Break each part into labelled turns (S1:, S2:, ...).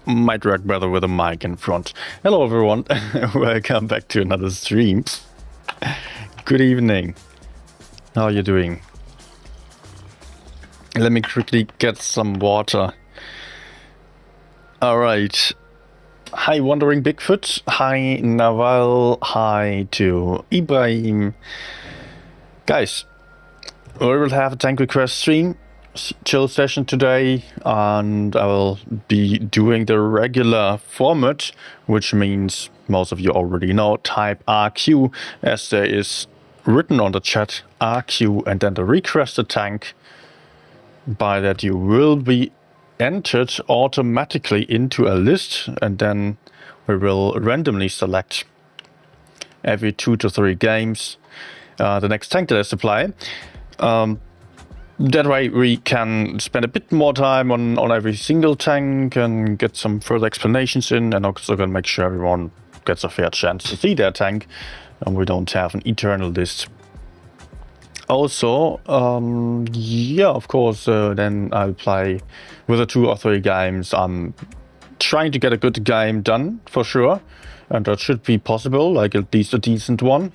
S1: my drag brother with a mic in front. Hello everyone, welcome back to another stream. Good evening. How are you doing? Let me quickly get some water. Alright. Hi Wandering Bigfoot. Hi Naval. Hi to Ibrahim. Guys, we will have a tank request stream. Chill session today, and I will be doing the regular format, which means most of you already know, type RQ as there is written on the chat, RQ and then the requested tank. By that you will be entered automatically into a list, and then we will randomly select every 2 to 3 games the next tank that I supply. That way we can spend a bit more time on every single tank and get some further explanations in, and also gonna make sure everyone gets a fair chance to see their tank and we don't have an eternal list. Also, yeah, of course, then I'll play with the 2 or 3 games. I'm trying to get a good game done for sure, and that should be possible, like at least a decent one.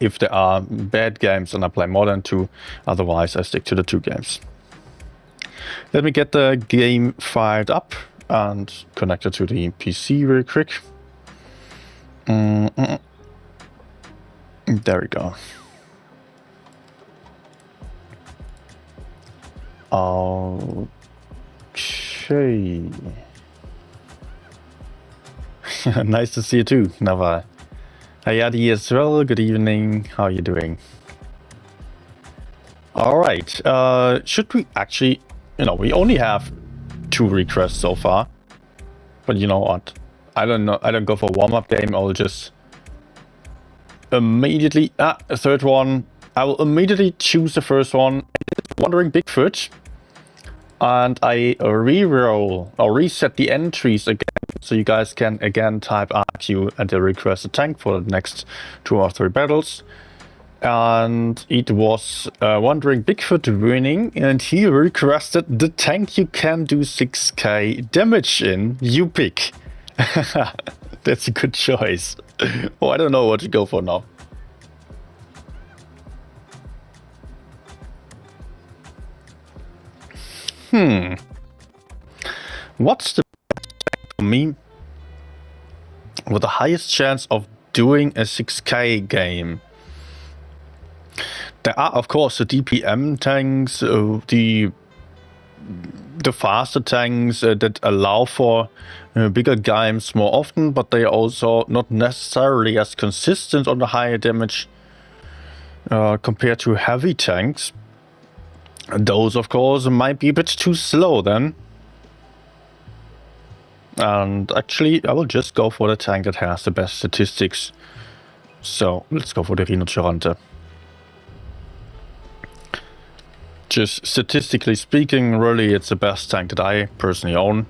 S1: If there are bad games, then I play more than 2. Otherwise, I stick to the 2 games. Let me get the game fired up and connect it to the PC real quick. There we go. Okay. Nice to see you too, Naval. Hayati as well, good evening, how are you doing? Alright, should we actually, we only have 2 requests so far. But you know what, I don't know, I don't go for a warm-up game, I'll just immediately, a 3rd one, I will immediately choose the first one, Wandering Bigfoot. And I re-roll or reset the entries again, so you guys can again type RQ and request a tank for the next 2 or 3 battles. And it was Wandering Bigfoot winning, and he requested the tank you can do 6k damage in. You pick. That's a good choice. Oh, I don't know what to go for now. What's the best tank for me with the highest chance of doing a 6k game? There are, of course, the DPM tanks, the faster tanks that allow for bigger games more often, but they are also not necessarily as consistent on the higher damage compared to heavy tanks. Those, of course, might be a bit too slow then. And actually, I will just go for the tank that has the best statistics. So, let's go for the Rhinoceronte. Just statistically speaking, really, it's the best tank that I personally own.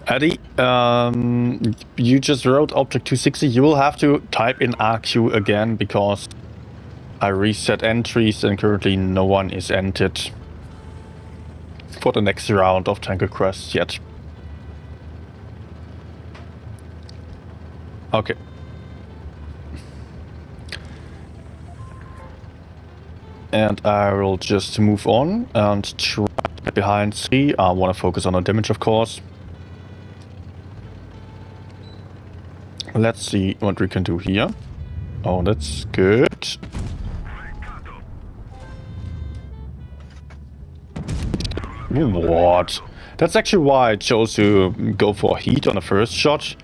S1: Eddie, you just wrote Object 260. You will have to type in RQ again because I reset entries and currently no one is entered for the next round of tank requests yet. Okay. And I will just move on and try to get behind C. I want to focus on the damage, of course. Let's see what we can do here. Oh, that's good. What? That's actually why I chose to go for heat on the first shot.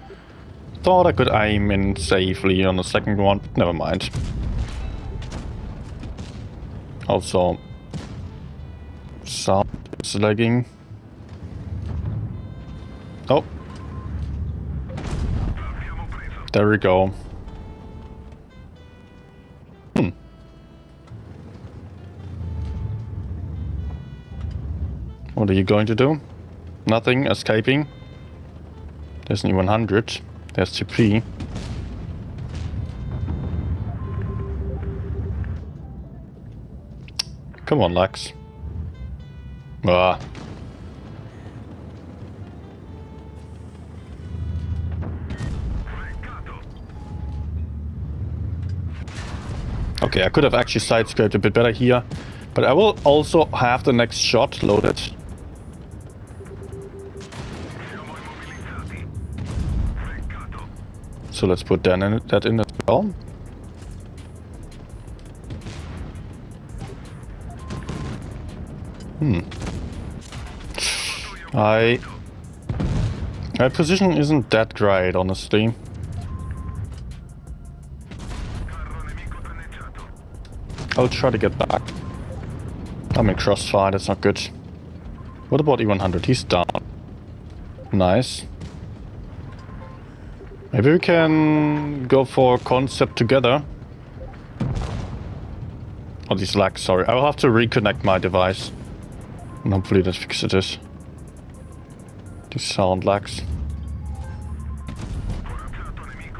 S1: Thought I could aim in safely on the second one, but never mind. Also, sound is lagging. Oh. There we go. What are you going to do? Nothing, escaping. There's an E100. There's TP. Come on, Lux. Ah. Okay, I could have actually side-scraped a bit better here. But I will also have the next shot loaded. So let's put that in as well. My position isn't that great, honestly. I'll try to get back. I'm in crossfire, that's not good. What about E100? He's down. Nice. Maybe we can go for a concept together. Oh, these lags, sorry. I will have to reconnect my device. And hopefully that fixes it. These sound lags.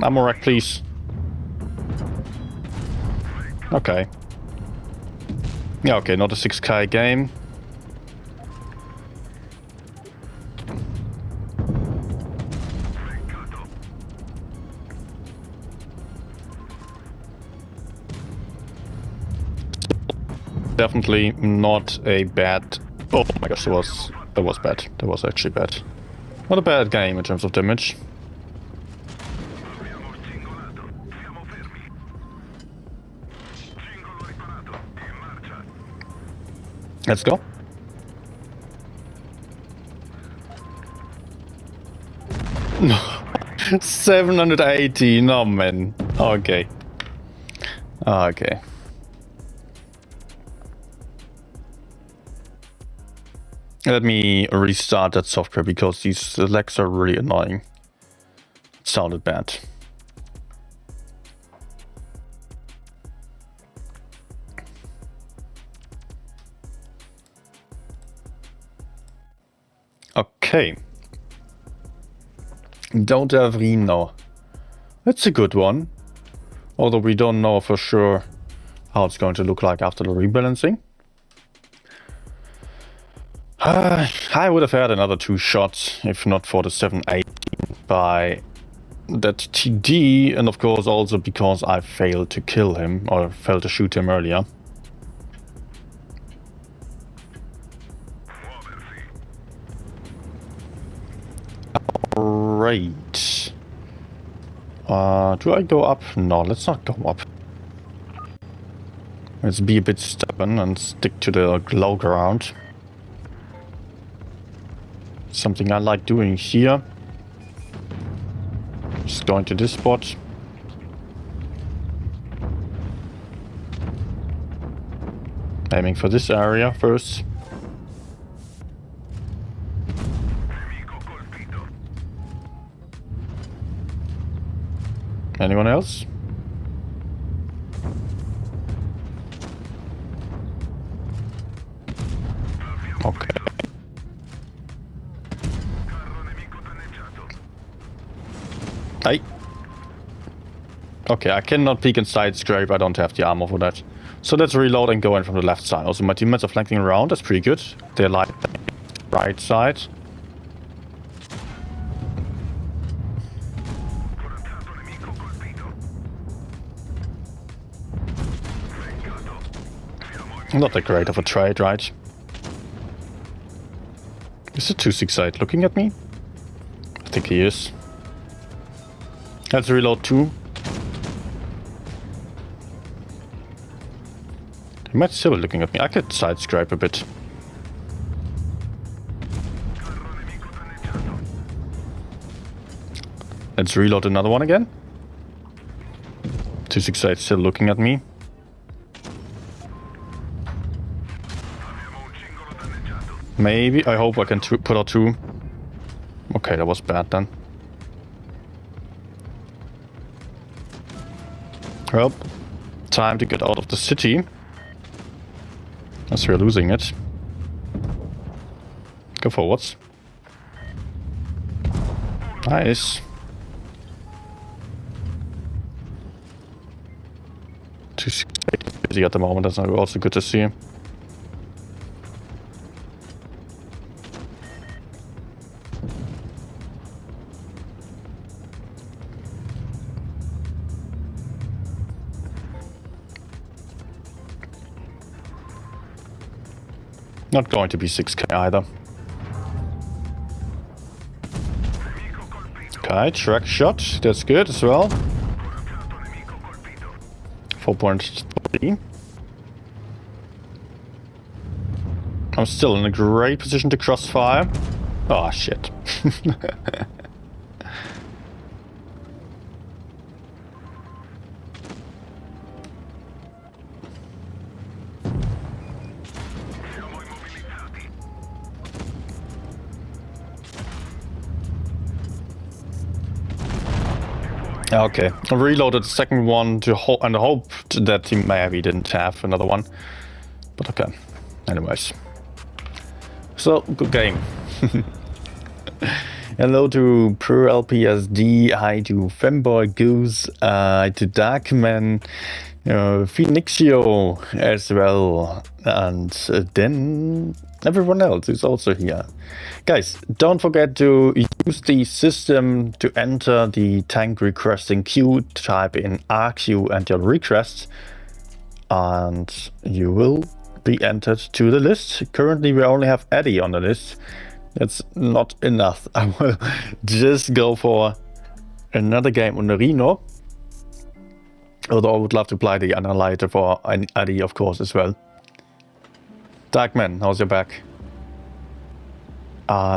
S1: Ammo rack, please. Okay. Yeah, okay, not a 6K game. Definitely not a bad... Oh my gosh, that was bad. That was actually bad. Not a bad game in terms of damage. Let's go. No. 780, no man. Okay. Okay. Let me restart that software because these lags are really annoying. It sounded bad. Okay. Don't have Reno. That's a good one. Although we don't know for sure how it's going to look like after the rebalancing. I would have had another 2 shots if not for the 718 by that TD, and of course also because I failed to kill him or failed to shoot him earlier. Alright. Do I go up? No, let's not go up. Let's be a bit stubborn and stick to the low ground. Something I like doing here. Just going to this spot. Aiming for this area first. Anyone else? Okay. Hey. Okay, I cannot peek and side scrape. I don't have the armor for that. So let's reload and go in from the left side. Also, my teammates are flanking around. That's pretty good. They're like right side. Not that great of a trade, right? Is the 268 looking at me? I think he is. Let's reload too. He might still be looking at me. I could side scrape a bit. Let's reload another one again. 268 still looking at me. Maybe. I hope I can put out 2. Okay, that was bad then. Well, time to get out of the city. As we're losing it. Go forwards. Nice. Too busy at the moment, that's also good to see. Not going to be 6k either. Okay, track shot. That's good as well. 4.3. I'm still in a great position to crossfire. Oh shit. Okay, I reloaded the second one to and hoped that he maybe didn't have another one. But okay, anyways. So, good game. Hello to Pro LPSD, hi to Femboy Goose, hi to Darkman, Phoenixio as well, and then everyone else is also here. Guys, don't forget to use the system to enter the tank requesting queue, type in RQ and your request, and you will be entered to the list. Currently we only have Eddie on the list. That's not enough. I will just go for another game on the Reno. Although I would love to play the Analyzer for Eddie, of course, as well. Darkman, how's your back?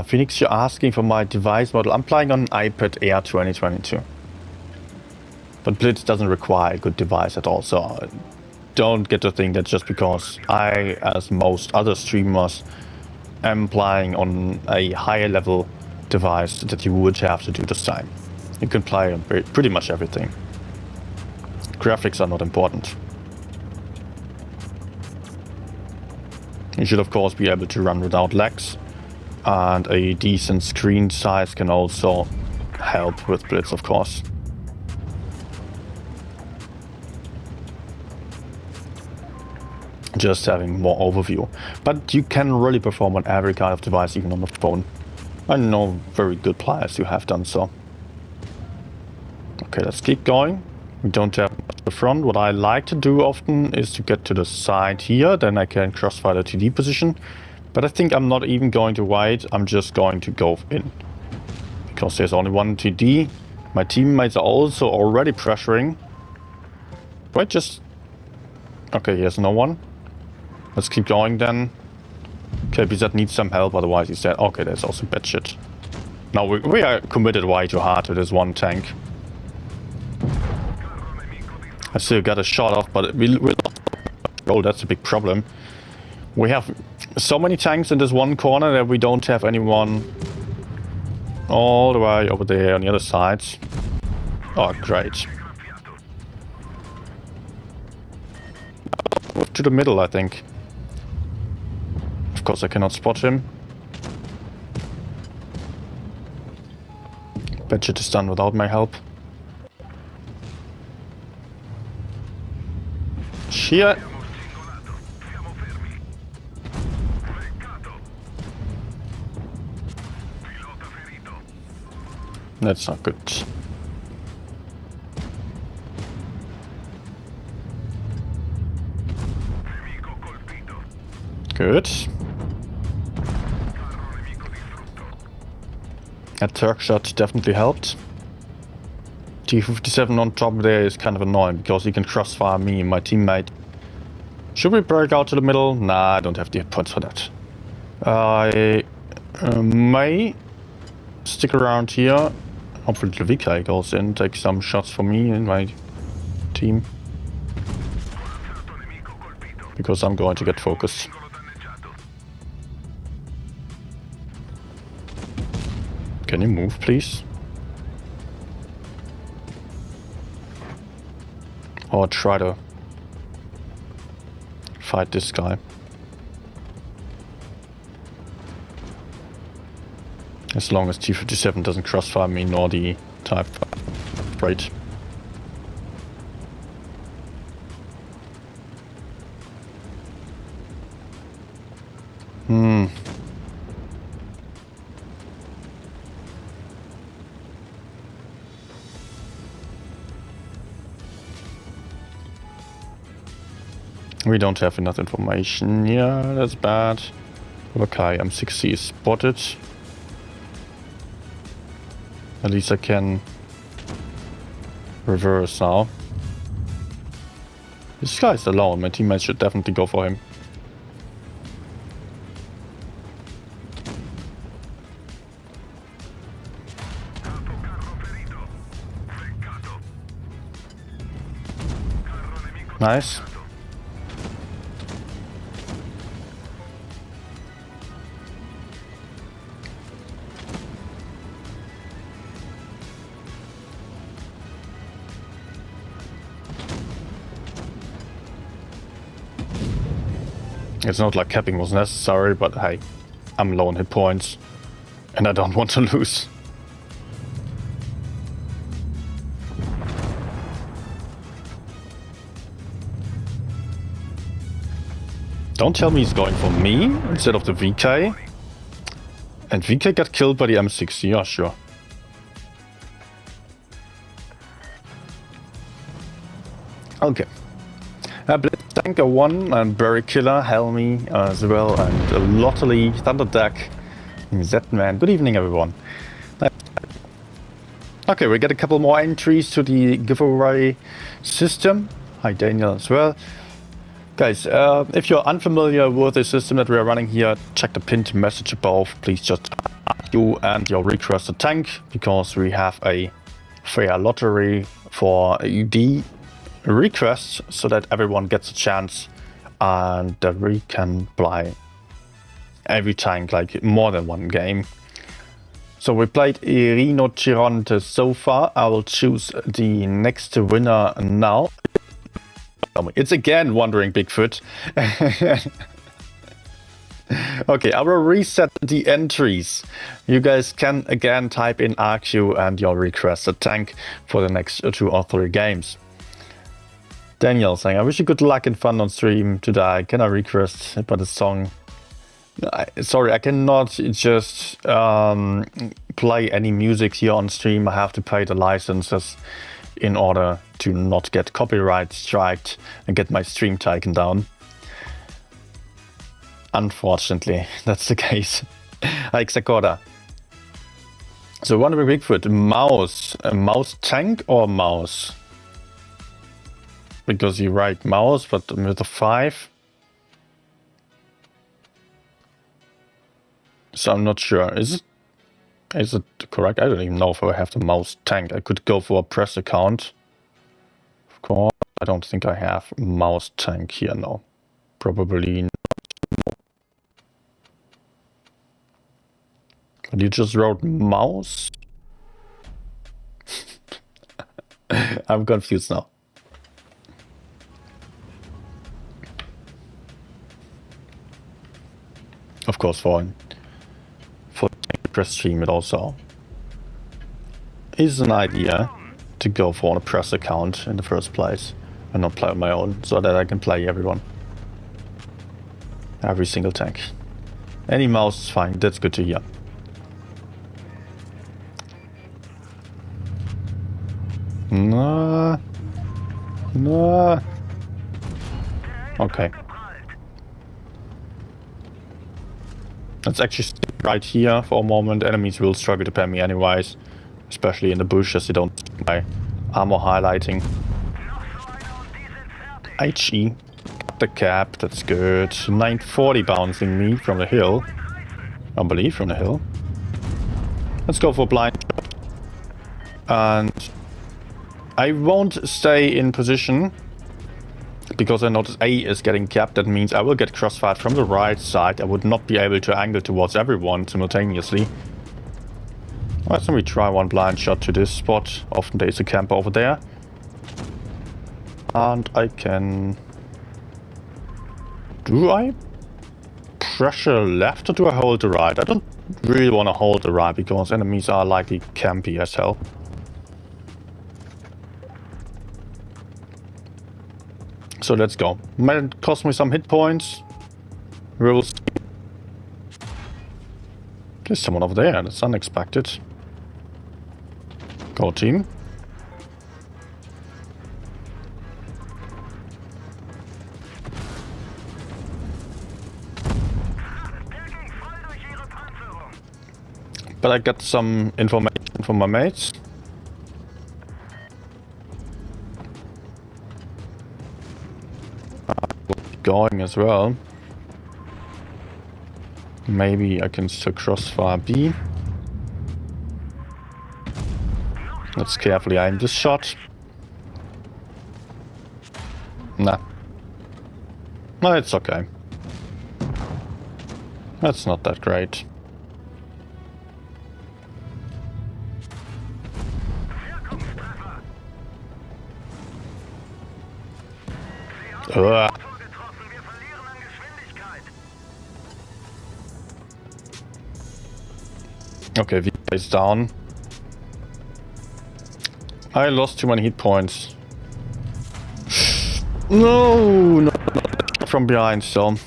S1: Phoenix, you're asking for my device model. I'm playing on an iPad Air 2022. But Blitz doesn't require a good device at all, so don't get to think that just because I, as most other streamers, am playing on a higher level device that you would have to do this time. You can play on pretty much everything. Graphics are not important. You should of course be able to run without lags, and a decent screen size can also help with Blitz, of course. Just having more overview. But you can really perform on every kind of device, even on the phone. I know very good players who have done so. Okay, let's keep going. We don't have the front. What I like to do often is to get to the side here, then I can crossfire the TD position. But I think I'm not even going to wait, I'm just going to go in. Because there's only one TD. My teammates are also already pressuring. Wait, just... Okay, here's no one. Let's keep going then. Okay, BZ needs some help, otherwise he's dead. Okay, there's also bad shit. Now we are committed way too hard to this one tank. I still got a shot off, but we oh, that's a big problem. We have so many tanks in this one corner that we don't have anyone all the way over there on the other side. Oh, great. To the middle, I think. Of course, I cannot spot him. Budget is done without my help. Shit. That's not good. Good. That Turk shot definitely helped. T57 on top there is kind of annoying because he can crossfire me and my teammate. Should we break out to the middle? Nah, I don't have the points for that. I may stick around here. Hopefully the VK goes in, take some shots for me and my team. Because I'm going to get focused. Can you move, please? Or try to fight this guy. As long as T57 doesn't crossfire me nor the Type 5 freight. We don't have enough information. Yeah, that's bad. Okay, M60 is spotted. At least I can reverse now. This guy's alone. My teammates should definitely go for him. Nice. It's not like capping was necessary, but hey, I'm low on hit points and I don't want to lose. Don't tell me he's going for me instead of the VK. And VK got killed by the M60, yeah, sure. Okay. Blitz Tanker 1 and Berry Killer, Helmy as well, and Lottery, Thunderdeck, Z-Man. Good evening, everyone. Okay, we get a couple more entries to the giveaway system. Hi, Daniel, as well. Guys, if you're unfamiliar with the system that we are running here, check the pinned message above. Please just add you and your requested tank, because we have a fair lottery for the requests, so that everyone gets a chance and that we can play every tank, like more than one game. So we played Rhino Chironte so far. I will choose the next winner now. It's again Wandering Bigfoot. Okay, I will reset the entries. You guys can again type in RQ and your requested tank for the next 2 or 3 games. Daniel saying, I wish you good luck and fun on stream today. Can I request but a song? Sorry, I cannot just play any music here on stream. I have to pay the licenses in order to not get copyright striked and get my stream taken down. Unfortunately, that's the case. Like Sakura. So Wandering Bigfoot, mouse. A mouse tank or mouse? Because you write mouse, but with a 5. So I'm not sure. Is it correct? I don't even know if I have the mouse tank. I could go for a press account. Of course, I don't think I have mouse tank here, no. Probably not. But you just wrote mouse? I'm confused now. Of course, for press stream, it also is an idea to go for a press account in the first place and not play on my own, so that I can play everyone. Every single tank. Any mouse is fine, that's good to hear. No. No. Okay. Let's actually stay right here for a moment. Enemies will struggle to pay me anyways, especially in the bush, as they don't see my armor highlighting. HE, got the cap, that's good. 940 bouncing me from the hill. I believe from the hill. Let's go for blind shot. And I won't stay in position, because I notice A is getting capped. That means I will get crossfired from the right side. I would not be able to angle towards everyone simultaneously. Let's maybe try one blind shot to this spot. Often there's a camper over there. And I can... Do I pressure left or do I hold the right? I don't really want to hold the right, because enemies are likely campy as hell. So let's go. Might cost me some hit points. We will see. There's someone over there. That's unexpected. Go team. but I got some information from my mates. Going as well. Maybe I can still crossfire B. Let's carefully aim this shot. Nah. No, it's okay. That's not that great. Ugh. Okay, V is down. I lost too many hit points. No, no, not from behind, so.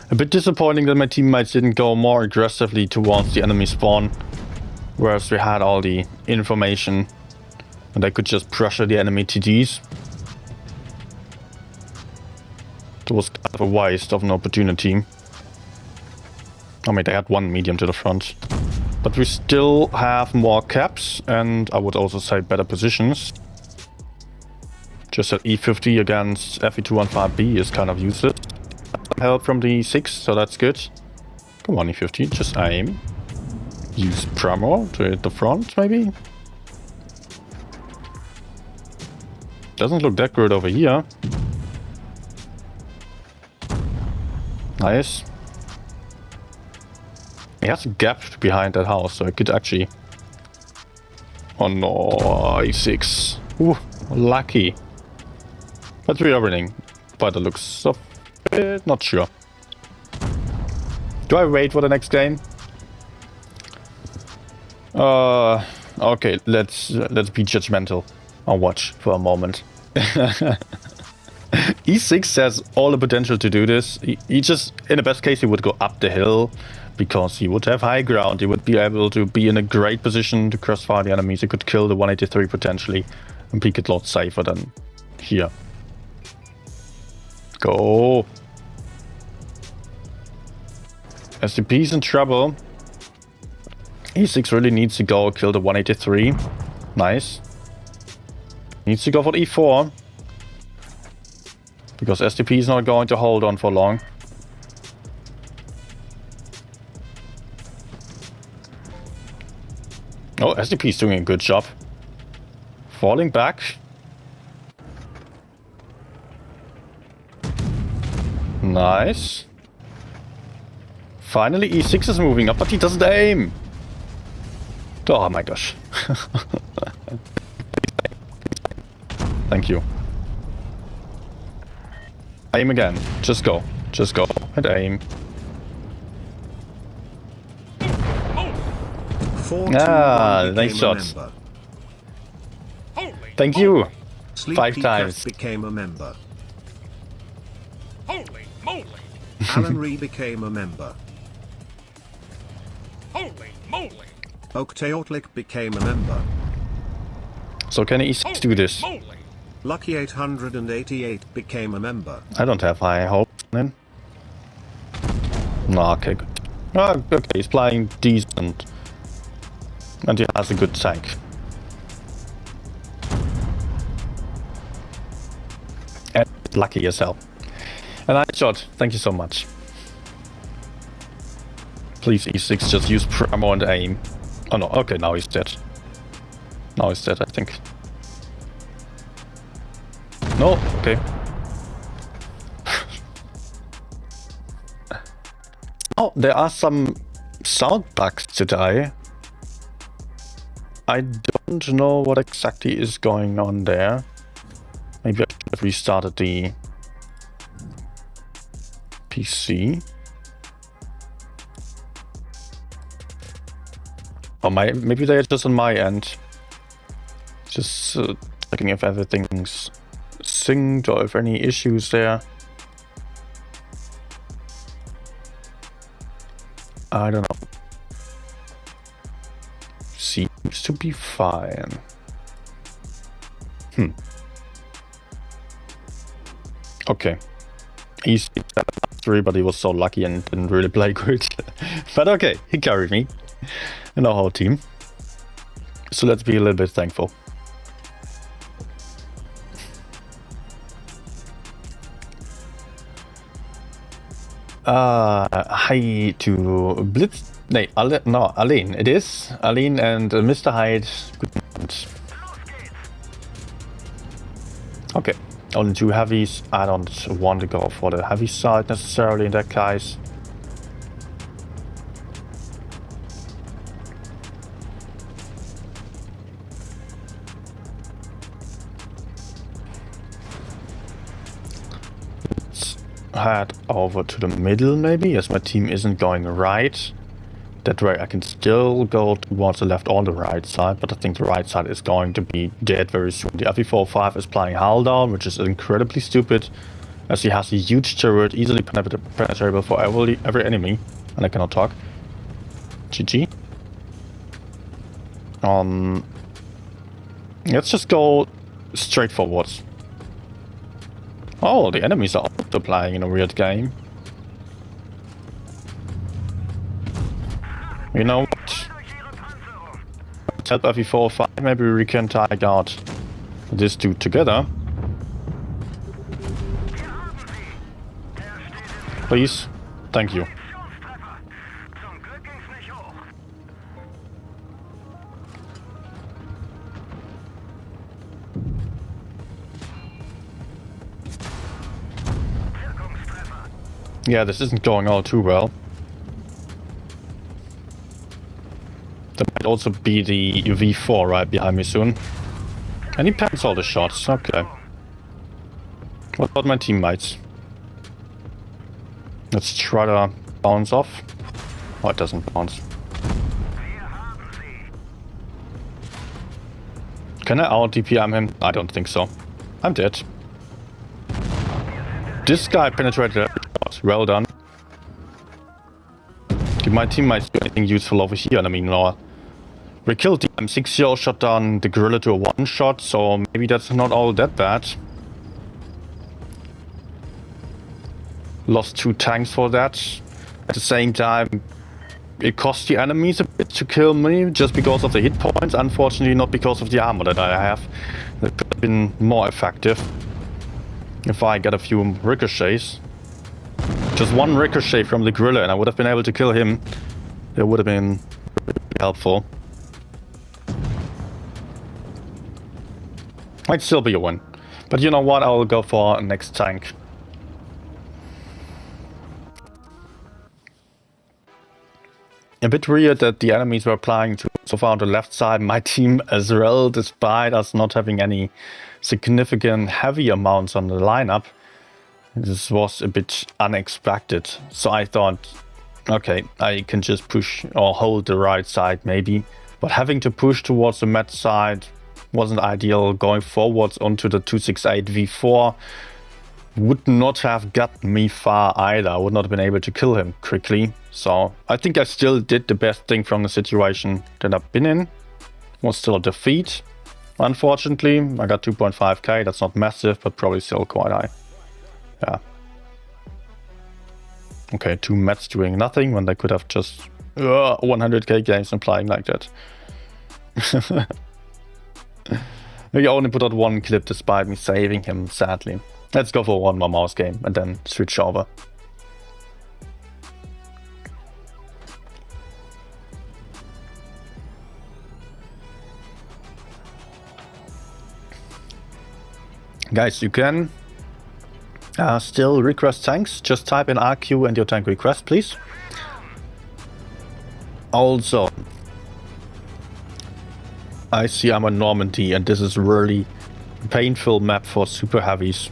S1: A bit disappointing that my teammates didn't go more aggressively towards the enemy spawn, whereas we had all the information and I could just pressure the enemy TDs. It was kind of a waste of an opportunity. I mean, they had one medium to the front. But we still have more caps and I would also say better positions. Just that E50 against FE215B is kind of useless. Help from the E6, so that's good. Come on, E50, just aim. Use Pramo to hit the front, maybe? Doesn't look that good over here. Nice. He has a gap behind that house, so I could actually... Oh no, E6. Ooh, lucky. But we are winning, by the looks of it. Not sure. Do I wait for the next game? Okay, let's be judgmental. I'll watch for a moment. E6 has all the potential to do this. He just, in the best case, he would go up the hill because he would have high ground. He would be able to be in a great position to crossfire the enemies. He could kill the 183 potentially and peek it a lot safer than here. Go. SCP's in trouble. E6 really needs to go kill the 183. Nice. Needs to go for E4. Because SDP is not going to hold on for long. Oh, SDP is doing a good job. Falling back. Nice. Finally, E6 is moving up, but he doesn't aim. Oh my gosh. Thank you. Aim again. Just go. Just go and aim. Ah, nice shots. Thank you. 5 times.
S2: Became a member.
S3: Holy moly!
S2: Alan Ree became a member.
S3: Holy moly!
S2: Octeotlic became a member.
S1: So can E6 do this?
S3: Moly!
S2: Lucky 888 became a member.
S1: I don't have high hopes then. No, okay, good. Oh, okay, he's playing decent. And he has a good tank. And lucky as hell. A nice shot, thank you so much. Please E6 just use Pramo and aim. Oh no, okay, now he's dead. Now he's dead, I think. No, okay. Oh, there are some sound bugs today. I don't know what exactly is going on there. Maybe I should have restarted the PC. Or maybe they're just on my end. Just checking if everything's synced or if any issues there. I don't know. Seems to be fine. Okay. He's 3, but he was so lucky and didn't really play good. But okay, he carried me in our whole team. So let's be a little bit thankful. Hi to Blitz. No, Aline. It is Aline and Mr. Hyde. Good night. Okay, only 2 heavies. I don't want to go for the heavy side necessarily in that case. Let's head over to the middle maybe, as my team isn't going right. That way I can still go towards the left or the right side, but I think the right side is going to be dead very soon. The FE45 is playing hull down, which is incredibly stupid, as he has a huge turret, easily penetrable for every enemy. And I cannot talk. GG. Let's just go straight forwards. Oh, the enemies are also playing in a weird game. You know what? Let's help FE45, maybe we can take out this dude together. Please. Thank you. Yeah, this isn't going all too well. There might also be the V4 right behind me soon. And he pans all the shots, okay. What about my teammates? Let's try to bounce off. Oh, it doesn't bounce. Can I out-DPM him? I don't think so. I'm dead. This guy penetrated every shot. Well done. Did my teammates do anything useful over here? I mean, no. We killed the M60, shot down the gorilla to a one-shot, so maybe that's not all that bad. Lost 2 tanks for that. At the same time, it cost the enemies a bit to kill me, just because of the hit points, unfortunately not because of the armor that I have. That could have been more effective if I got a few ricochets. Just one ricochet from the gorilla and I would have been able to kill him. It would have been really helpful. Might still be a win. But you know what, I'll go for next tank. A bit weird that the enemies were applying to so far on the left side, my team as well, despite us not having any significant heavy amounts on the lineup. This was a bit unexpected. So I thought, okay, I can just push or hold the right side maybe. But having to push towards the med side wasn't ideal. Going forwards onto the 268 V4 would not have got me far either. I would not have been able to kill him quickly. So I think I still did the best thing from the situation that I've been in. Was still a defeat. Unfortunately, I got 2.5k. That's not massive, but probably still quite high. Yeah. Okay, 2 mets doing nothing when they could have just 100k games and playing like that. He only put out 1 clip despite me saving him, sadly. Let's go for 1 more mouse game and then switch over. Guys, you can still request tanks. Just type in RQ and your tank request, please. Also, I see I'm in Normandy and this is really painful map for super heavies.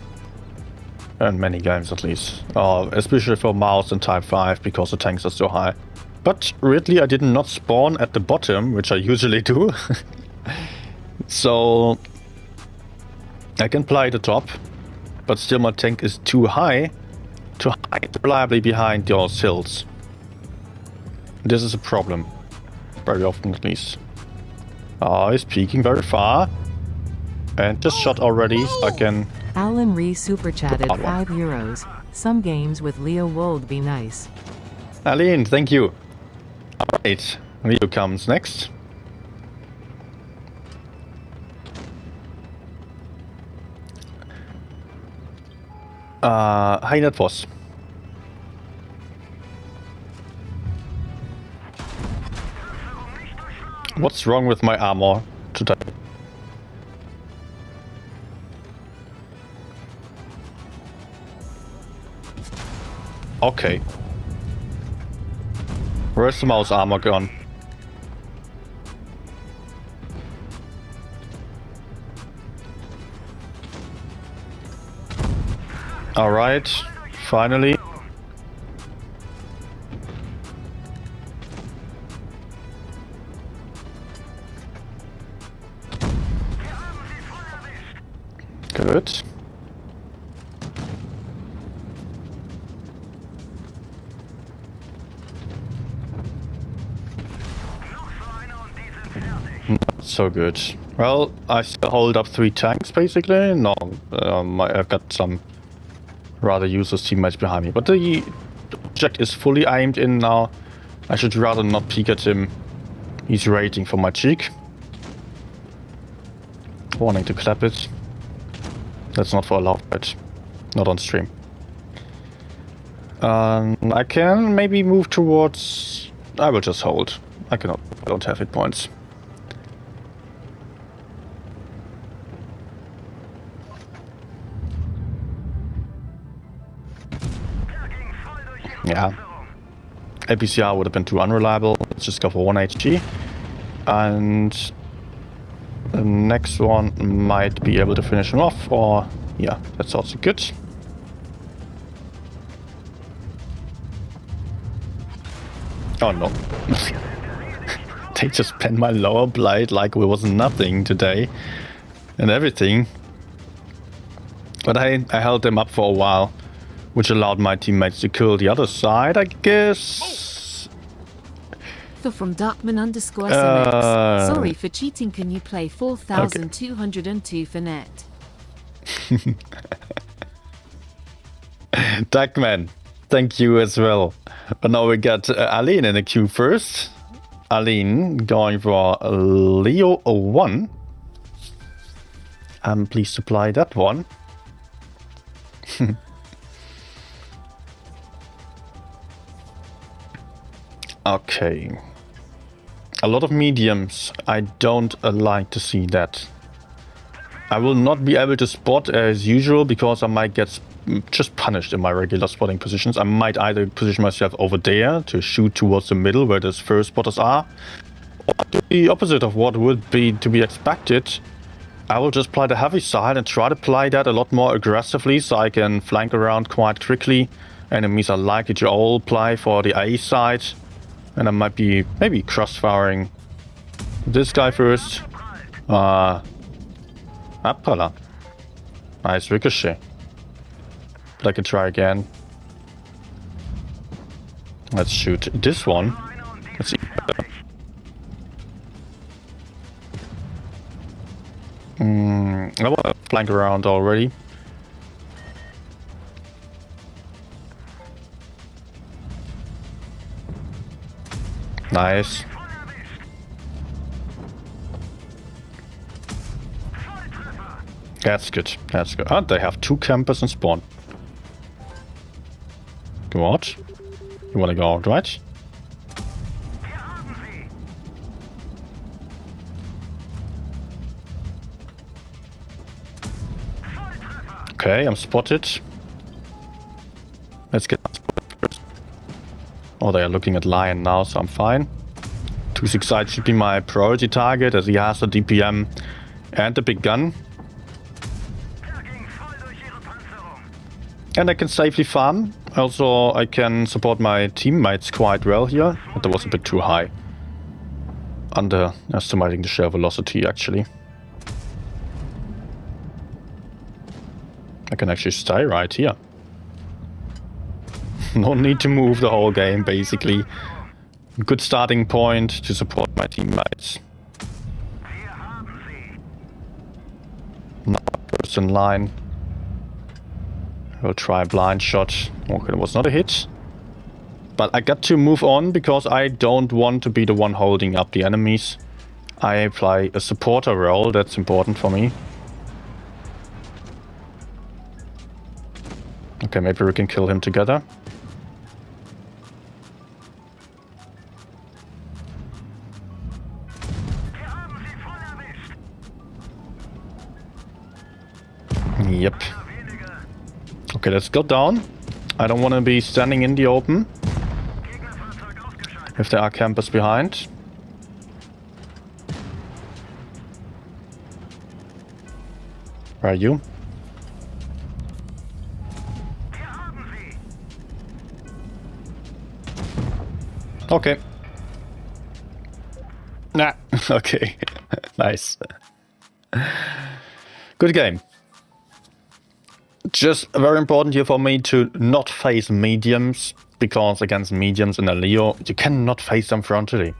S1: In many games at least. Especially for Mouse and Type 5 because the tanks are so high. But weirdly I did not spawn at the bottom, which I usually do. So I can play the top, but still my tank is too high to hide reliably behind those hills. This is a problem. Very often at least. He's peeking very far. And just shot already, so I can...
S3: Alan Ree super chatted
S1: Power.
S3: €5. Some games with Leo would be nice.
S1: Aline, thank you. Alright, Leo comes next. Hi, Netboss. What's wrong with my armor today? Okay. Where's the mouse armor gone? Alright, finally. Good. Not so good. Well, I still hold up 3 tanks basically. No, I've got some rather useless teammates behind me. But the object is fully aimed in now. I should rather not peek at him. He's waiting for my cheek. Wanting to clap it. That's not for a loud bit. Not on stream. I can maybe move towards... I will just hold. I cannot. I don't have hit points. Yeah. APCR would have been too unreliable. Let's just go for 1 HG. And the next one might be able to finish him off, or yeah, that's also good. Oh no. They just bent my lower blade like it was nothing today and everything. But I held them up for a while, which allowed my teammates to kill the other side, I guess.
S3: So from Darkman_SMX. Sorry for cheating, can you play 4202 for net?
S1: Darkman, thank you as well. But now we got Aline in the queue first. Aline going for Leo 01. Please supply that one. Okay. A lot of mediums. I don't like to see that. I will not be able to spot as usual because I might get just punished in my regular spotting positions. I might either position myself over there to shoot towards the middle where those first spotters are, or do the opposite of what would be to be expected. I will just play the heavy side and try to play that a lot more aggressively so I can flank around quite quickly. Enemies are likely to all play for the A side. And I might be maybe cross-firing this guy first. Appala. Nice ricochet. But I can try again. Let's shoot this one. Let's see. I want to flank around already. Nice. That's good. That's good. And they have 2 campers in spawn. Go out. You want to go out, right? Okay, I'm spotted. Let's get first. Oh, they are looking at Lion now, so I'm fine. 268 should be my priority target as he has the DPM and the big gun. And I can safely farm. Also, I can support my teammates quite well here. But that was a bit too high. Underestimating the sheer velocity, actually. I can actually stay right here. No need to move the whole game, basically. Good starting point to support my teammates. First in line. We'll try a blind shot. Okay, it was not a hit. But I got to move on because I don't want to be the one holding up the enemies. I play a supporter role, that's important for me. Okay, maybe we can kill him together. Yep. Okay, let's go down. I don't want to be standing in the open. If there are campers behind. Where are you? Okay. Nah. Okay. Nice. Good game. Just very important here for me to not face mediums, because against mediums in a Leo, you cannot face them frontally.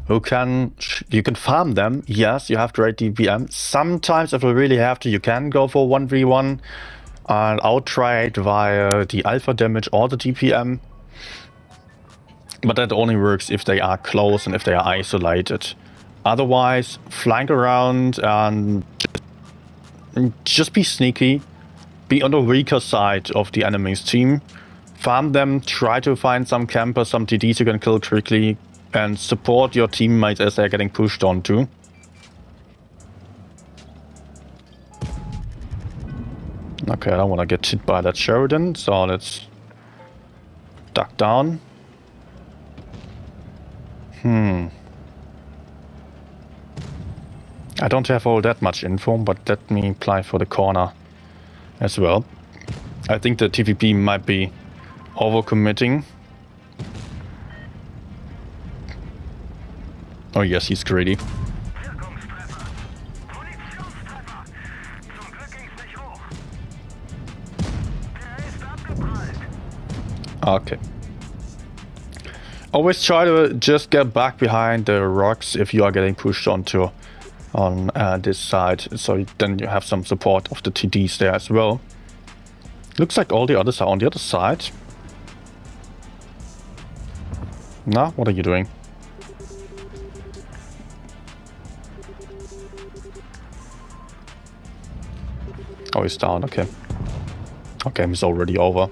S1: You can farm them, yes, you have great DPM. Sometimes if you really have to, you can go for 1v1 and outright via the alpha damage or the DPM. But that only works if they are close and if they are isolated. Otherwise, flank around and just be sneaky. Be on the weaker side of the enemy's team. Farm them, try to find some campers, some TDs you can kill quickly, and support your teammates as they're getting pushed onto. Okay, I don't want to get hit by that Sheridan, so let's duck down. I don't have all that much info, but let me apply for the corner as well. I think the TVP might be overcommitting. Oh yes, he's greedy. Okay. Always try to just get back behind the rocks if you are getting pushed onto on this side, so then you have some support of the TDs there as well. Looks like all the others are on the other side. Nah, what are you doing? Oh, he's down, okay. Okay, he's already over.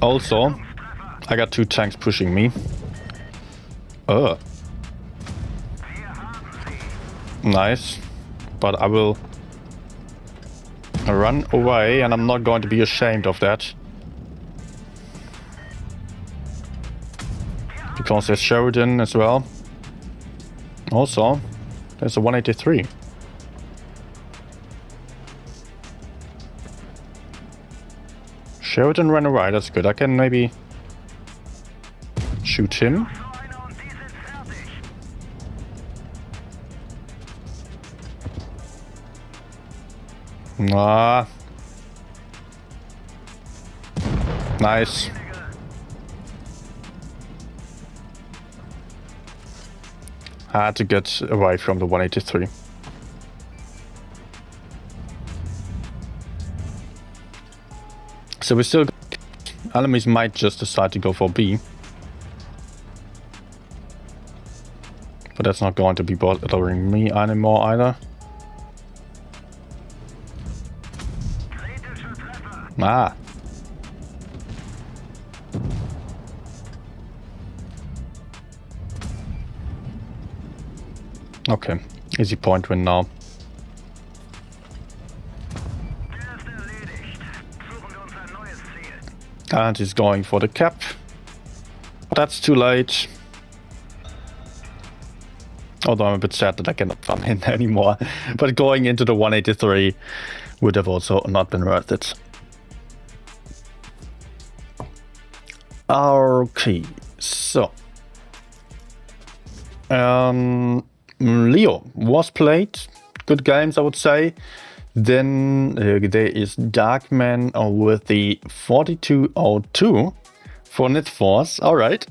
S1: Also, I got 2 tanks pushing me. Nice. But I will run away, and I'm not going to be ashamed of that. Because there's Sheridan as well. Also, there's a 183. Sheridan ran away, that's good. I can maybe shoot him. Ah. Nice. I had to get away from the 183. So we still... Enemies might just decide to go for B. But that's not going to be bothering me anymore either. Ah. Okay, easy point win now. And he's going for the cap. But that's too late. Although I'm a bit sad that I cannot farm in anymore. But going into the 183 would have also not been worth it. Okay, so Leo was played. Good games, I would say. Then there is Darkman with the 4202 for Net Force. All right.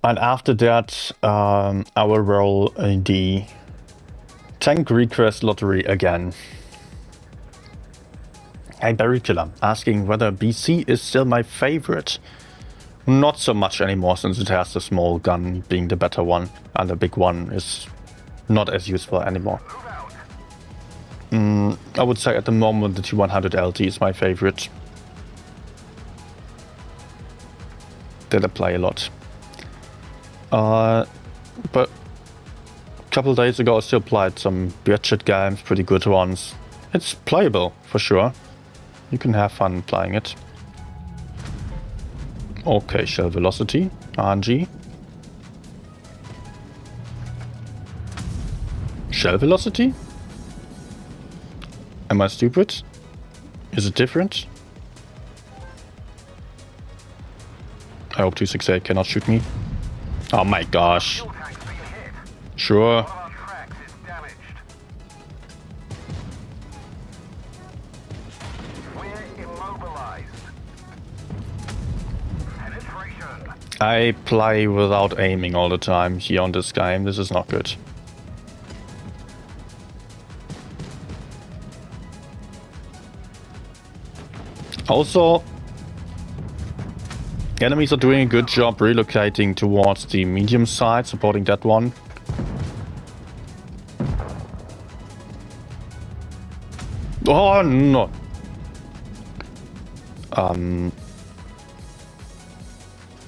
S1: And after that, I will roll the Tank Request Lottery again. Hey, Barry Killer, asking whether BC is still my favorite. Not so much anymore, since it has the small gun being the better one, and the big one is not as useful anymore. I would say at the moment the T100 LT is my favorite. That I play a lot. But a couple days ago I still played some budget games, pretty good ones. It's playable, for sure. You can have fun playing it. Okay, shell velocity, RNG. Shell velocity? Am I stupid? Is it different? I hope 268 cannot shoot me. Oh my gosh. Sure. I play without aiming all the time here on this game. This is not good. Also, enemies are doing a good job relocating towards the medium side, supporting that one. Oh no!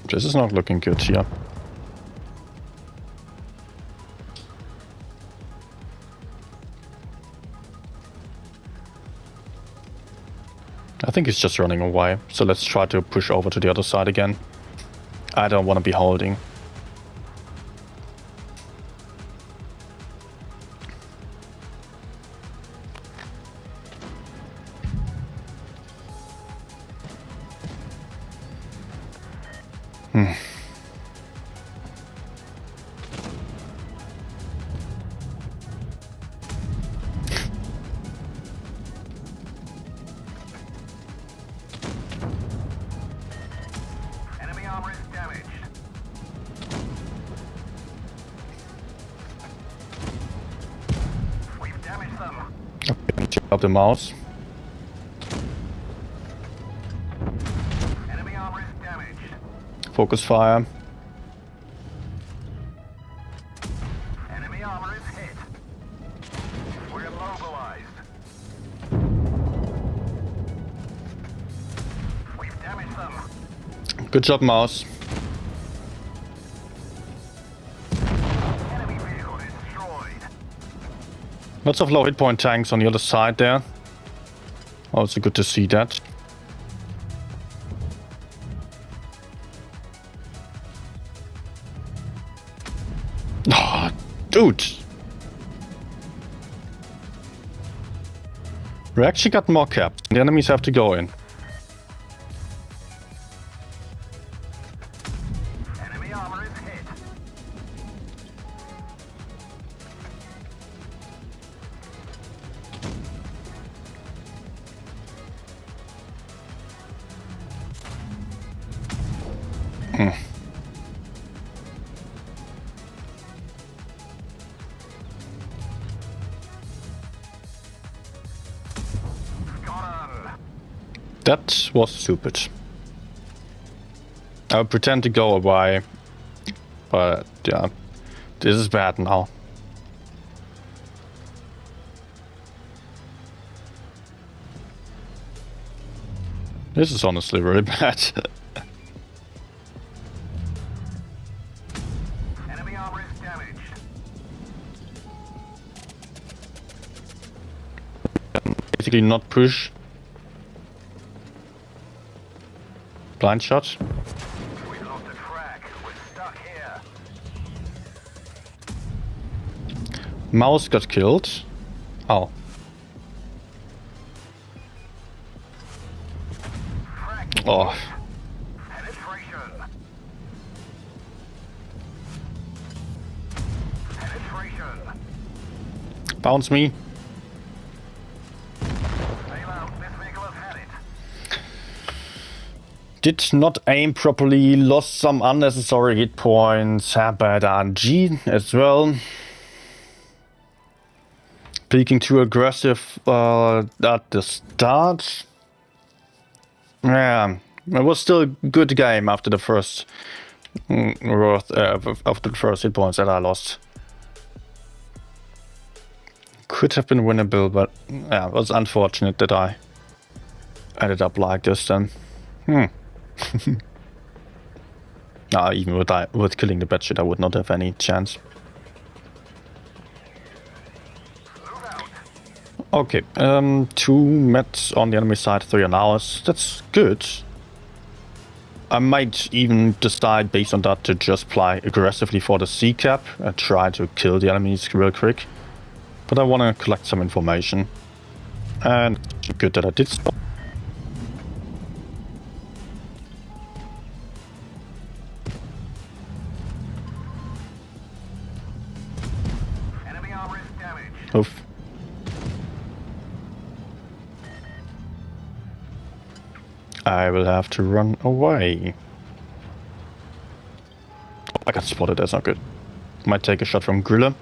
S1: This is not looking good here. I think he's just running away, so let's try to push over to the other side again. I don't want to be holding. Up the mouse.
S4: Enemy armor is damaged.
S1: Focus fire.
S4: Enemy armor is hit. We're immobilized. We've damaged them.
S1: Good job, mouse.
S4: Enemy vehicle destroyed.
S1: Lots of low hit point tanks on the other side there. Also good to see that. Oh, dude! We actually got more caps. The enemies have to go in.
S4: Enemy armor is hit.
S1: That was stupid. I would pretend to go away, but yeah, this is bad now. This is honestly very bad.
S4: Enemy armor is damaged.
S1: Basically not push. Blind shot.
S4: We lost a track. We're stuck here.
S1: Mouse got killed. Oh.
S4: Track
S1: Oh.
S4: penetration.
S1: Bounce me.
S4: Bail out. This vehicle has had it.
S1: Did not aim properly, lost some unnecessary hit points, had bad RNG as well. Peaking too aggressive at the start. Yeah, it was still a good game after the first after the first hit points that I lost. Could have been winnable, but yeah, it was unfortunate that I ended up like this then. Even with killing the batshit, I would not have any chance. Okay, 2 mets on the enemy side, 3 on ours. That's good. I might even decide based on that to just fly aggressively for the C-cap and try to kill the enemies real quick. But I want to collect some information. And good that I did so.
S4: Enemy armor is damaged.
S1: Oof. I will have to run away. I got spotted, that's not good. Might take a shot from Griller.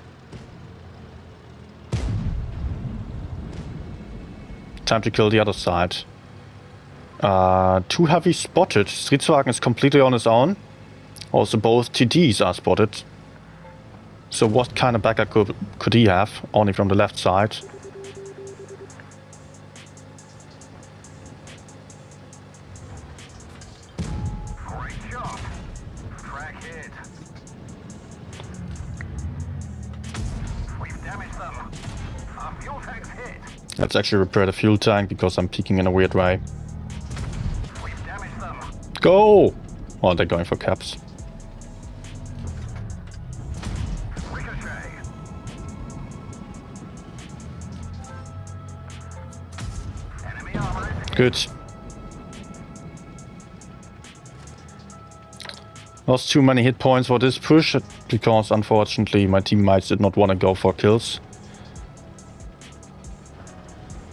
S1: Time to kill the other side. Too heavy spotted. Stridswagen is completely on his own. Also both TDs are spotted. So what kind of backup could he have? Only from the left side.
S4: Great shot. Frag hit. We've damaged them. Our fuel tank's hit.
S1: Let's actually repair the fuel tank because I'm peeking in a weird way.
S4: We've damaged them.
S1: Go! Oh, they're going for caps.
S4: Ricochet. Enemy armor is hit.
S1: Good. Lost too many hit points for this push because unfortunately my teammates did not want to go for kills.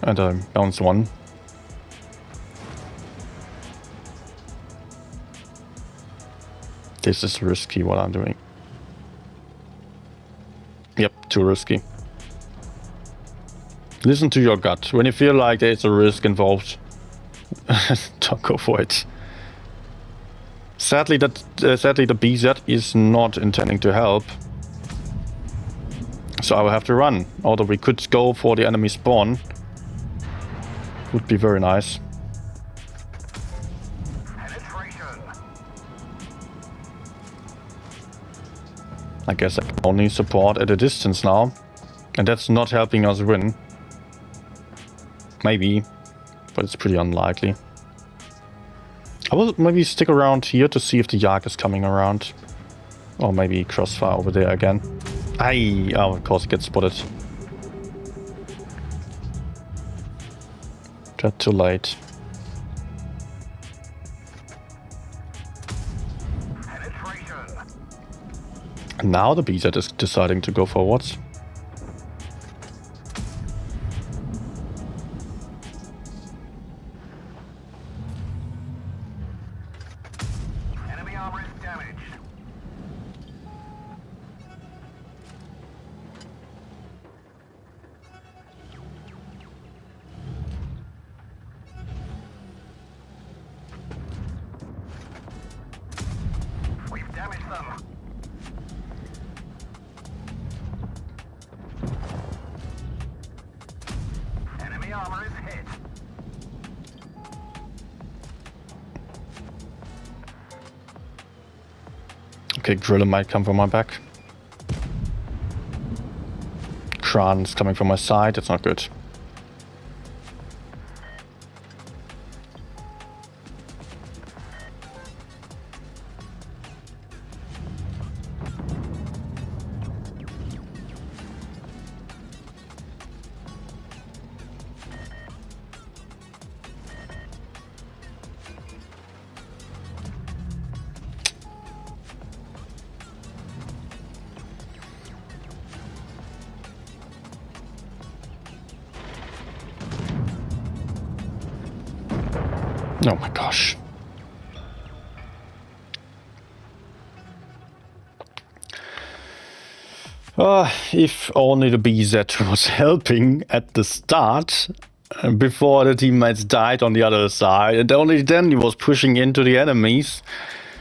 S1: And I bounced one. This is risky what I'm doing. Yep, too risky. Listen to your gut. When you feel like there's a risk involved, don't go for it. Sadly, the BZ is not intending to help. So I will have to run. Although we could go for the enemy spawn. Would be very nice.
S4: Penetration.
S1: I guess I can only support at a distance now. And that's not helping us win. Maybe. But it's pretty unlikely. I will maybe stick around here to see if the Yak is coming around. Or maybe crossfire over there again. Aye! Oh, of course it gets spotted. Just too late.
S4: Penetration.
S1: And now the BZ is deciding to go forwards.
S4: Enemy armor is damaged. We've damaged them. Enemy armor is hit.
S1: Okay, Driller might come from my back. Kran's coming from my side, that's not good. Oh my gosh. If only the BZ was helping at the start, before the teammates died on the other side, and only then he was pushing into the enemies,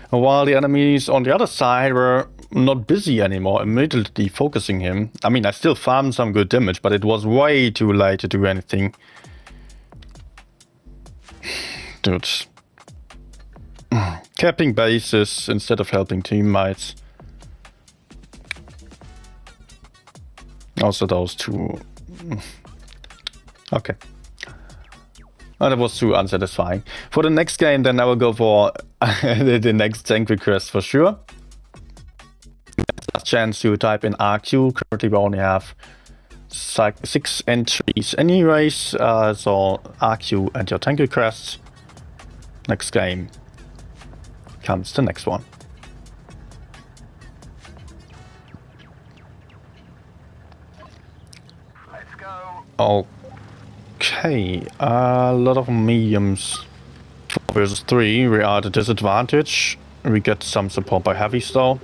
S1: while the enemies on the other side were not busy anymore, immediately focusing him. I mean, I still farmed some good damage, but it was way too late to do anything. Dude. Capping bases instead of helping teammates. Also those two. Okay. Oh, that was too unsatisfying. For the next game, then I will go for the next tank request for sure. Last chance to type in RQ. Currently we only have 6 entries anyways, so RQ and your tank requests. Next game comes the next one.
S4: Let's go.
S1: Okay, a lot of mediums. 4 versus 3, we are at a disadvantage. We get some support by heavies though.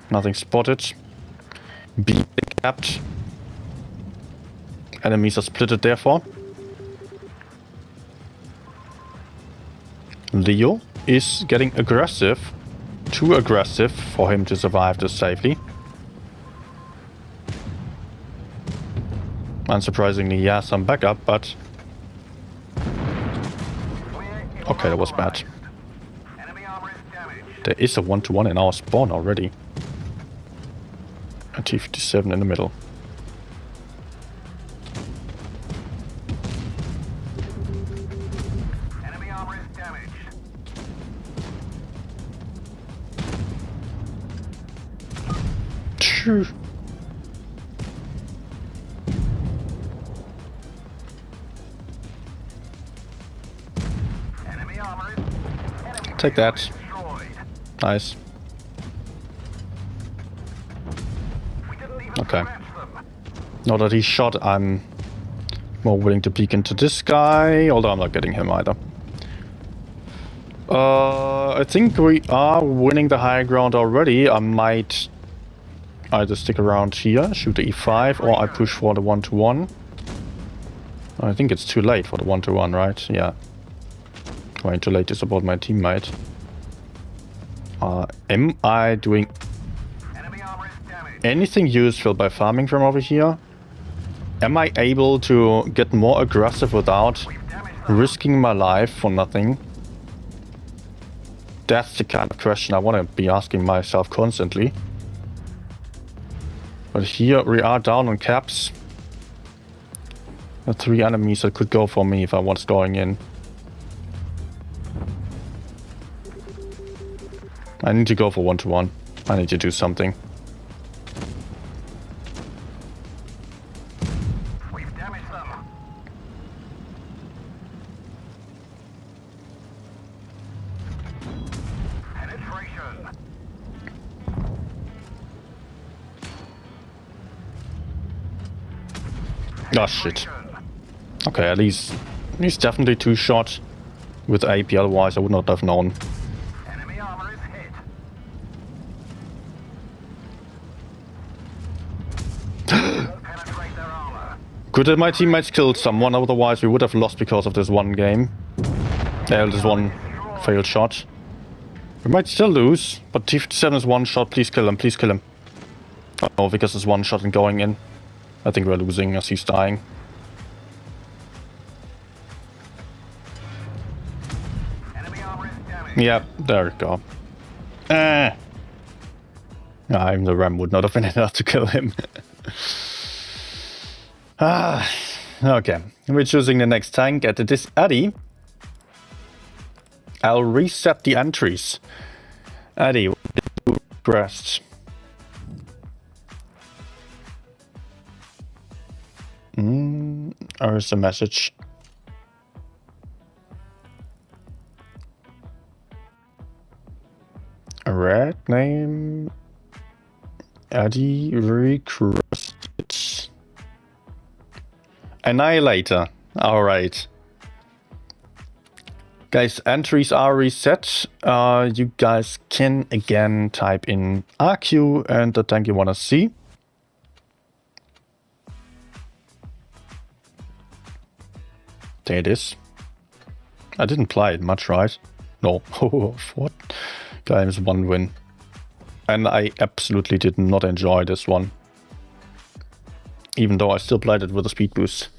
S1: Nothing spotted. B capped. Enemies are splitted therefore. Leo is getting aggressive. Too aggressive for him to survive this safely. Unsurprisingly, he has some backup, but... Okay, that was bad.
S4: Enemy armor is damaged.
S1: There is a 1-to-1 in our spawn already. A T-57 in the middle.
S4: Enemy armor is damaged.
S1: Phew.
S4: Enemy armor is... Enemy
S1: Take that.
S4: destroyed.
S1: Nice.
S4: We didn't even
S1: Okay.
S4: scratch them.
S1: Now that he's shot, I'm more willing to peek into this guy, although I'm not getting him either. I think we are winning the high ground already. I might either stick around here, shoot the E5, or I push for the 1-to-1. I think it's too late for the 1-to-1, right? Yeah. Going too late to support my teammate. Am I doing
S4: Enemy armor is damaged.
S1: anything useful by farming from over here? Am I able to get more aggressive without
S4: We've damaged them.
S1: risking my life for nothing? That's the kind of question I want to be asking myself constantly. But here we are down on caps. The 3 enemies that could go for me if I was going in. I need to go for 1-to-1. I need to do something.
S4: We've damaged them. Penetration.
S1: Oh shit. Okay, at least he's definitely 2-shot with AP, otherwise I would not have known.
S4: Enemy armor is hit. Won't penetrate their armor.
S1: Good that my teammates killed someone, otherwise we would have lost because of this one game. This one failed shot. We might still lose, but T-57 is 1 shot, please kill him, please kill him. Oh, because it's 1 shot and going in. I think we're losing as he's dying.
S4: Enemy armor is damaged.
S1: Yeah, there we go. Even the ram would not have been enough to kill him. Okay. We're choosing the next tank at this Addy. I'll reset the entries. Addy, what did you request? Or is the message? A red name? Eddie requested Annihilator. Alright. Guys, entries are reset. You guys can again type in RQ and the tank you wanna see. There it is. I didn't play it much, right? No. What? Games 1 win. And I absolutely did not enjoy this one. Even though I still played it with a speed boost.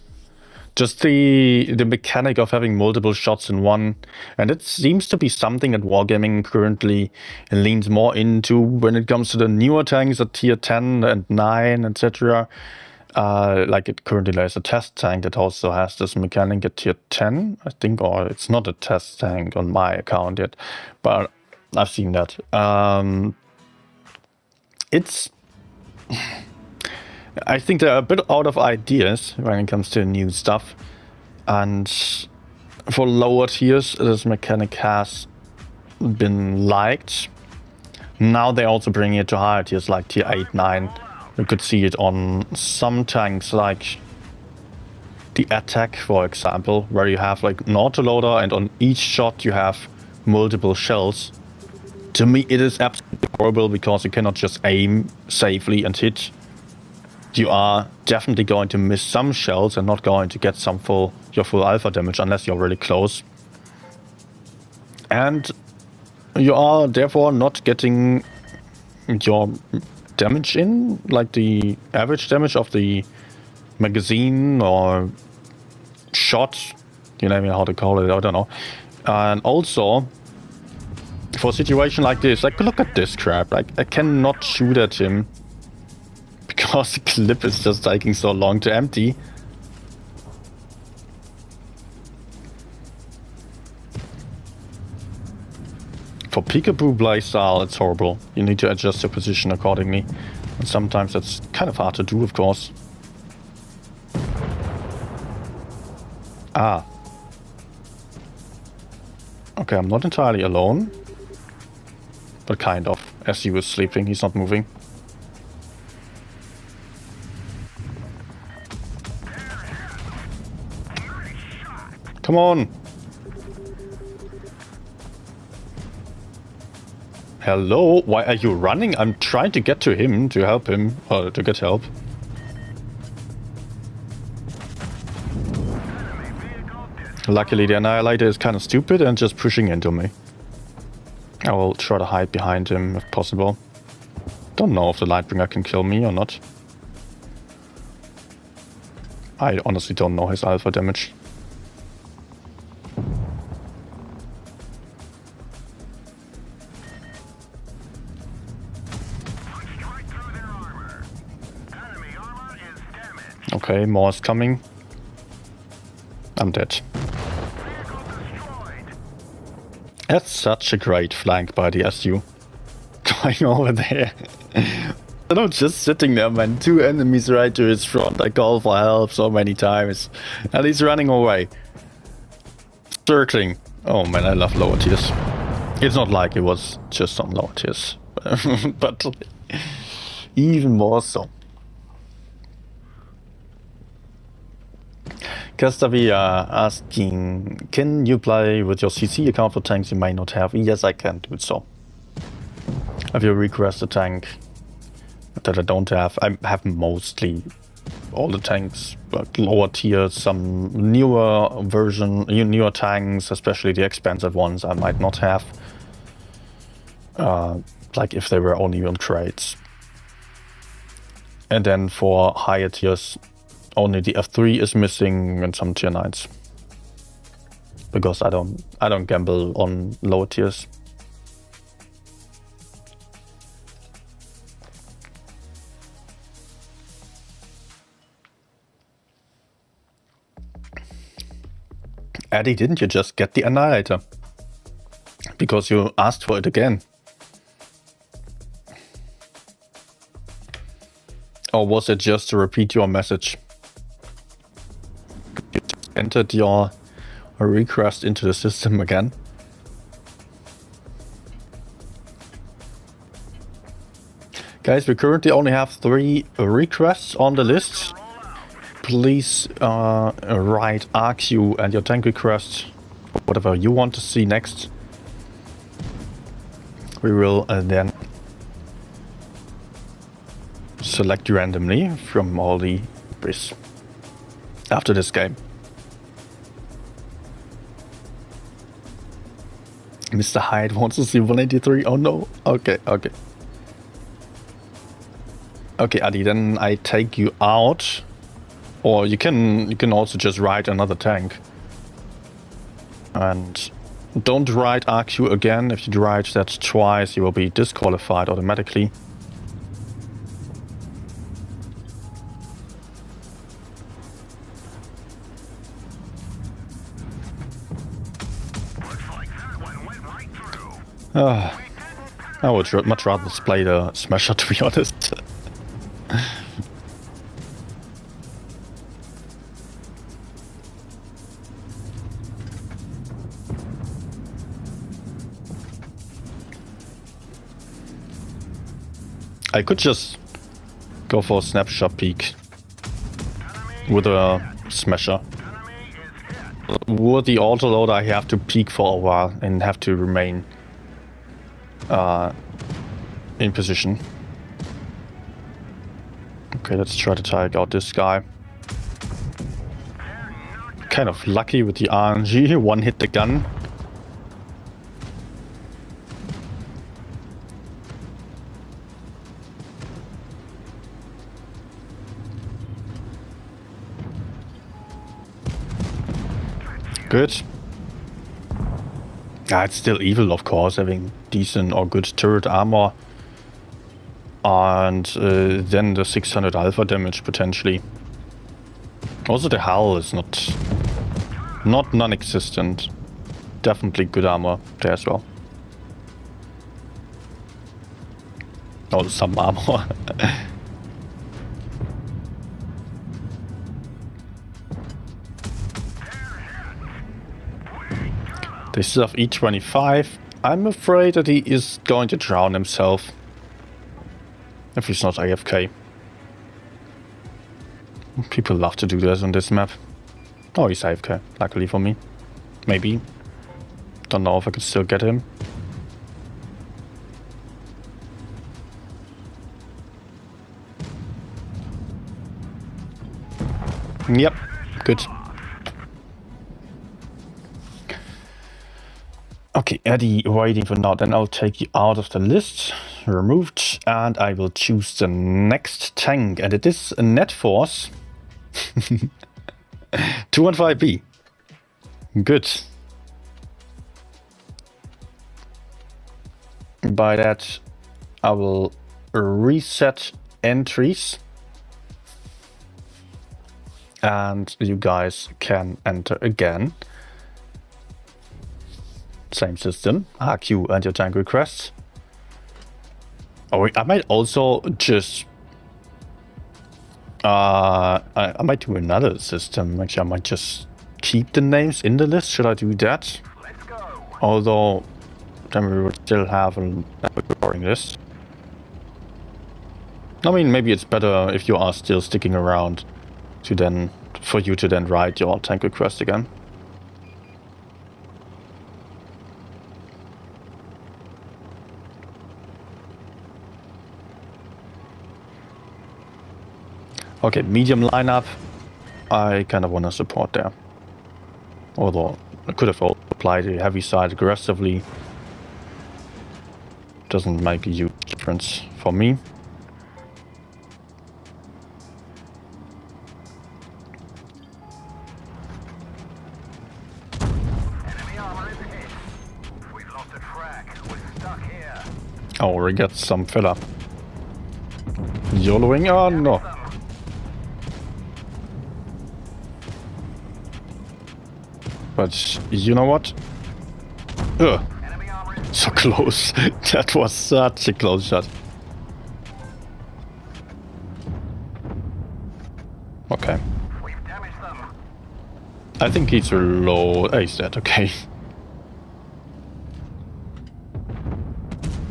S1: Just the mechanic of having multiple shots in one. And it seems to be something that Wargaming currently leans more into when it comes to the newer tanks at tier 10 and 9, etc. Like it currently there's a test tank that also has this mechanic at tier 10, I think, or it's not a test tank on my account yet, but I've seen that. I think they're a bit out of ideas when it comes to new stuff, and for lower tiers this mechanic has been liked. Now they also bring it to higher tiers like tier 8, 9. You could see it on some tanks like the Attack, for example, where you have like an autoloader and on each shot you have multiple shells. To me it is absolutely horrible because you cannot just aim safely and hit. You are definitely going to miss some shells and not going to get your full alpha damage unless you're really close. And you are therefore not getting your damage in, like the average damage of the magazine or shot, you know how to call it, I don't know. And also, for a situation like this, like look at this crap, like I cannot shoot at him because the clip is just taking so long to empty. For peekaboo playstyle, it's horrible. You need to adjust your position accordingly. And sometimes that's kind of hard to do, of course. Ah. Okay, I'm not entirely alone. But kind of. As he was sleeping, he's not moving. Come on! Hello? Why are you running? I'm trying to get to him, to help him, or to get help. Luckily the Annihilator is kind of stupid and just pushing into me. I will try to hide behind him if possible. Don't know if the Lightbringer can kill me or not. I honestly don't know his alpha damage. Okay, more is coming. I'm dead. That's such a great flank by the SU. Going over there. I'm not just sitting there, man. 2 enemies right to his front. I call for help so many times. And he's running away. Circling. Oh man, I love lower tiers. It's not like it was just on lower tiers. But even more so. Castavia asking, can you play with your CC account for tanks you may not have? Yes, I can do so. Have you requested a tank that I don't have? I have mostly all the tanks, but lower tiers, some newer tanks, especially the expensive ones I might not have. Like if they were only on trades. And then for higher tiers, only the F3 is missing and some tier 9s. Because I don't gamble on lower tiers. Eddie, didn't you just get the Annihilator? Because you asked for it again. Or was it just to repeat your message? You just entered your request into the system again? Guys, we currently only have 3 requests on the list. Please write RQ and your tank request, whatever you want to see next. We will then select randomly from all the bris after this game. Mr. Hyde wants to see 183. Oh no. Okay, okay. Okay, Adi, then I take you out. Or you can also just ride another tank. And don't ride RQ again. If you ride that twice, you will be disqualified automatically. I would much rather play the Smasher, to be honest. I could just go for a snapshot peek with a Smasher. With the autoload, I have to peek for a while and have to remain in position. Okay, let's try to take out this guy. Kind of lucky with the RNG, one hit the gun. Good. It's still evil, of course, having decent or good turret armor. And then the 600 alpha damage, potentially. Also the hull is not non-existent. Definitely good armor there as well. Oh, some armor. They still have E25. I'm afraid that he is going to drown himself. If he's not AFK. People love to do this on this map. Oh, he's AFK, luckily for me. Maybe. Don't know if I can still get him. Yep, good. Okay, Eddie waiting for now. Then I'll take you out of the list. Removed. And I will choose the next tank. And it is a Net Force. 215B. Good. By that, I will reset entries. And you guys can enter again. Same system, RQ and your tank requests. Oh, I might also just... I might do another system. Actually, I might just keep the names in the list. Should I do that?
S4: Let's go.
S1: Although, then we would still have a recording list. I mean, maybe it's better if you are still sticking around to then, for you to then write your tank request again. Okay, medium lineup. I kind of want to support there. Although I could have applied the heavy side aggressively. Doesn't make a huge difference for me.
S4: Enemy armor is hit. We've lost the track. We're stuck here.
S1: Oh, we get some filler. YOLOing? Oh no. But you know what? Ugh. So close. That was such a close shot. Okay.
S4: We've damaged them.
S1: I think he's low. Oh, he's dead. Okay.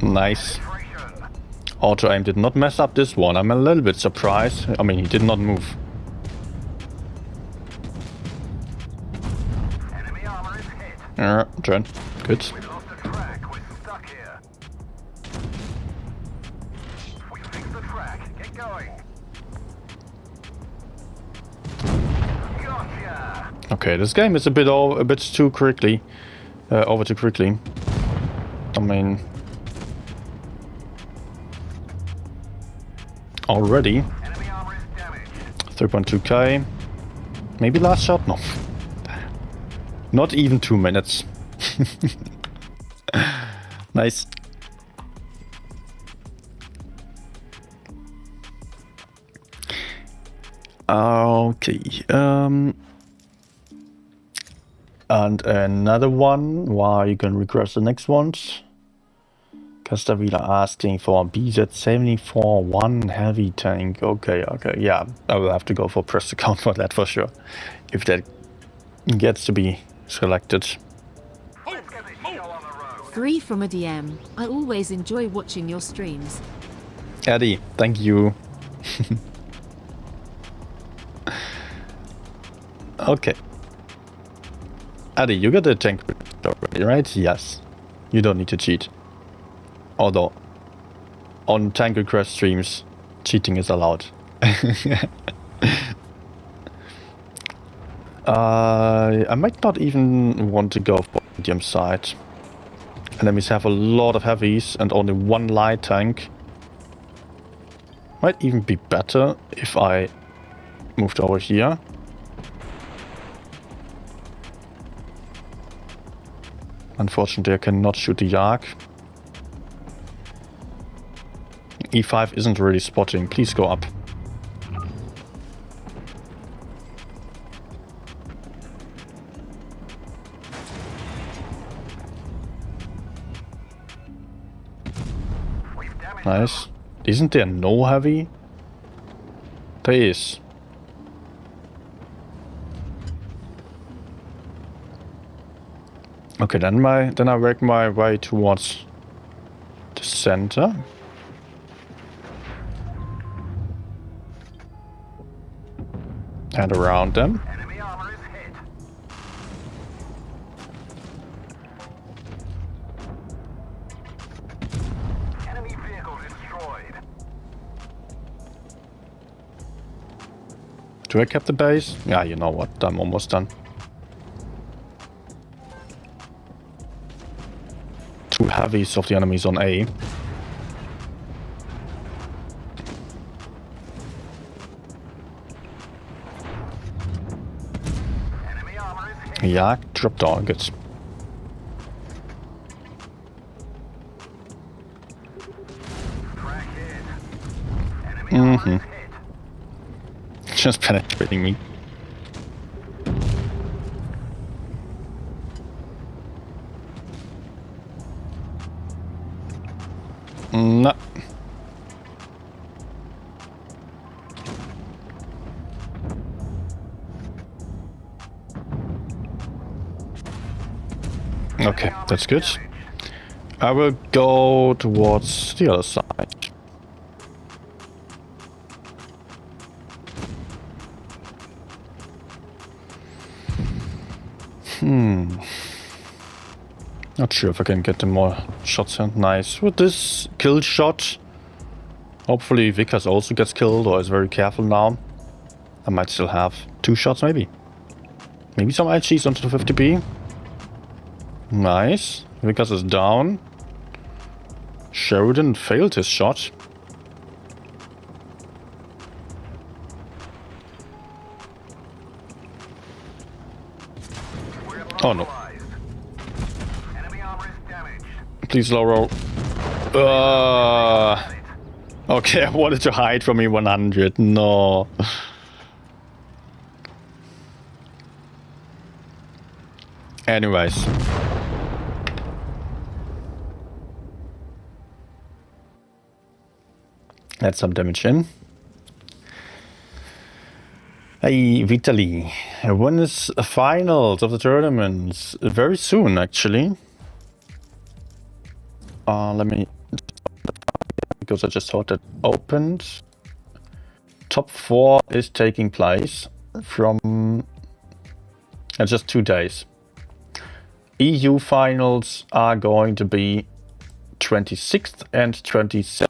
S1: Nice. Auto-aim did not mess up this one. I'm a little bit surprised. I mean, he did not move.
S4: Enemy armor is hit.
S1: Turn. Good.
S4: We've lost the track. We're stuck here. We fixed the track. Get going. Gotcha.
S1: Okay, this game is a bit too quickly. Over too quickly. I mean... Already.
S4: Enemy armor is damaged.
S1: 3.2k. Maybe last shot? No. Not even 2 minutes. Nice. Okay. And another one. Why you can regress the next ones? Castavila asking for a BZ-74-1 heavy tank. Okay, yeah. I will have to go for press account for that for sure. If that gets to be selected.
S4: Let's get this show on the road.
S3: 3 from a DM. I always enjoy watching your streams.
S1: Eddie, thank you. Okay. Eddie, you got the tank already, right? Yes. You don't need to cheat. Although, on Tank Request streams, cheating is allowed. I might not even want to go for medium side. Enemies have a lot of heavies and only one light tank. Might even be better if I moved over here. Unfortunately, I cannot shoot the Yak. E5 isn't really spotting. Please go up.
S4: We've damaged
S1: Nice. Isn't there no heavy? There is. Okay, then I work my way towards the center. And around them.
S4: Enemy armor is hit. Enemy vehicle destroyed.
S1: Do I keep the base? Yeah, you know what, I'm almost done. Two heavies of the enemies on A.
S4: Enemy armor is hit.
S1: Yeah, drop targets.
S4: Track hit. Enemy armor is hit.
S1: Just penetrating me. No. Okay, that's good. I will go towards the other side. Not sure if I can get them more shots in. Nice. With this kill shot, hopefully Vickers also gets killed or is very careful now. I might still have 2 shots maybe. Maybe some IGs onto the 50B. Nice. Vickers is down. Sheridan failed his shot.
S4: We're
S1: Oh no.
S4: localized. Enemy armor is damaged.
S1: Please, Laurel. Okay, I wanted to hide from E100. No. Anyways. That's some damage in. Hey, Vitaly. When is the finals of the tournaments? Very soon, actually. Let me because I just saw that opened. Top 4 is taking place from just 2 days. EU finals are going to be 26th and 27th.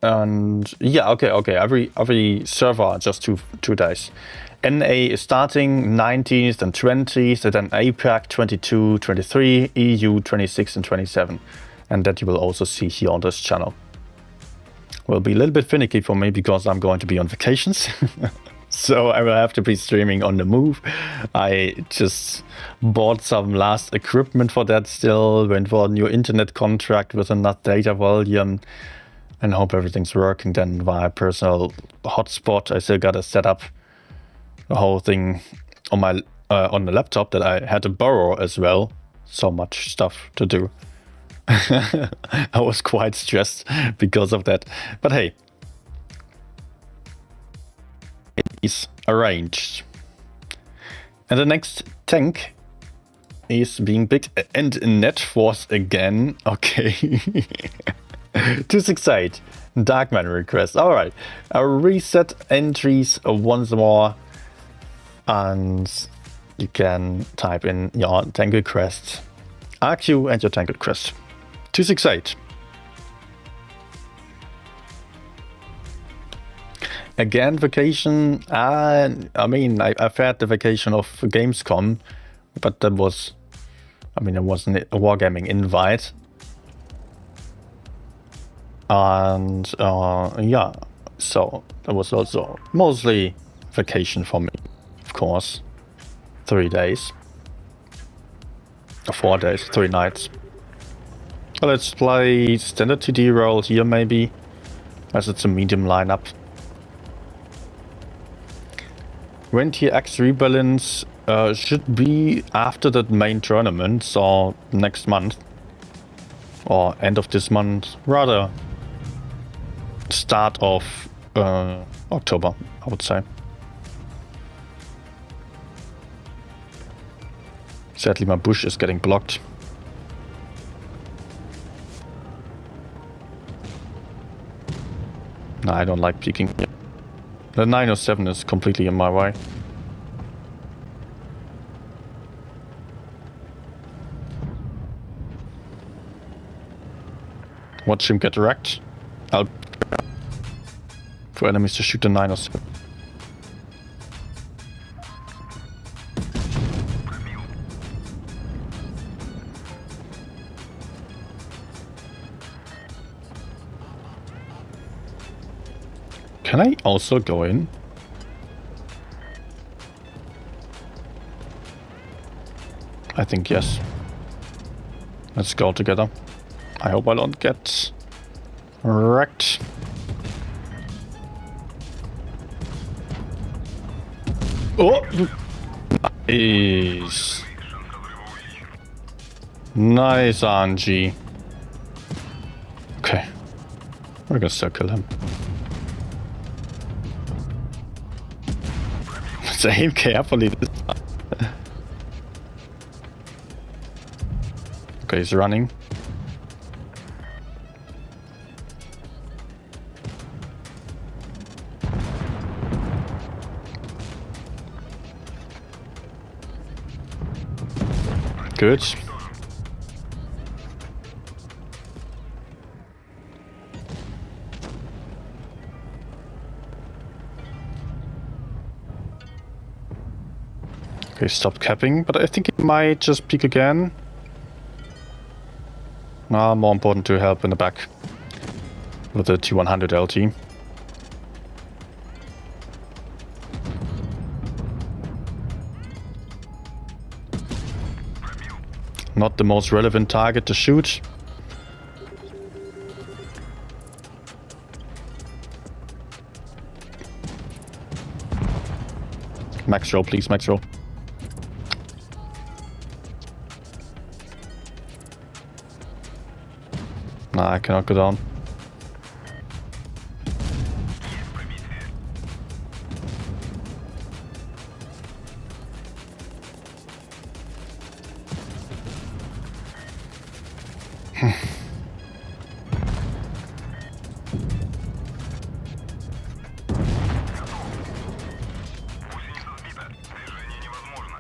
S1: And yeah, okay. Every server just two days. NA is starting 19th and 20th, and then APAC 22, 23, EU 26 and 27. And that you will also see here on this channel. Will be a little bit finicky for me because I'm going to be on vacations. So I will have to be streaming on the move. I just bought some last equipment for that still, went for a new internet contract with enough data volume, and hope everything's working then via personal hotspot. I still gotta set up the whole thing on my on the laptop that I had to borrow as well. So much stuff to do. I was quite stressed because of that. But hey, it is arranged. And the next tank is being picked, and Net Force again. Okay. 268 Darkman request. Alright, I'll reset entries once more, and you can type in your tank request, RQ, and your tank request. 268. Again, vacation. I mean, I've had the vacation of Gamescom, but that was, I mean, it wasn't a wargaming invite. And yeah, so that was also mostly vacation for me, of course. 3 days. 4 days, 3 nights. Well, let's play standard TD roll here maybe, as it's a medium lineup. 20 X rebalance should be after that main tournament, so next month. Or end of this month, rather start of October, I would say. Sadly, my bush is getting blocked. No, I don't like peeking. The 907 is completely in my way. Watch him get wrecked. I'll for enemies to shoot the 907. Can I also go in? I think yes. Let's go together. I hope I don't get wrecked. Oh! Nice. Nice, Angie. Okay. We're gonna still kill him. Let's aim carefully this time. Okay, he's running. Good. Okay, stop capping, but I think it might just peek again. Nah, more important to help in the back with the T100 LT. Not the most relevant target to shoot. Max roll, please, max roll. Nah, I cannot go down.
S4: Гусеница сбита. Движение невозможно.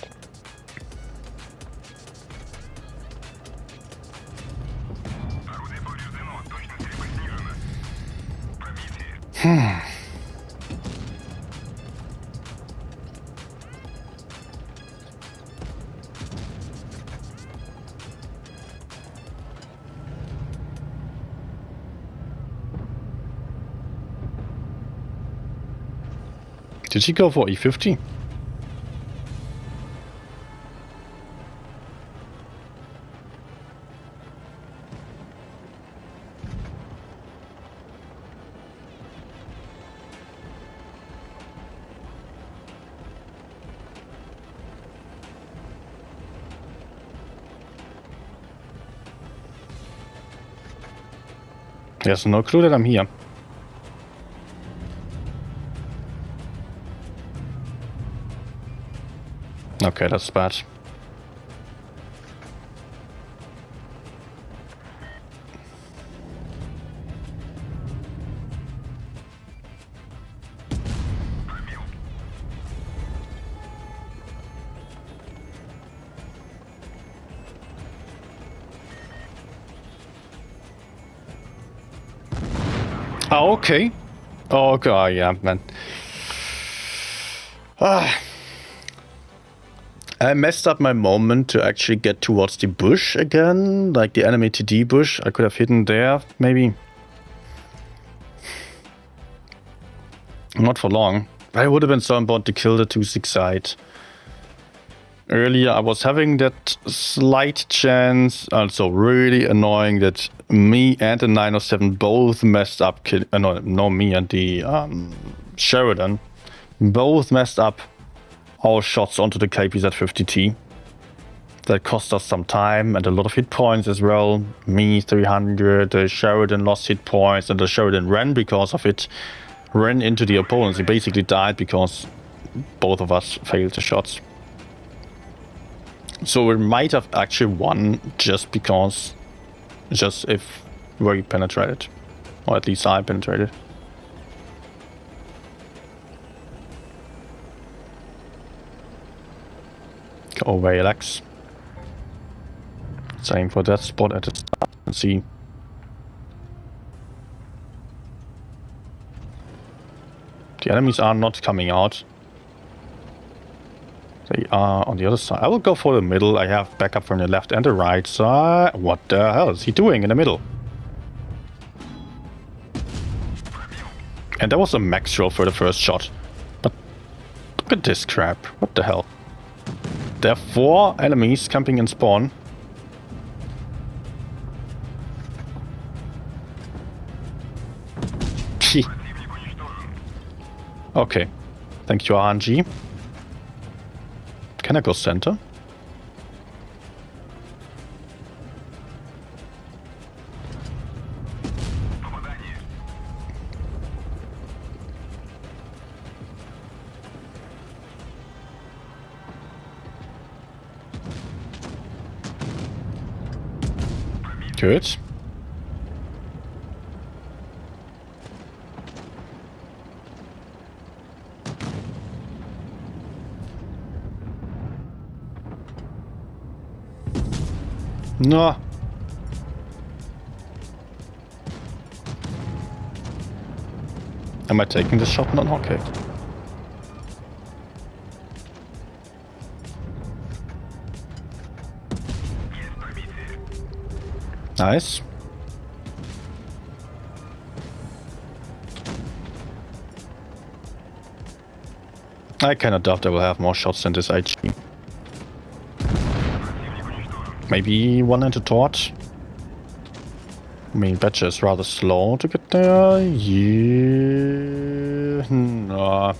S4: Орудие повреждено. Точность стрельбы снижена. Пробитие.
S1: Did she go for E50? There's no clue that I'm here. Okay, that's bad. Oh, okay. Oh, God, yeah, man. I messed up my moment to actually get towards the bush again, like the enemy TD bush. I could have hidden there, maybe. Not for long. But it would have been so important to kill the 2-6 side. Earlier I was having that slight chance, also really annoying that me and the 907 both messed up, no, me and the Sheridan both messed up our shots onto the KPZ-50T. That cost us some time and a lot of hit points as well. Me 300, the Sheridan lost hit points, and the Sheridan ran because of it. Ran into the opponents. He basically died because both of us failed the shots. So we might have actually won just if we penetrated. Or at least I penetrated. Go away, Alex. Same for that spot at the start and see. The enemies are not coming out. They are on the other side. I will go for the middle. I have backup from the left and the right side. What the hell is he doing in the middle? And that was a max throw for the first shot. But look at this crap. What the hell? There are 4 enemies camping in spawn. Okay. Thank you, RNG. Can I go center? Good. No. Am I taking this shot? No, okay. Nice. I cannot doubt I will have more shots than this IG. Maybe one into torch. I mean, Badger is rather slow to get there. Yeah. No.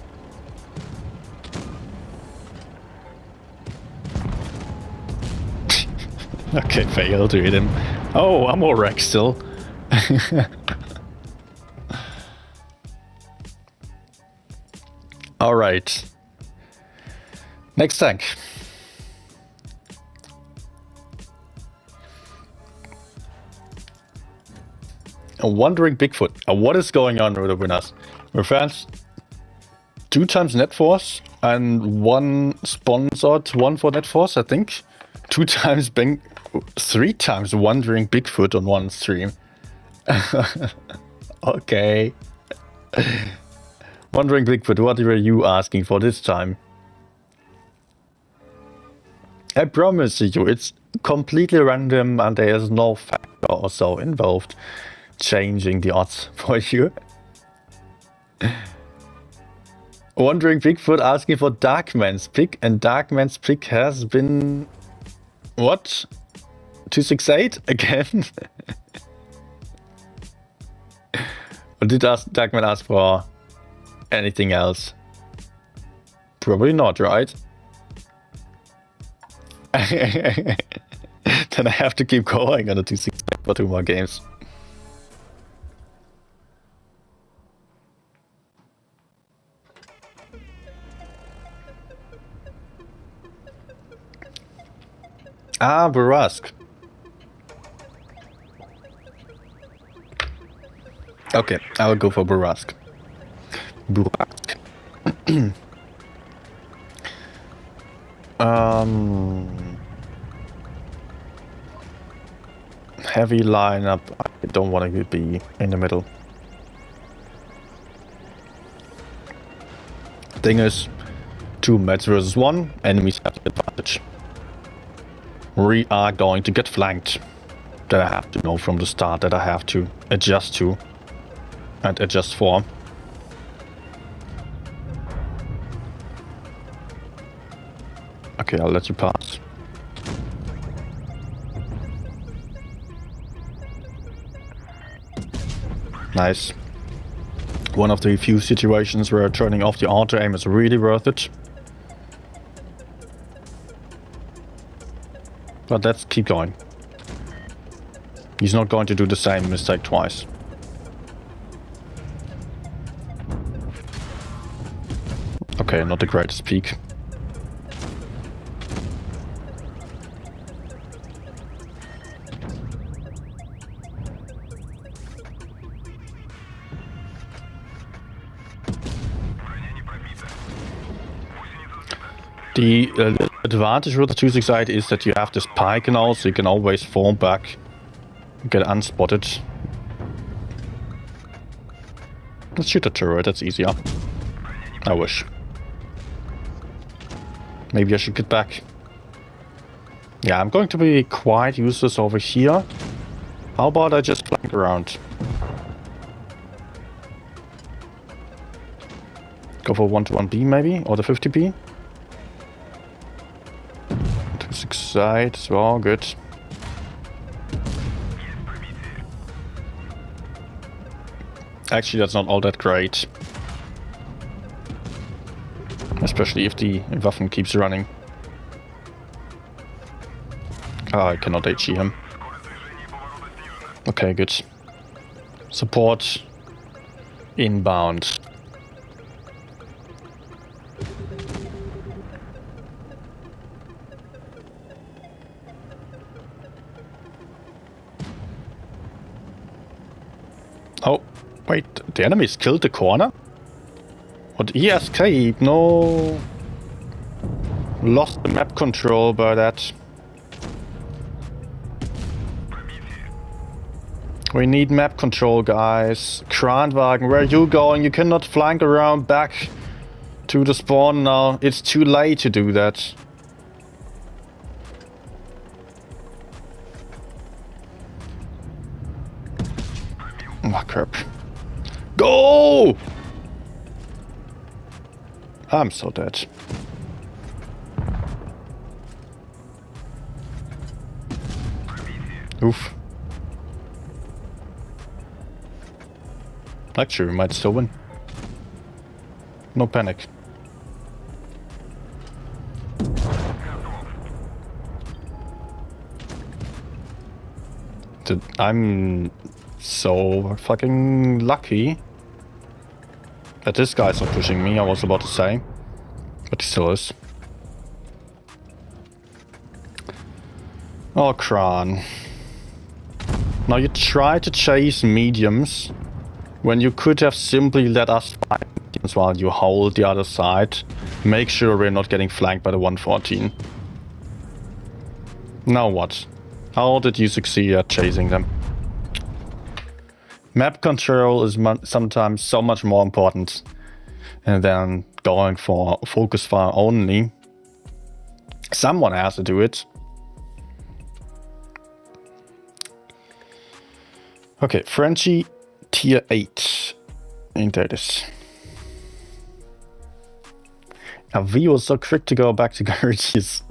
S1: Okay, failed to hit him. Oh, I'm all wrecked still. Alright. Next tank. A wandering Bigfoot. What is going on with us? We're fans. 2 times net force and 1 sponsored, 1 for net force, I think. 2 times 3 times wandering Bigfoot on 1 stream. Okay. Wandering Bigfoot, what were you asking for this time? I promise you, it's completely random and there is no factor or so involved changing the odds for you. Wandering Bigfoot asking for Darkman's pick, and Darkman's pick has been... what? 268 again? Or did Darkman ask for anything else? Probably not, right? Then I have to keep going on the 268 for 2 more games. Ah, Barask. Okay, I will go for Barask. Barask. Heavy lineup. I don't want to be in the middle. Thing is, 2 meds versus 1, enemies have the advantage. We are going to get flanked. That I have to know from the start, that I have to adjust to and adjust for. Okay, I'll let you pass. Nice. One of the few situations where turning off the auto aim is really worth it. But let's keep going. He's not going to do the same mistake twice. Okay, not the greatest peak. The advantage with the 268 is that you have this pike now, so you can always fall back, get unspotted. Let's shoot a turret, that's easier. I wish. Maybe I should get back. Yeah, I'm going to be quite useless over here. How about I just flank around? Go for 1-1B maybe, or the 50B? 2-6 side as well, good. Actually, that's not all that great. Especially if the Waffen keeps running. Ah, I cannot HE him. Okay, good. Support inbound. Oh, wait, the enemies killed the corner? What? He escaped, no. Lost the map control by that. We need map control, guys. Kranwagen, where are you going? You cannot flank around back to the spawn now. It's too late to do that. Oh, crap. Go! I'm so dead. Oof. Actually, we might still win. No panic. I'm so fucking lucky that this guy's not pushing me, I was about to say. But he still is. Oh, Kran. Now you try to chase mediums when you could have simply let us fight mediums while you hold the other side. Make sure we're not getting flanked by the 114. Now what? How did you succeed at chasing them? Map control is sometimes so much more important than going for focus fire only. Someone has to do it. Okay, Frenchie tier 8. And there it is. Now V was so quick to go back to Gertie's.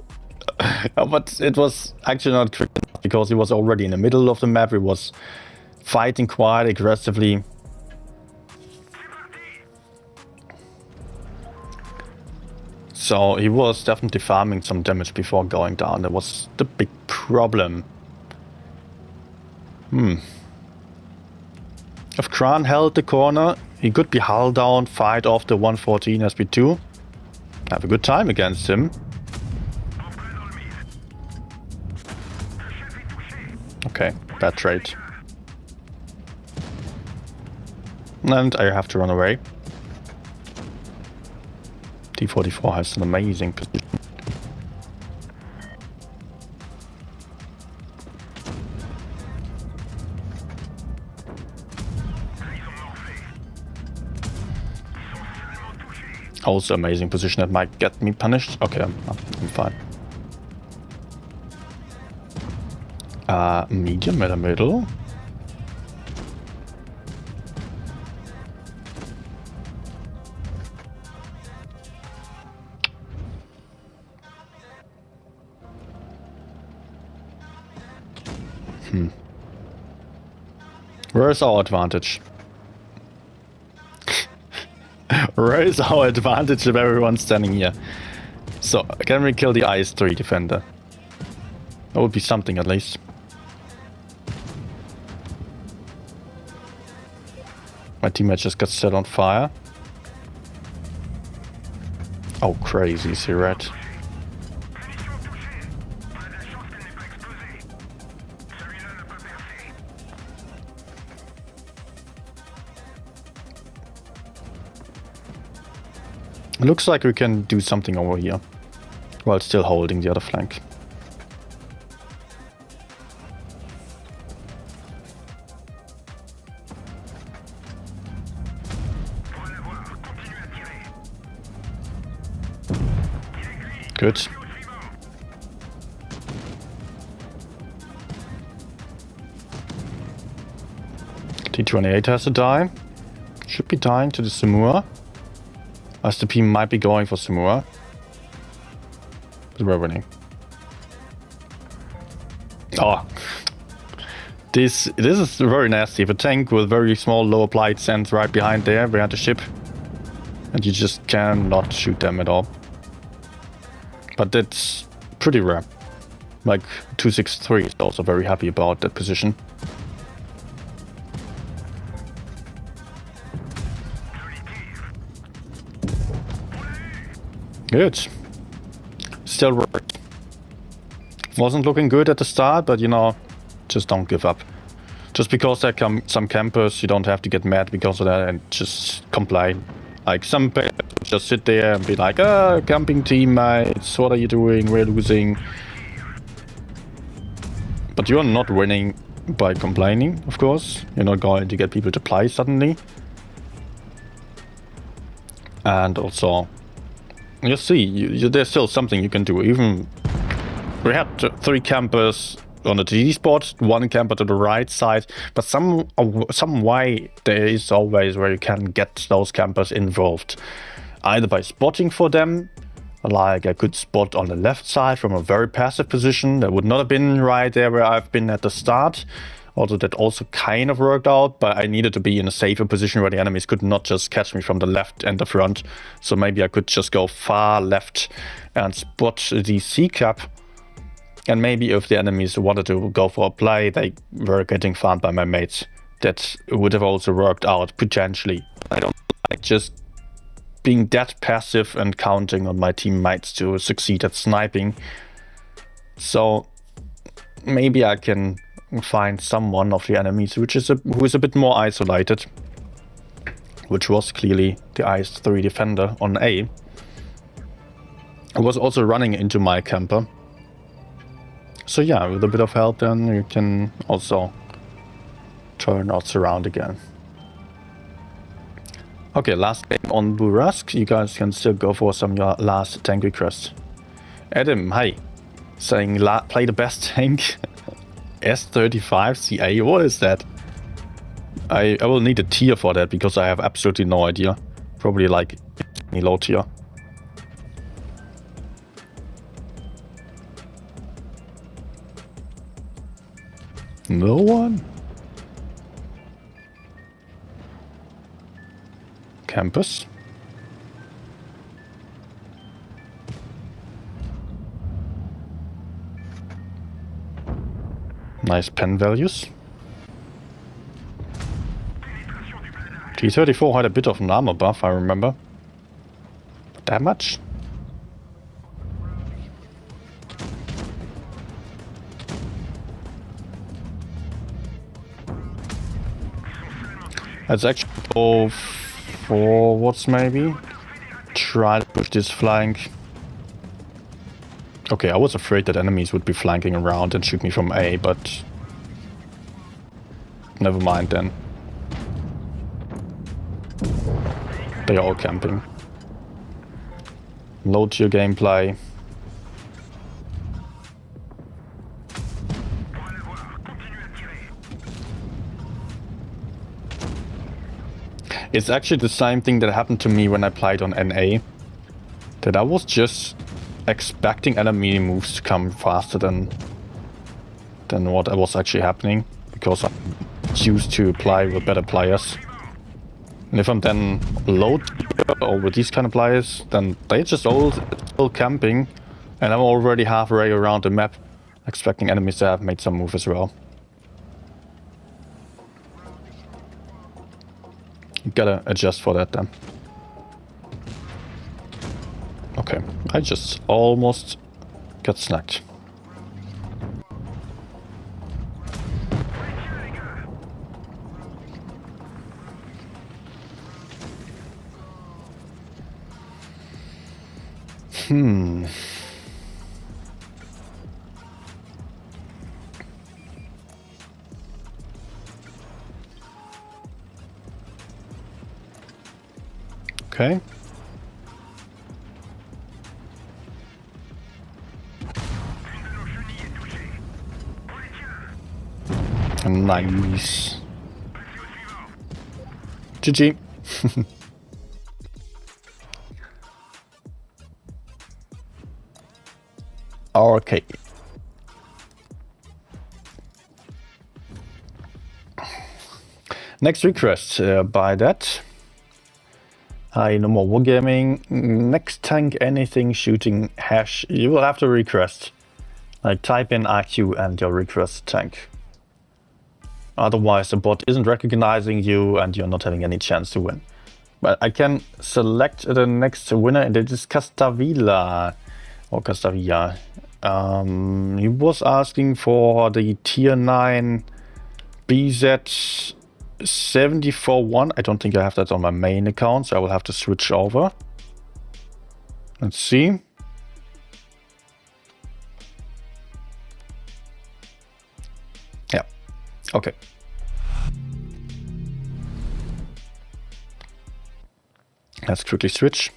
S1: But it was actually not quick enough because he was already in the middle of the map. He was fighting quite aggressively. So he was definitely farming some damage before going down. That was the big problem. If Kran held the corner, he could be hull down, fight off the 114 SP2. Have a good time against him. Okay, bad trade. And I have to run away. T44 has an amazing position. Also amazing position that might get me punished. Okay, I'm fine. Medium in the middle. Where's our advantage? Where is our advantage if everyone's standing here? So, can we kill the IS-3 defender? That would be something at least. My teammate just got set on fire. Oh, crazy, is he red? Looks like we can do something over here, while still holding the other flank. Good. T28 has to die. Should be dying to the Samura. SDP might be going for Samura. But we're winning. Oh. This is very nasty. If a tank with very small low applied stands right behind there, behind the ship. And you just cannot shoot them at all. But that's pretty rare. Like 263 is also very happy about that position. Good. Still worked. Wasn't looking good at the start, but you know, just don't give up. Just because there come some campers, you don't have to get mad because of that and just complain. Like some players just sit there and be like, "Ah, camping teammates, what are you doing? We're losing." But you're not winning by complaining, of course. You're not going to get people to play suddenly. And also, you see, there's still something you can do. Even we had 3 campers on the TD spot, 1 camper to the right side, but some way there is always where you can get those campers involved. Either by spotting for them, like I could spot on the left side from a very passive position. That would not have been right there where I've been at the start. Although that also kind of worked out, but I needed to be in a safer position where the enemies could not just catch me from the left and the front. So maybe I could just go far left and spot the C-cap. And maybe if the enemies wanted to go for a play, they were getting farmed by my mates. That would have also worked out, potentially. I don't like just being that passive and counting on my teammates to succeed at sniping. So maybe I can find someone of the enemies who is a bit more isolated, which was clearly the IS-3 defender on A. I was also running into my camper. So yeah, with a bit of help then you can also turn odds around again. Okay, last game on Burask. You guys can still go for some of your last tank requests. Adam, hi. Saying play the best tank. S35 CA, what is that? I will need a tier for that because I have absolutely no idea. Probably like any low tier. No one? Campus? Nice pen values. T-34 had a bit of an armor buff, I remember. But that much? Let's actually go forwards maybe. Try to push this flank. Okay, I was afraid that enemies would be flanking around and shoot me from A, but never mind then. They are all camping. Low tier gameplay. It's actually the same thing that happened to me when I played on NA. That I was just expecting enemy moves to come faster than what was actually happening. Because I choose to play with better players. And if I'm then low or with these kind of players, then they just all still camping. And I'm already halfway around the map, expecting enemies to have made some move as well. You gotta adjust for that then. Okay, I just almost got snagged. Okay. Nice. GG. Okay. Next request by that. Hi, no more wargaming. Next tank, anything shooting hash. You will have to request. Like type in RQ and your request tank. Otherwise the bot isn't recognizing you and you're not having any chance to win. But I can select the next winner and it is Castavilla. Or Castavilla. He was asking for the tier 9 BZ 74-1. I don't think I have that on my main account, so I will have to switch over. Let's see. Yeah. Okay. Let's quickly switch.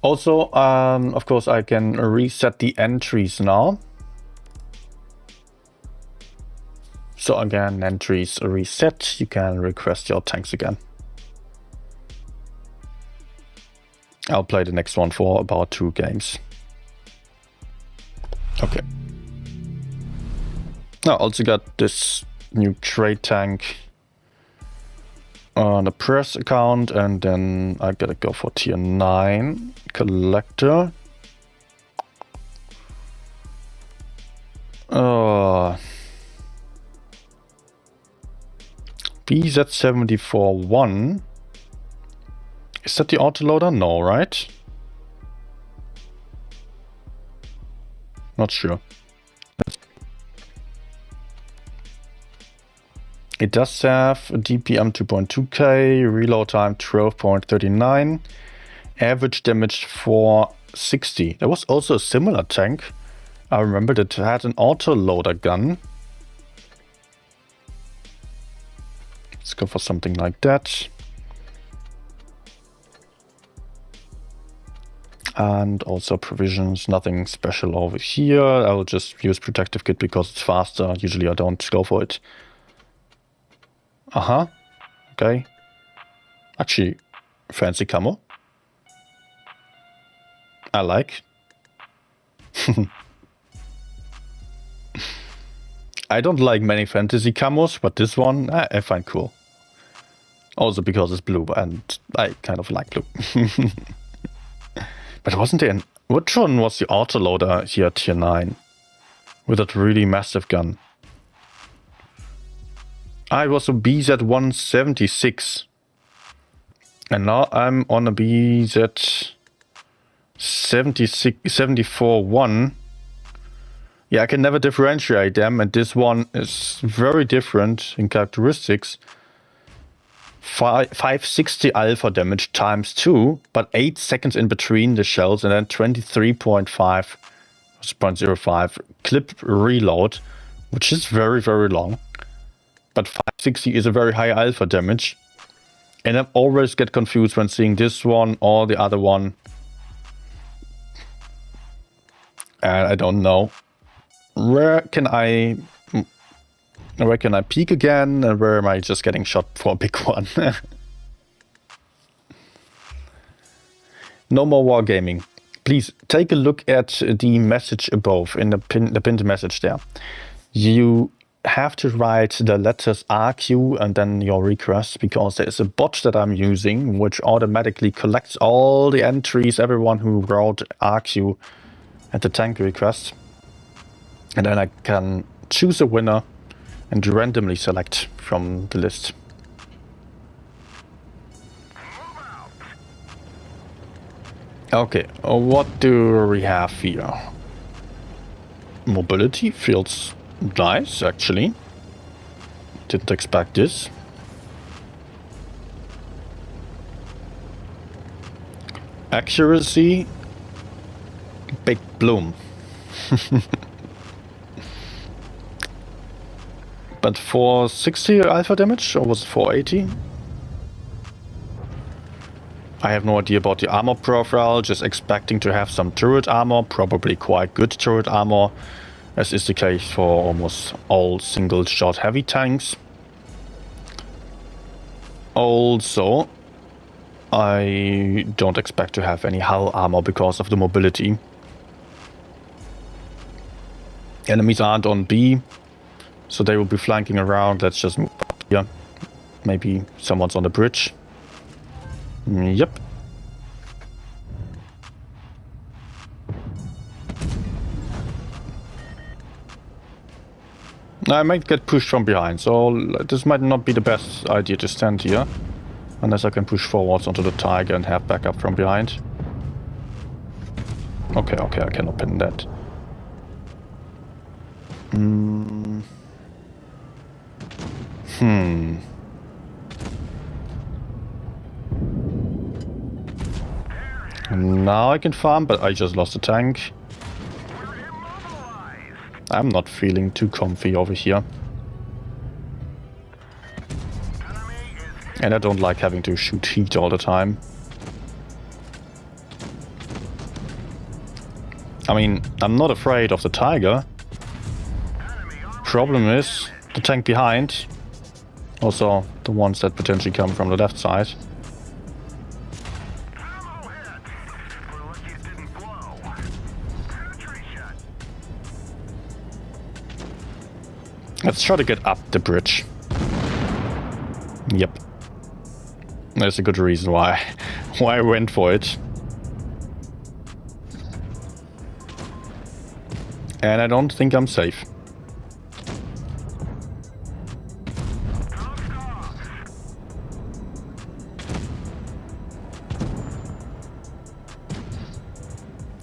S1: Also, of course, I can reset the entries now. So again, entries reset. You can request your tanks again. I'll play the next one for about 2 games. Okay. I also got this new trade tank on the press account, and then I gotta go for tier 9 collector. BZ74-1 Is that the autoloader? No, right? Not sure. It does have a DPM 2.2k, reload time 12.39, average damage 460. There was also a similar tank. I remember that it had an autoloader gun. Let's go for something like that. And also provisions, nothing special over here. I will just use protective kit because it's faster. Usually I don't go for it. Okay. Actually, fancy camo. I like. I don't like many fantasy camos, but this one I find cool. Also because it's blue, and I kind of like blue. But wasn't there which one was the autoloader here, tier 9? With that really massive gun. I was a BZ-176. And now I'm on a BZ-74-1. Yeah, I can never differentiate them, and this one is very different in characteristics. 560 alpha damage times 2, but 8 seconds in between the shells, and then 23.05 clip reload, which is very, very long. But 560 is a very high alpha damage. And I always get confused when seeing this one or the other one. And I don't know. Where can I peek again, and where am I just getting shot for a big one? No more wargaming. Please take a look at the message above, in the pinned message there. You have to write the letters RQ and then your request, because there is a bot that I'm using which automatically collects all the entries, everyone who wrote RQ at the tank request. And then I can choose a winner and randomly select from the list. Okay, what do we have here? Mobility feels nice, actually. Didn't expect this. Accuracy, big bloom. But 460 alpha damage, or was it 480? I have no idea about the armor profile, just expecting to have some turret armor, probably quite good turret armor, as is the case for almost all single shot heavy tanks. Also, I don't expect to have any hull armor because of the mobility. Enemies aren't on B, so they will be flanking around. Let's just move up here. Maybe someone's on the bridge. Yep. I might get pushed from behind, so this might not be the best idea to stand here. Unless I can push forwards onto the Tiger and have backup from behind. Okay, I can open that. Now I can farm, but I just lost a tank. I'm not feeling too comfy over here. And I don't like having to shoot heat all the time. I mean, I'm not afraid of the Tiger. Problem is the tank behind. Also, the ones that potentially come from the left side. Let's try to get up the bridge. Yep. There's a good reason why I went for it. And I don't think I'm safe.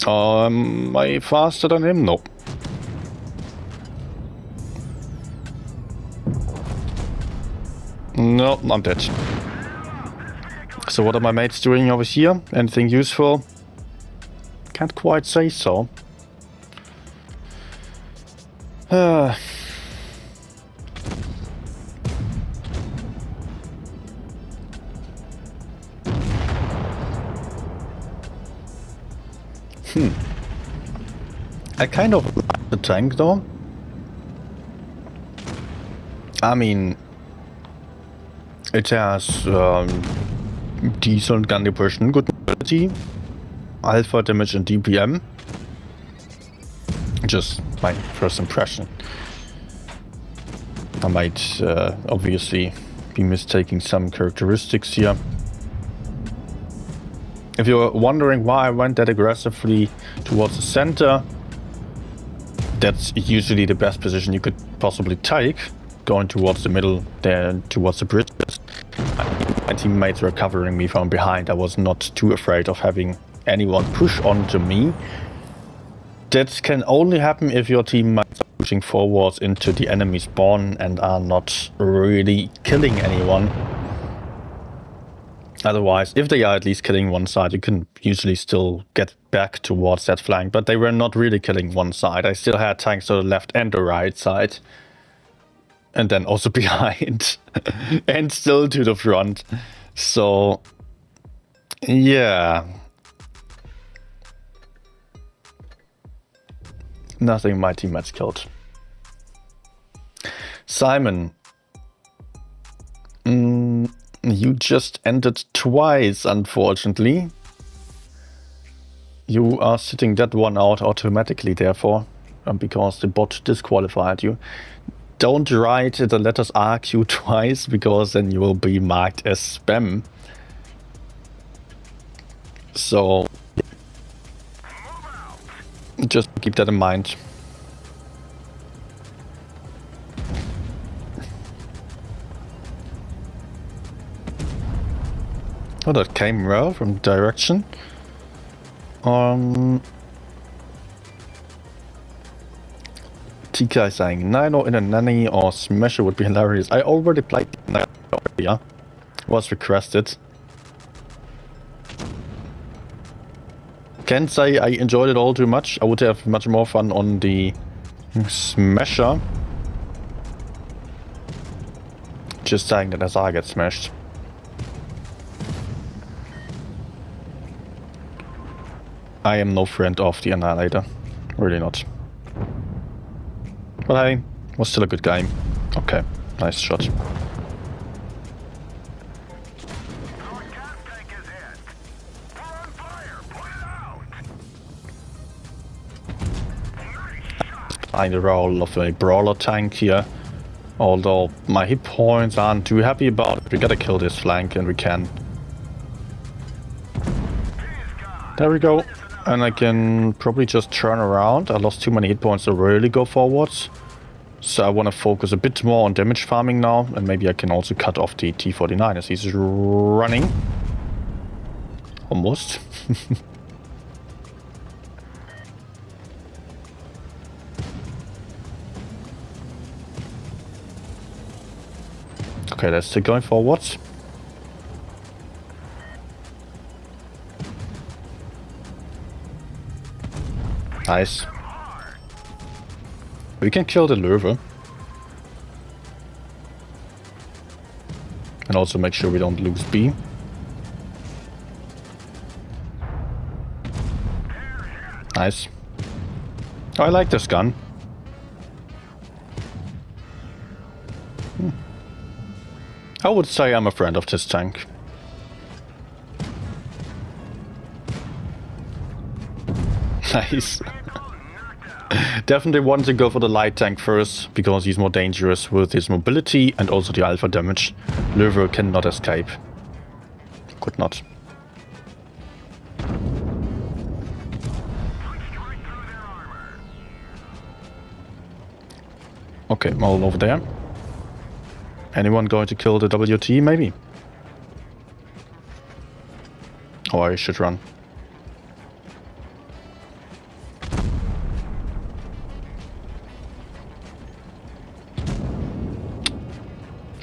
S1: Am I faster than him? No. No, I'm dead. So what are my mates doing over here? Anything useful? Can't quite say so. I kind of like the tank though. I mean, it has decent gun depression, good mobility, alpha damage and DPM. Just my first impression. I might obviously be mistaking some characteristics here. If you're wondering why I went that aggressively towards the center, that's usually the best position you could possibly take, going towards the middle, there towards the bridges. My teammates were covering me from behind. I was not too afraid of having anyone push onto me. That can only happen if your teammates are pushing forwards into the enemy spawn and are not really killing anyone. Otherwise, if they are at least killing one side, you can usually still get back towards that flank. But they were not really killing one side. I still had tanks to the left and the right side. And then also behind. And still to the front. So, yeah. Nothing my teammates killed. Simon. You just ended twice, unfortunately. You are sitting that one out automatically, therefore, because the bot disqualified you. Don't write the letters RQ twice, because then you will be marked as spam. So, just keep that in mind. Oh, that came well from direction. TK is saying Nino in a nanny or Smasher would be hilarious. I already played that area. Was requested. Can't say I enjoyed it all too much. I would have much more fun on the Smasher. Just saying that as I get smashed. I am no friend of the Annihilator. Really not. But hey, was still a good game. Okay, nice shot. Playing the role of a brawler tank here. Although my hit points aren't too happy about it. We gotta kill this flank and we can. There we go. And I can probably just turn around. I lost too many hit points to really go forwards. So I want to focus a bit more on damage farming now. And maybe I can also cut off the T-49 as he's running. Almost. Okay, that's still going forwards. Nice. We can kill the lure. And also make sure we don't lose B. Nice. Oh, I like this gun. I would say I'm a friend of this tank. Nice. Definitely want to go for the light tank first, because he's more dangerous with his mobility and also the alpha damage. Lure cannot escape. Could not. Okay, all over there. Anyone going to kill the WT, maybe? Oh, I should run.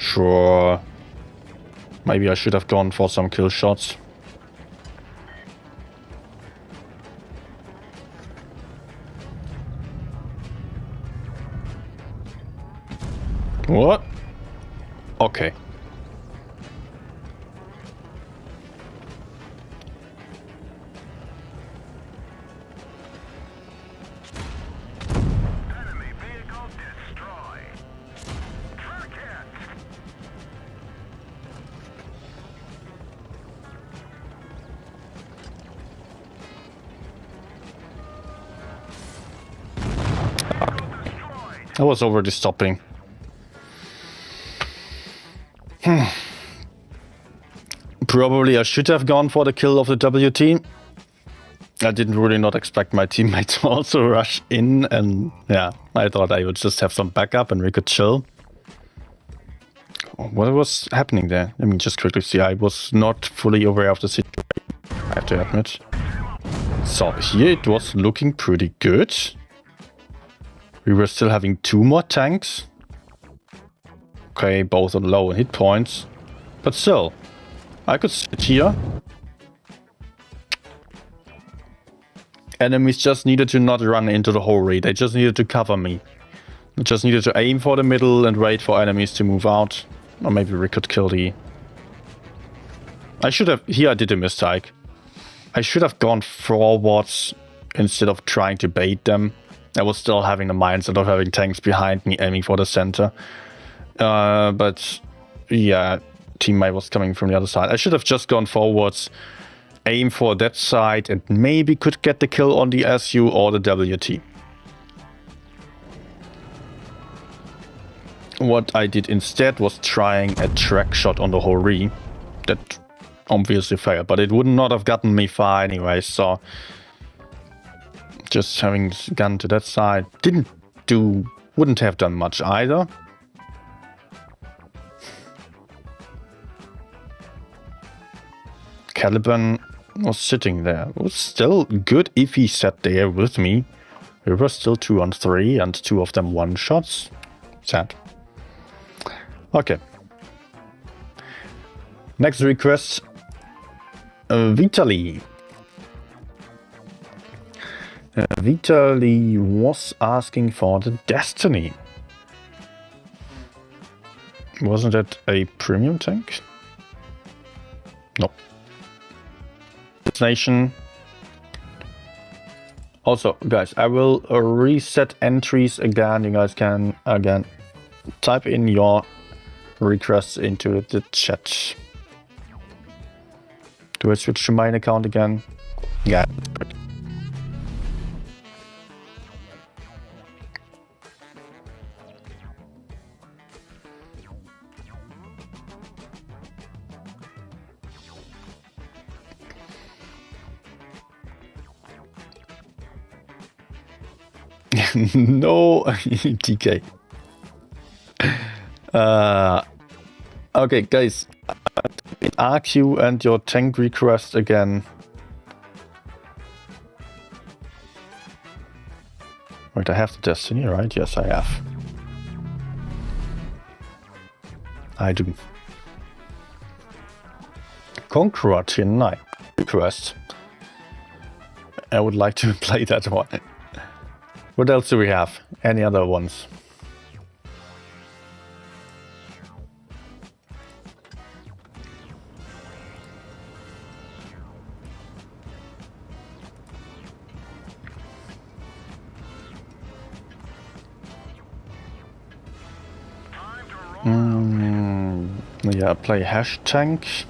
S1: Sure. Maybe I should have gone for some kill shots. What? Okay.
S4: Enemy vehicle destroyed. Target.
S1: I was already stopping. Probably I should have gone for the kill of the WT. I didn't really not expect my teammate to also rush in, and yeah, I thought I would just have some backup and we could chill. What was happening there? I mean, just quickly see, I was not fully aware of the situation, I have to admit. So here it was looking pretty good. We were still having 2 more tanks. Okay, both on low hit points. But still, I could sit here. Enemies just needed to not run into the hole. They just needed to cover me. They just needed to aim for the middle and wait for enemies to move out. Or maybe we could kill the... I should have... Here I did a mistake. I should have gone forwards instead of trying to bait them. I was still having the mindset of having tanks behind me aiming for the center. But yeah, teammate was coming from the other side. I should have just gone forwards, aim for that side, and maybe could get the kill on the SU or the WT. What I did instead was trying a track shot on the Hori. That obviously failed, but it would not have gotten me far anyway, so... Just having this gun to that side wouldn't have done much either. Caliban was sitting there. It was still good if he sat there with me. We were still 2 on 3 and 2 of them one shots. Sad. Okay. Next request. Vitaly. Vitaly was asking for the Destiny. Wasn't that a premium tank? No. Destination. Also, guys, I will reset entries again. You guys can again type in your requests into the chat. Do I switch to mine account again? Yeah. No, TK. Okay, guys. RQ and your tank request again. Wait, I have the Destiny, right? Yes, I have. I do. Conqueror tonight. Request. I would like to play that one. What else do we have? Any other ones? Yeah, play hash tank.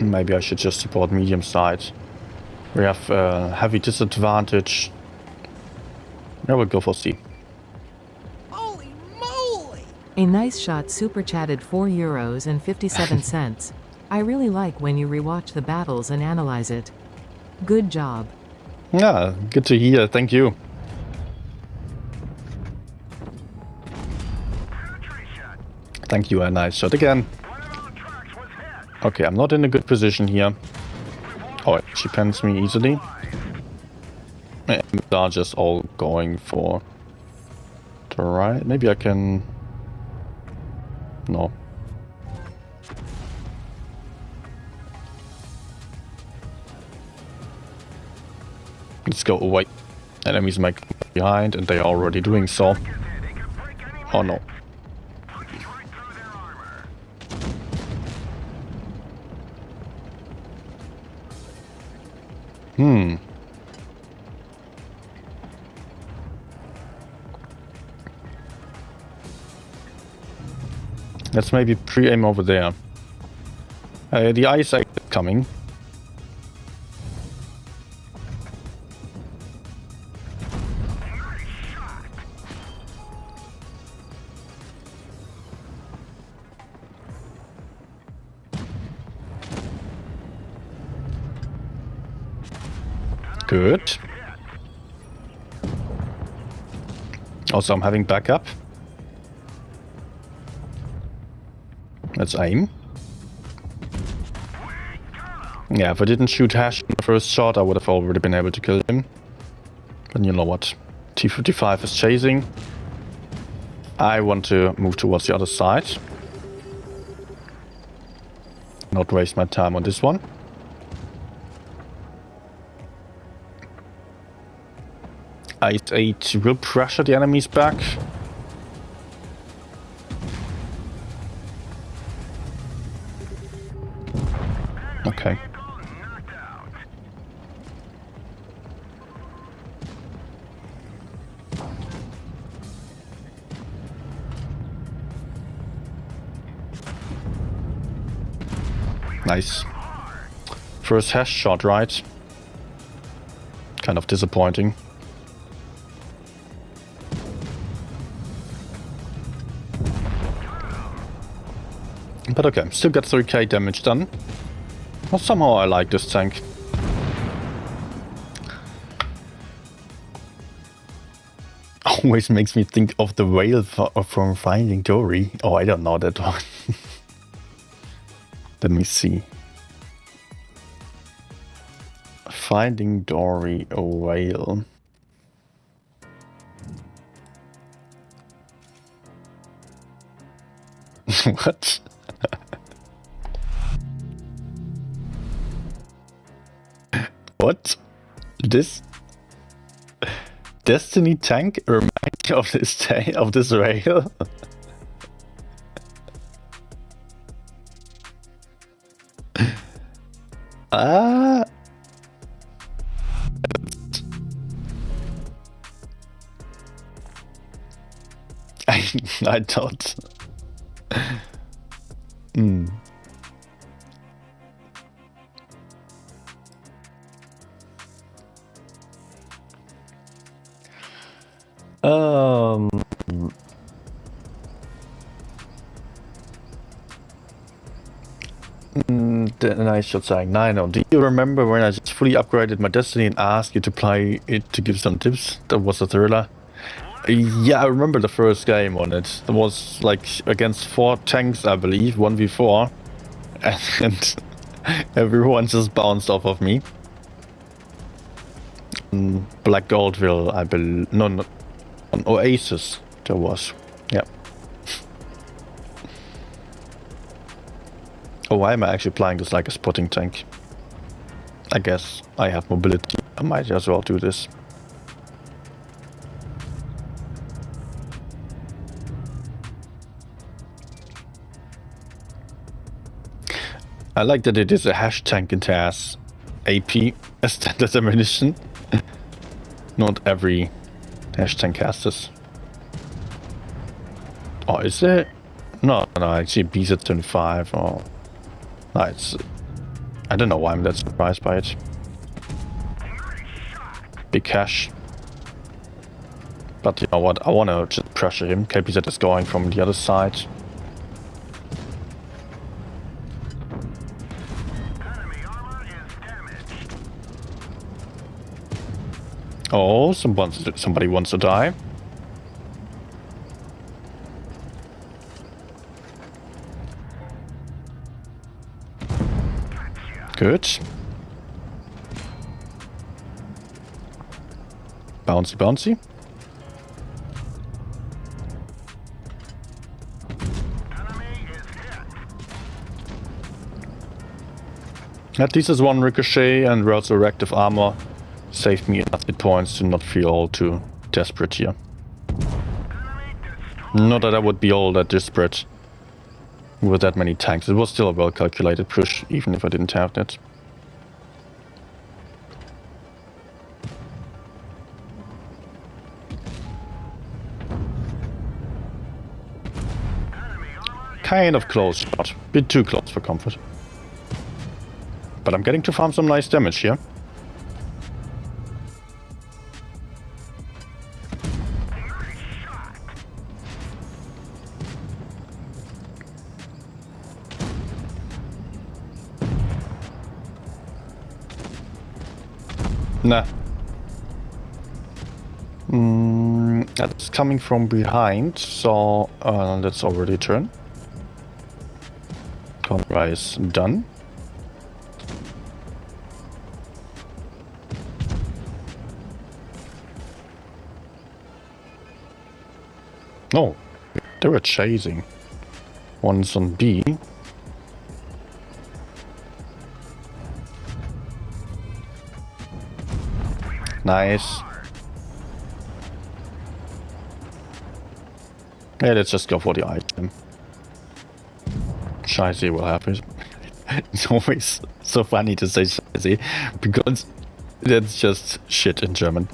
S1: Maybe I should just support medium side. We have heavy disadvantage. I will go for C.
S5: Holy moly!
S3: A nice shot super chatted €4.57. I really like when you rewatch the battles and analyze it. Good job.
S1: Yeah, good to hear. Thank you. Thank you, a nice shot again. Okay, I'm not in a good position here. Oh, she pens me easily. And they're just all going for the right. Maybe I can... No. Let's go away. Enemies might come behind, and they are already doing so. Oh no. Let's maybe pre-aim over there. The ice is coming. Good. Also, I'm having backup. Let's aim. Yeah, if I didn't shoot Hash in the first shot, I would have already been able to kill him. But you know what? T-55 is chasing. I want to move towards the other side. Not waste my time on this one. Ice 8 will pressure the enemies back. Okay. Nice. First Hash shot, right? Kind of disappointing. But okay, still got 3k damage done. Well, somehow I like this tank. Always makes me think of the whale from Finding Dory. Oh, I don't know that one. Let me see. Finding Dory, a whale. What? What? This Destiny tank reminds me of this rail? Ah. I thought. Then I should say, no. Do you remember when I just fully upgraded my Destiny and asked you to play it to give some tips? That was a thriller. Yeah, I remember the first game on it. It was like against 4 tanks, I believe, 1v4. And everyone just bounced off of me. Black Goldville, I believe. No, not on Oasis, there was. Yeah. Oh, why am I actually playing this like a spotting tank? I guess I have mobility. I might as well do this. I like that it is a Hash tank and has AP as standard ammunition. Not every Hash tank has this. Oh, is it? No, actually BZ-25 or... No, it's... I don't know why I'm that surprised by it. Big Hash. But you know what, I want to just pressure him. KPZ is going from the other side. Oh, somebody wants to die. Good. Bouncy, bouncy. At least there's one ricochet and World's Reactive Armor saved me enough hit points to not feel all too desperate here. Not that I would be all that desperate with that many tanks. It was still a well calculated push, even if I didn't have that. Kind of close shot. Bit too close for comfort. But I'm getting to farm some nice damage here. Nah. That's coming from behind, so let's already turn. Convoy is done. Oh, they were chasing. One's on B. Nice. Yeah, let's just go for the item. Scheiße will happen. It's always so funny to say Scheiße, because that's just shit in German.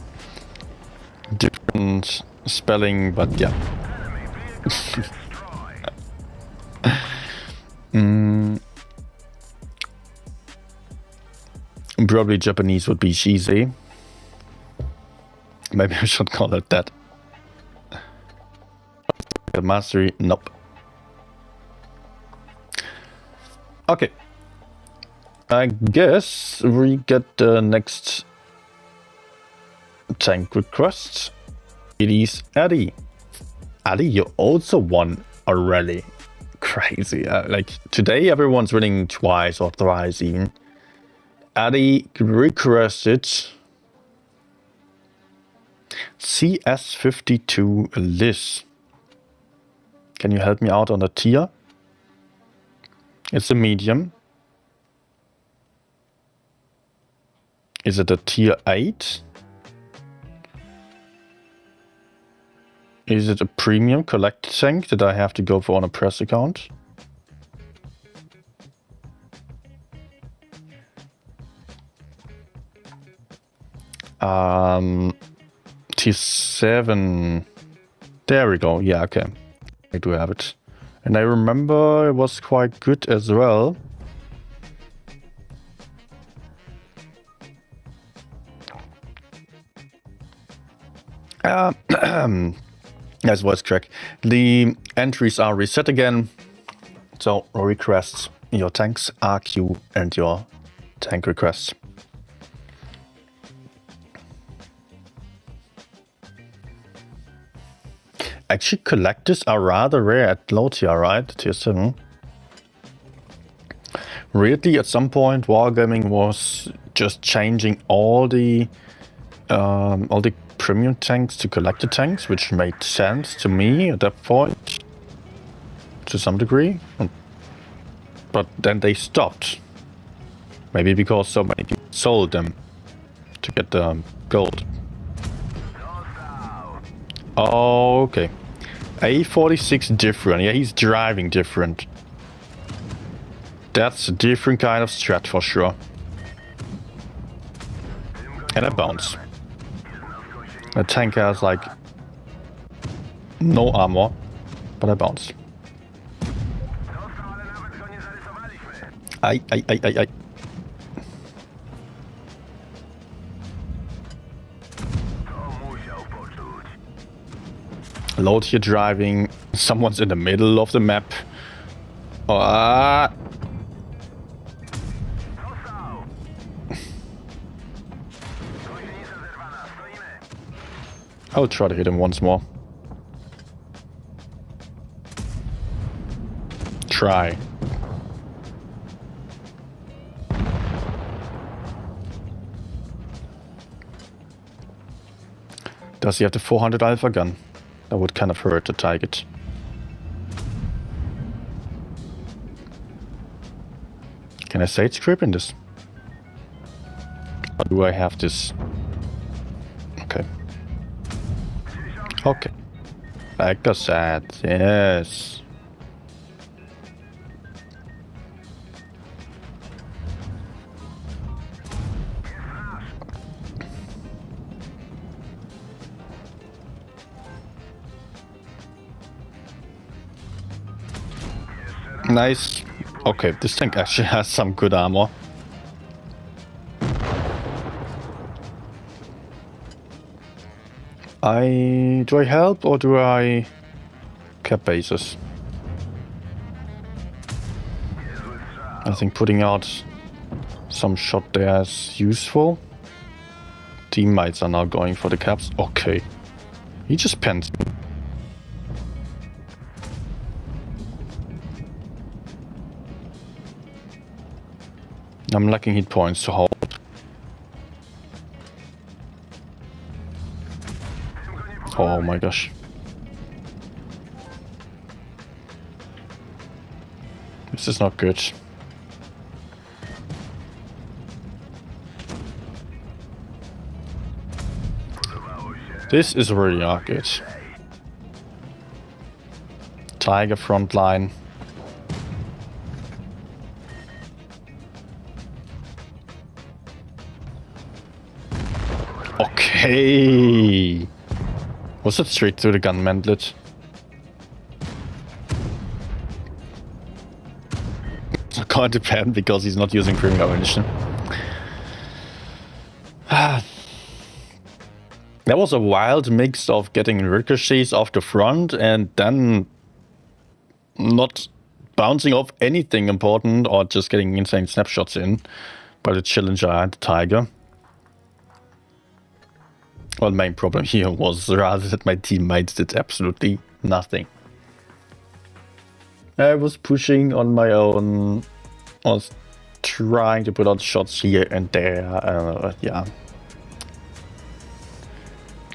S1: Different spelling, but yeah. Probably Japanese would be Shize. Maybe I should call it that. Mastery, nope. Okay. I guess we get the next tank request. It is Eddie. Eddie, you also won a rally. Crazy. Like today, everyone's winning twice or thrice even. Eddie requested CS52 Liz. Can you help me out on the tier? It's a medium. Is it a tier 8? Is it a premium collect tank that I have to go for on a press account? Tier 7. There we go. Yeah, okay. I do have it. And I remember it was quite good as well. Yes, voice crack. The entries are reset again. So request your tanks, RQ, and your tank requests. Actually, collectors are rather rare at low tier, right? Tier 7. Weirdly, at some point, Wargaming was just changing all the premium tanks to collector tanks, which made sense to me at that point, to some degree. But then they stopped. Maybe because so many people sold them to get the gold. Okay. A46 different. Yeah, he's driving different. That's a different kind of strat for sure. And a bounce. A tank has like no armor, but a bounce. Ay. Low tier driving. Someone's in the middle of the map. I'll try to hit him once more. Try. Does he have the 400 alpha gun? That would kind of hurt the target. Can I sage grip in this? Or do I have this? Okay. Okay. Back the set. Yes. Nice. Okay, this tank actually has some good armor. Do I help or do I cap bases? I think putting out some shot there is useful. Teammates are now going for the caps. Okay. He just penned. I'm lacking hit points to hold. Oh my gosh. This is not good. This is really not good. Tiger front line. Okay. Was it straight through the gun mantlet? It can't depend because he's not using premium ammunition. That was a wild mix of getting ricochets off the front and then not bouncing off anything important or just getting insane snapshots in by the Challenger and the Tiger. Well, the main problem here was rather that my teammates did absolutely nothing. I was pushing on my own. I was trying to put out shots here and there. Yeah.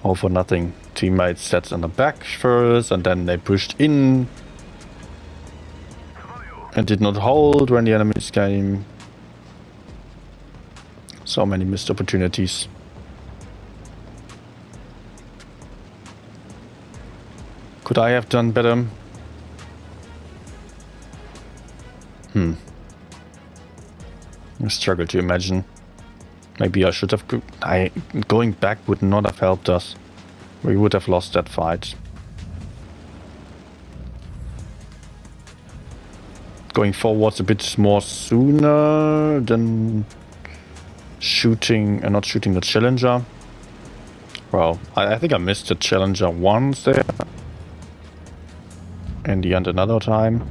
S1: All for nothing. Teammates sat on the back first and then they pushed in. And did not hold when the enemies came. So many missed opportunities. Could I have done better? I struggle to imagine. Maybe I should have... going back would not have helped us. We would have lost that fight. Going forwards a bit more sooner than shooting... not shooting the Challenger. Well, I think I missed the Challenger once there. In the end another time.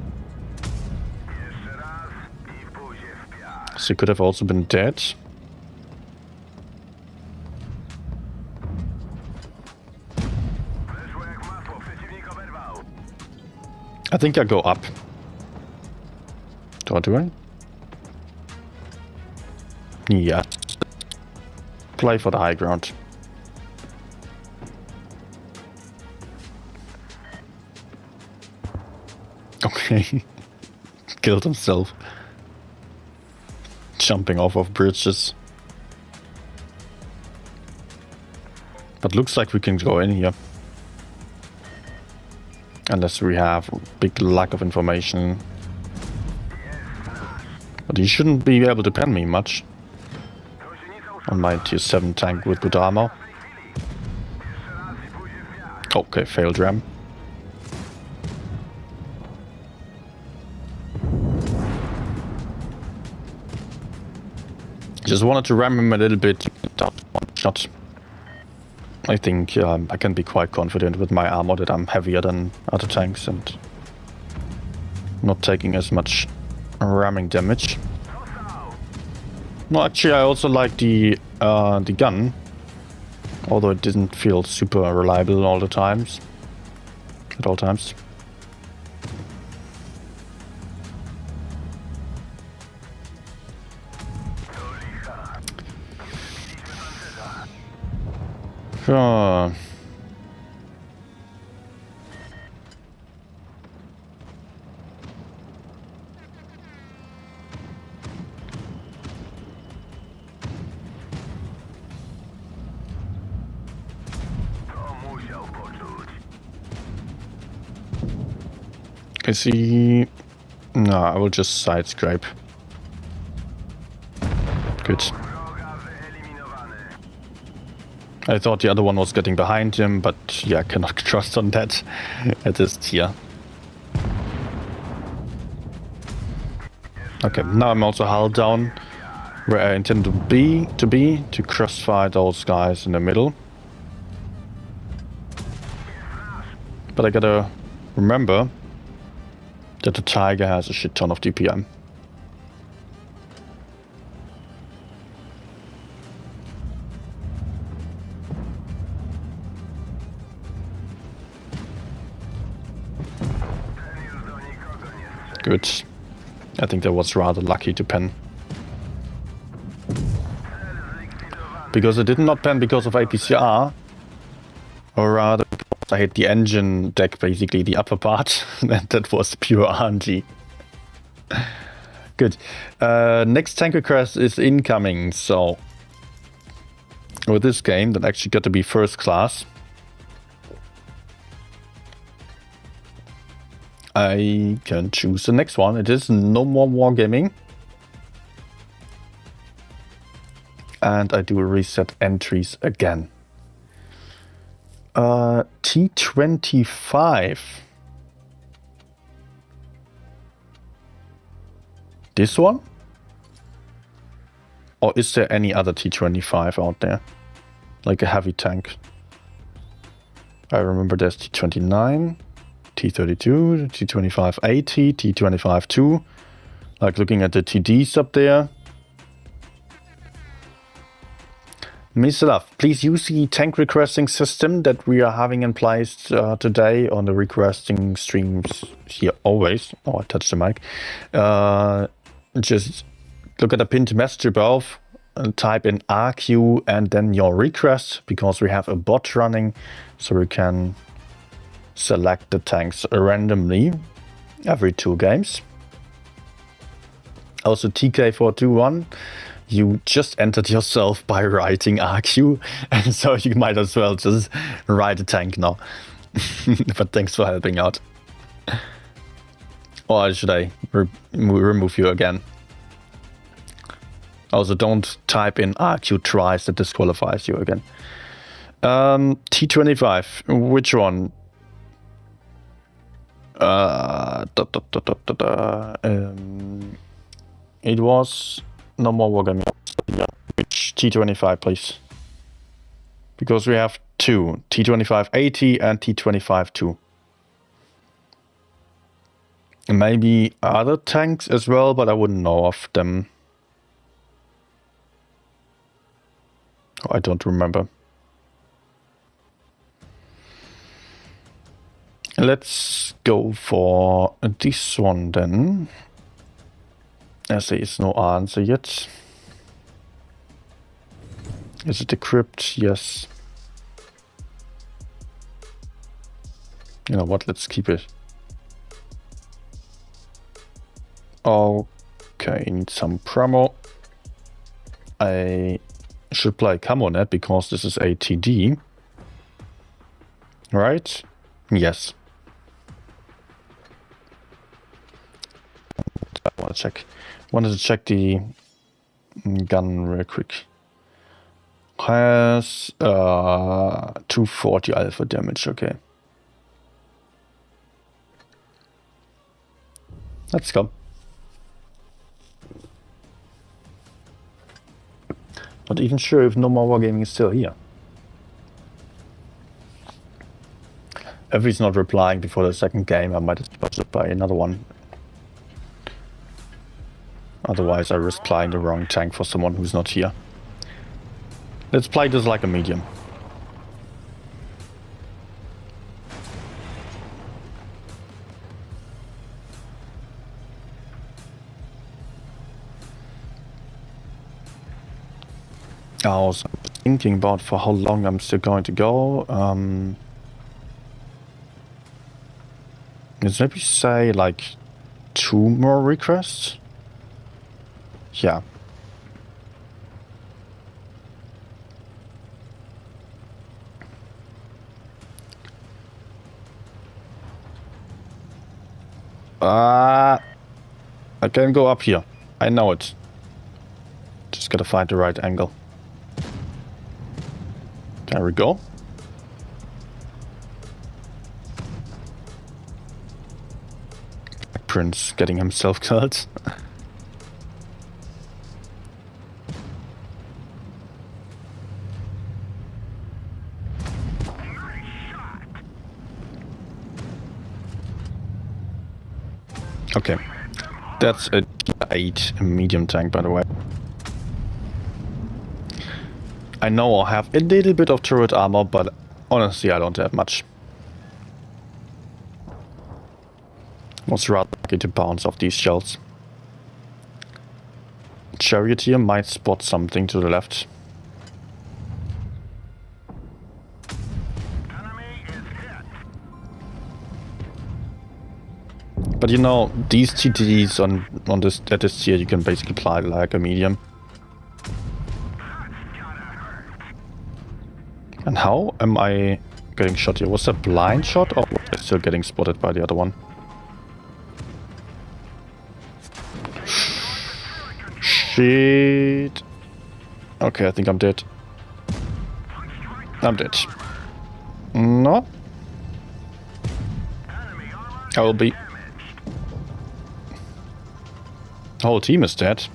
S1: So he could have also been dead. I think I go up. Do I? Yeah. Play for the high ground. Okay. Killed himself. Jumping off of bridges. But looks like we can go in here. Unless we have a big lack of information. But he shouldn't be able to pen me much. On my tier 7 tank with good armor. Okay, failed ram. Just wanted to ram him a little bit. One shot. I think I can be quite confident with my armor that I'm heavier than other tanks and not taking as much ramming damage. No, actually I also like the gun, although it didn't feel super reliable all the times. At all times. Is he... No, I will just side scrape. Good. I thought the other one was getting behind him, but yeah, I cannot trust on that at this tier. Okay, now I'm also hull down where I intend to be to crossfire those guys in the middle. But I gotta remember that the Tiger has a shit ton of DPM. Good. I think that was rather lucky to pen. Because I did not pen because of APCR, or rather because I hit the engine deck, basically the upper part, and that was pure RNG. Good. Next tank request is incoming, so with this game that actually got to be first class. I can choose the next one. It is No More Wargaming. And I do reset entries again. T25. This one? Or is there any other T25 out there? Like a heavy tank. I remember there's T29. T32, T2580, T25-2. Like looking at the TDs up there. Mr. Love, please use the tank requesting system that we are having in place today on the requesting streams here always. Oh, I touched the mic. Just look at the pinned message above and type in RQ and then your request, because we have a bot running so we can select the tanks randomly every 2 games. Also TK421, you just entered yourself by writing RQ, and so you might as well just write a tank now. But thanks for helping out. Or should I remove you again? Also don't type in RQ twice, that disqualifies you again. T25, which one? It was No More Wargaming. Yeah. Which T25, please? Because we have 2, T2580 and T25-2. Maybe other tanks as well, but I wouldn't know of them. Oh, I don't remember. Let's go for this one then. As there is no answer yet. Is it equipped? Yes. You know what? Let's keep it. Okay, need some promo. I should play Camonet because this is a TD. Right? Yes. I want to check. Wanted to check the gun real quick. Has 240 alpha damage. Okay. Let's go. Not even sure if No More Wargaming is still here. If he's not replying before the second game, I might as well just buy another one. Otherwise I risk playing the wrong tank for someone who's not here. Let's play this like a medium. I was thinking about for how long I'm still going to go. Let's maybe say like 2 more requests. Yeah. I can go up here. I know it. Just gotta find the right angle. There we go. Prince getting himself killed. Okay, that's a 8 medium tank, by the way. I know I have a little bit of turret armor, but honestly I don't have much. Was rather lucky to bounce off these shells. Charioteer might spot something to the left. But you know, these TTs on this at this tier you can basically apply like a medium. And how am I getting shot here? Was that a blind shot or was I still getting spotted by the other one? Shit. Okay, I think I'm dead. I'm dead. No. I will be. The whole team is dead.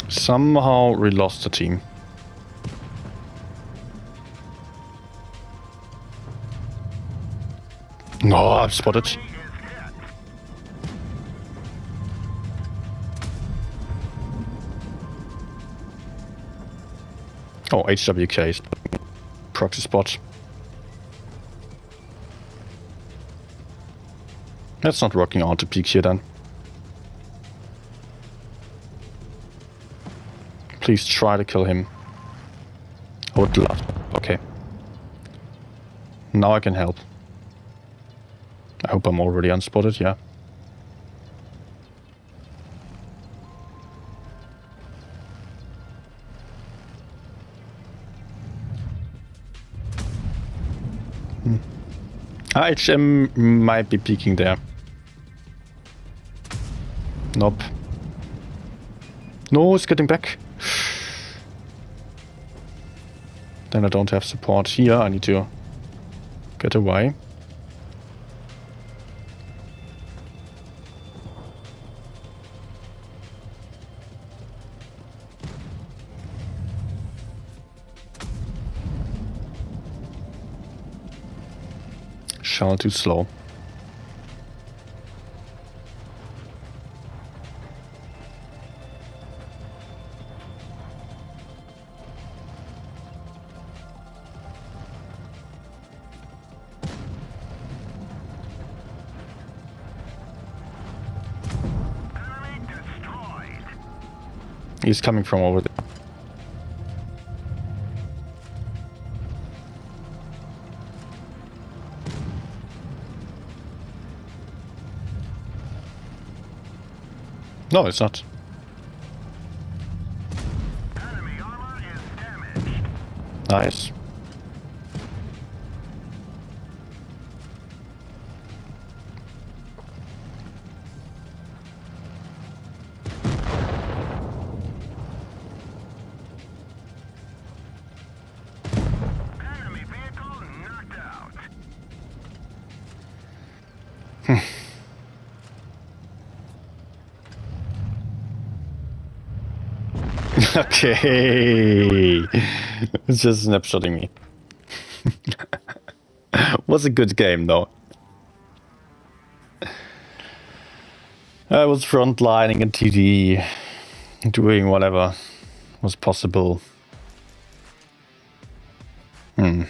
S1: Somehow we lost the team. No, I'm spotted. Oh, HWK is proxy spot. That's not working out to peek here then. Please try to kill him. I would love. Okay. Now I can help. I hope I'm already unspotted, yeah. HM might be peeking there. Nope. No, it's getting back. Then I don't have support here. I need to get away. Shell too slow. He's coming from over there. No, it's not.
S4: Enemy armor is damaged.
S1: Nice.
S4: Enemy vehicle knocked out.
S1: Okay. It's just snapshotting me. Was a good game though. I was frontlining in TD, doing whatever was possible. I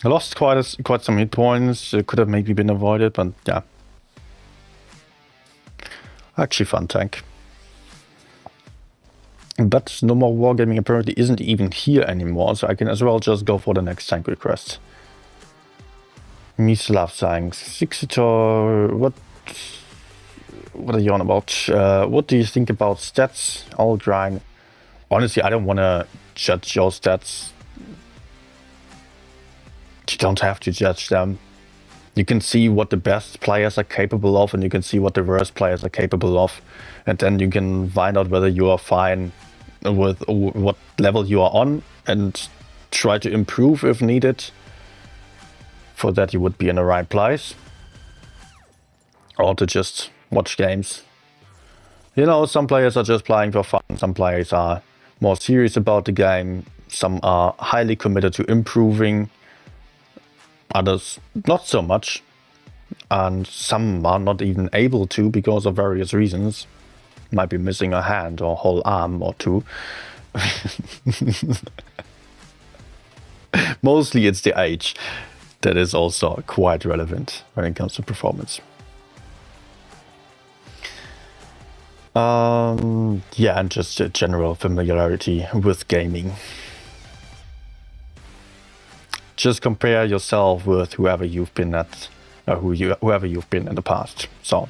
S1: lost quite some hit points. It could have maybe been avoided, but yeah. Actually fun tank. But no more wargaming apparently isn't even here anymore, so I can as well just go for the next tank request. Mislav saying, Sixitor, what are you on about? What do you think about stats? I'll grind. Honestly, I don't want to judge your stats. You don't have to judge them. You can see what the best players are capable of, and you can see what the worst players are capable of. And then you can find out whether you are fine with what level you are on and try to improve if needed. For that, you would be in the right place. Or to just watch games. You know, some players are just playing for fun. Some players are more serious about the game. Some are highly committed to improving. Others not so much. And some are not even able to because of various reasons. Might be missing a hand or a whole arm or two. Mostly it's the age that is also quite relevant when it comes to performance. Yeah, and just a general familiarity with gaming. Just compare yourself with whoever you've been at, or whoever you've been in the past. So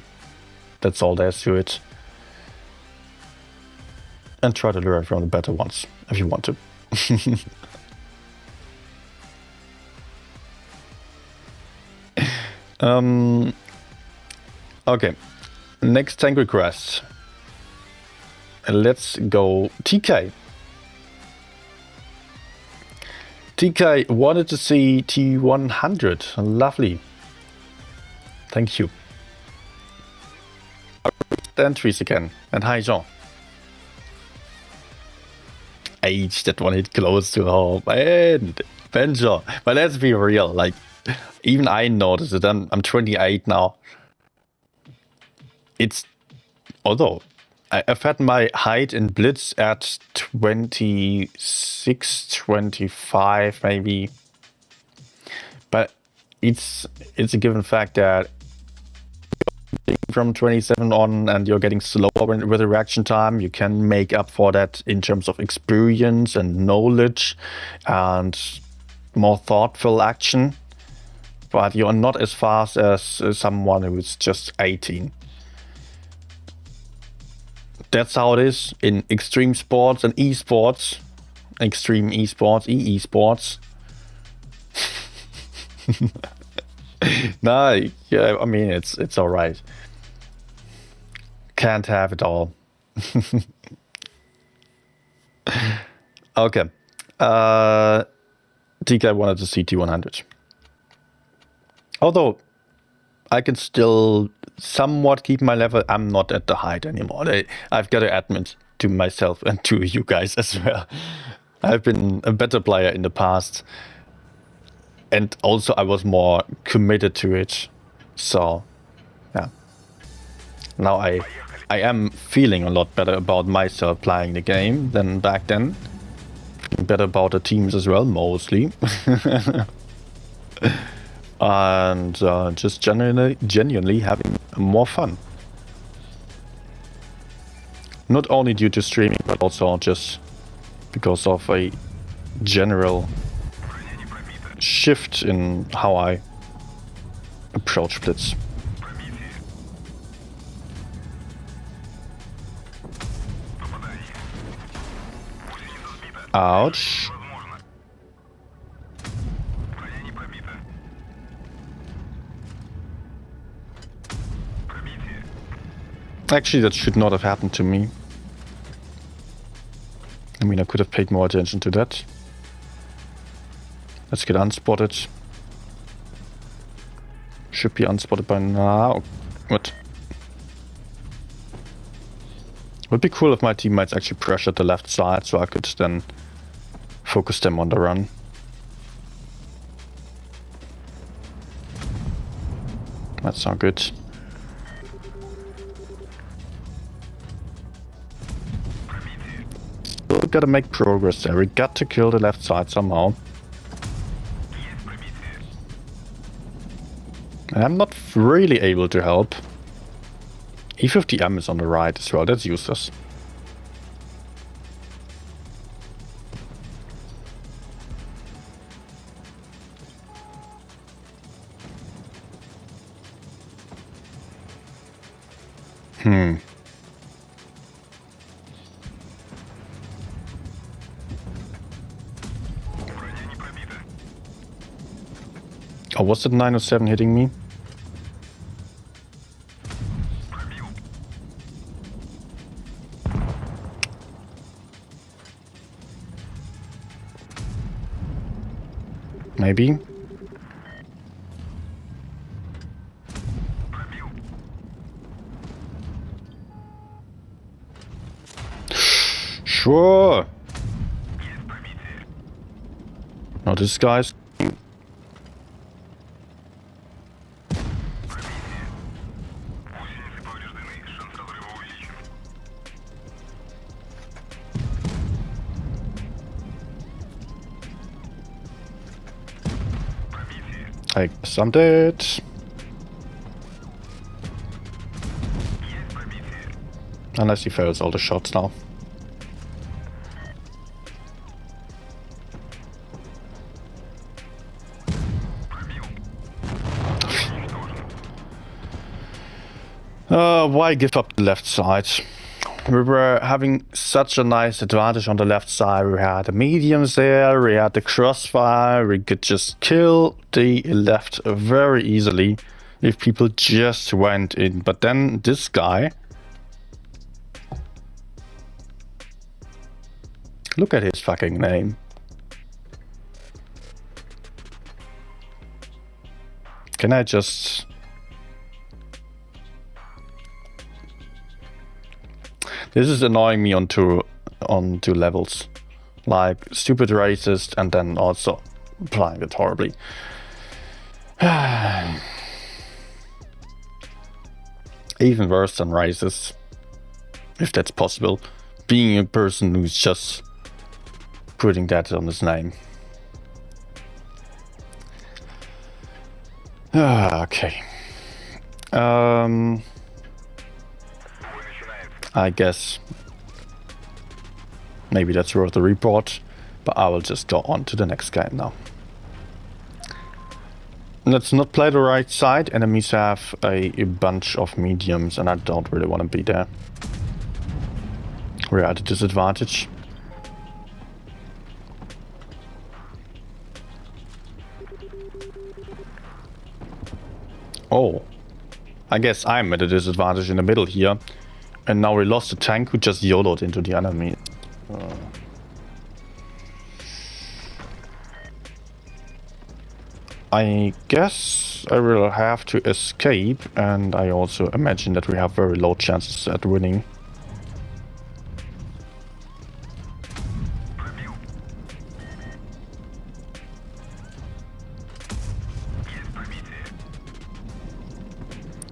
S1: that's all there is to it. And try to learn from the better ones if you want to. Okay, next tank request. Let's go TK. TK wanted to see T100. Lovely. Thank you. Entries again. And hi, Jean. Age, that one hit close to home. And Benjo. But let's be real, like, even I noticed it. I'm 28 now. It's, although I've had my height in Blitz at 26, 25 maybe. But it's a given fact that from 27 on and you're getting slower with the reaction time, you can make up for that in terms of experience and knowledge and more thoughtful action. But you're not as fast as someone who's just 18. That's how it is in extreme sports and esports. Extreme esports, esports. No, yeah, I mean it's all right. Can't have it all. Okay. TK wanted to see T100. Although I can still somewhat keep my level, I'm not at the height anymore. I've got to admit to myself and to you guys as well. I've been a better player in the past. And also I was more committed to it. So, yeah. Now I am feeling a lot better about myself playing the game than back then. Feeling better about the teams as well, mostly. And just genuinely having more fun. Not only due to streaming, but also just because of a general shift in how I approach Blitz. Ouch. Actually, that should not have happened to me. I mean, I could have paid more attention to that. Let's get unspotted. Should be unspotted by now. What? Would be cool if my teammates actually pressured the left side so I could then focus them on the run. That's not good. Still gotta make progress there. We got to kill the left side somehow. And I'm not really able to help. E50M is on the right as well, that's useless. Oh, was that 907 hitting me? Maybe. Sure. Now this guy's. I guess I'm dead. Unless he fails all the shots now. Why give up the left side? We were having such a nice advantage on the left side. We had the mediums there, we had the crossfire, we could just kill the left very easily if people just went in. But then this guy... Look at his fucking name. Can I just... This is annoying me on two levels. Like, stupid racist and then also playing it horribly. Even worse than racist. If that's possible. Being a person who's just putting that on his name. Okay. I guess maybe that's worth the report, but I will just go on to the next game now. Let's not play the right side. Enemies have a bunch of mediums and I don't really want to be there. We're at a disadvantage. Oh, I guess I'm at a disadvantage in the middle here. And now we lost the tank who just YOLO'd into the enemy. I guess I will have to escape, and I also imagine that we have very low chances at winning.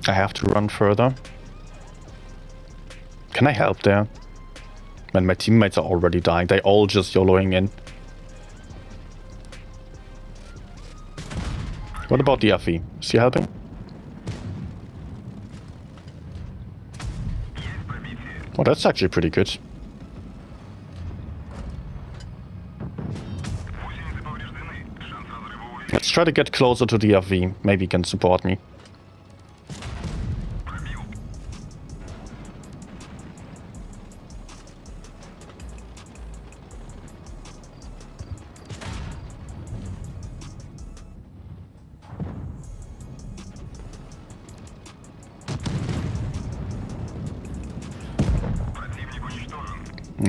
S1: I have to run further. Can I help there? Man, my teammates are already dying. They all just YOLOing in. What about the FE? Is he helping? Well, that's actually pretty good. Let's try to get closer to the FE. Maybe he can support me.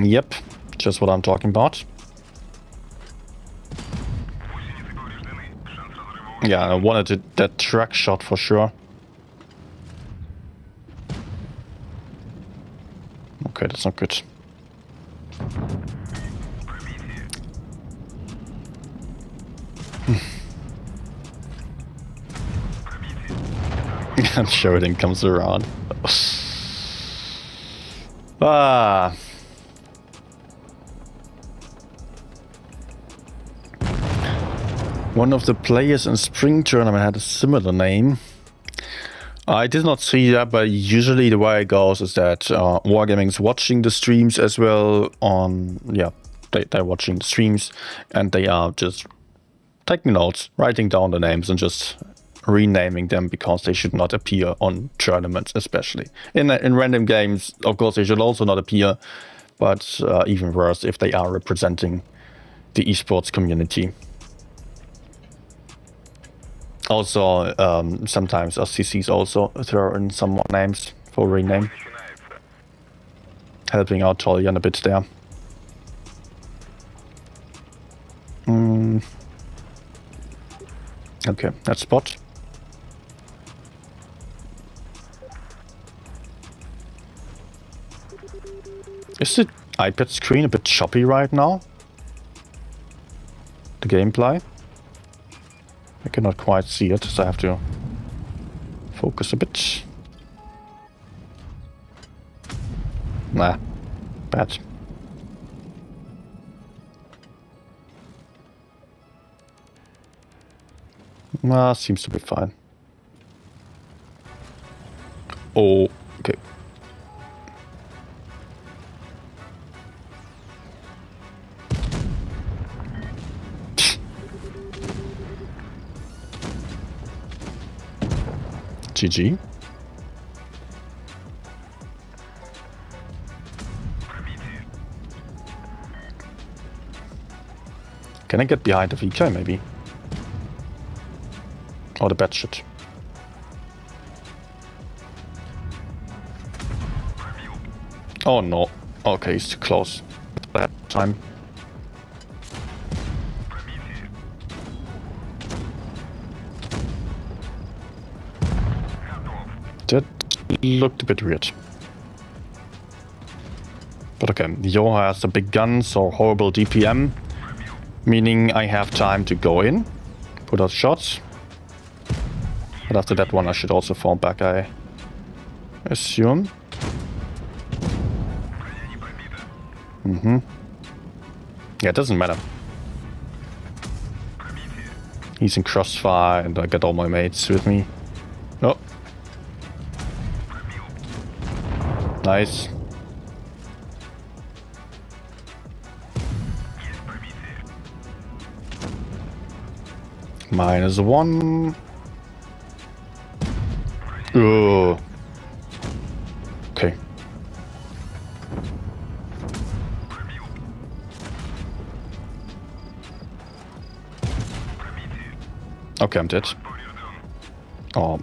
S1: Yep, just what I'm talking about. Yeah, I wanted that track shot for sure. Okay, that's not good. I'm sure it comes around. Ah. One of the players in Spring Tournament had a similar name. I did not see that, but usually the way it goes is that Wargaming's watching the streams as well on, yeah, they're watching the streams and they are just taking notes, writing down the names and just renaming them because they should not appear on tournaments, especially. In random games, of course, they should also not appear, but even worse if they are representing the esports community. Also, sometimes SCCs also throw in some more names for rename. Helping out Toljan a bit there. Okay, that's spot. Is the iPad screen a bit choppy right now? The gameplay? I cannot quite see it, so I have to focus a bit. Nah, bad. Nah, seems to be fine. Oh, okay. GG. Can I get behind the VK maybe? Or the bad shit. Oh no. Okay, he's too close. Bad time. That looked a bit weird. But okay, Yo has a big gun, so horrible DPM. Meaning I have time to go in, put out shots. But after that one I should also fall back, I assume. Yeah, it doesn't matter. He's in crossfire and I got all my mates with me. Oh. Nice. -1. Oh. Okay. Okay, I'm dead. Oh.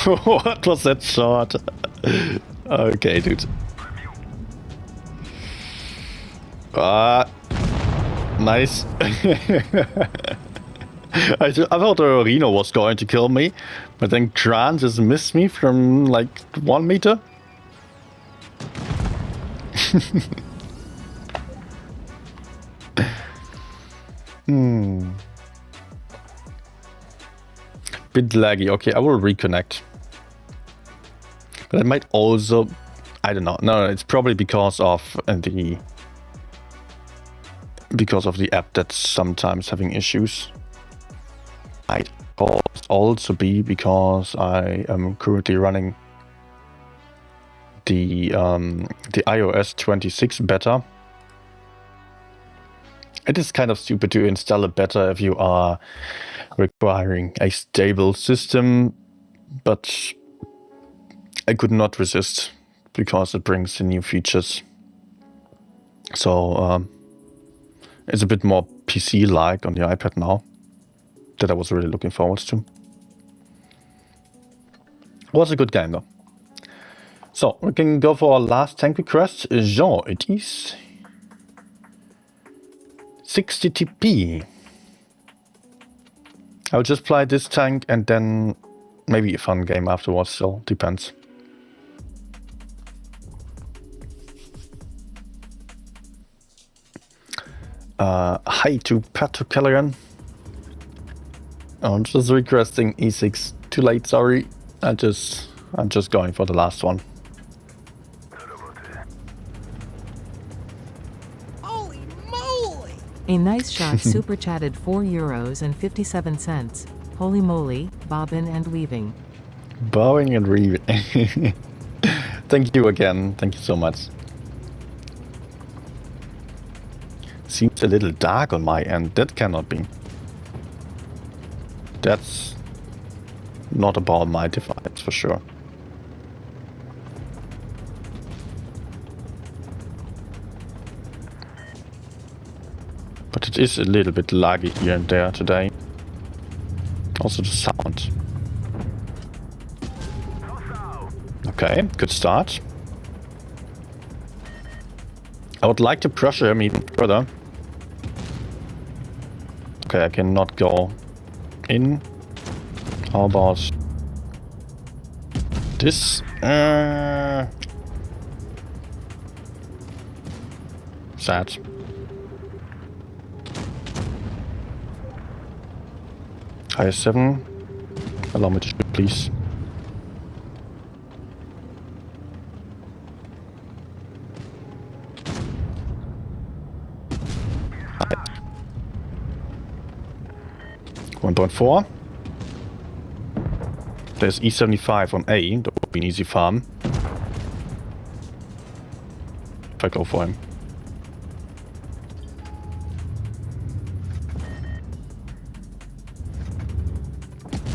S1: What was that shot? Okay, dude. Nice. I thought the Reno was going to kill me, but then Grant just missed me from like 1 meter. Bit laggy. Okay, I will reconnect. But it might also, I don't know. No, it's probably because of the app that's sometimes having issues. Might also be because I am currently running the iOS 26 beta. It is kind of stupid to install a beta if you are requiring a stable system, but I could not resist because it brings the new features. So it's a bit more PC-like on the iPad now, that I was really looking forward to. Was a good game though. So we can go for our last tank request. Jean, it is 60 TP. I'll just play this tank and then maybe a fun game afterwards, so depends. Hi to Pato Callaghan. I'm just requesting E6. Too late, sorry. I'm just going for the last one.
S5: Holy moly!
S3: A nice shot super chatted €4.57. Holy moly, bobbin and weaving.
S1: Bowing and weaving. Thank you again. Thank you so much. Seems a little dark on my end. That cannot be. That's not about my device for sure. But it is a little bit laggy here and there today. Also the sound. Okay, good start. I would like to pressure him even further. Okay, I cannot go in. How about this? Sad. High 7. Allow me to shoot, please. .4. There's E75 on A. That would be an easy farm. If I go for him.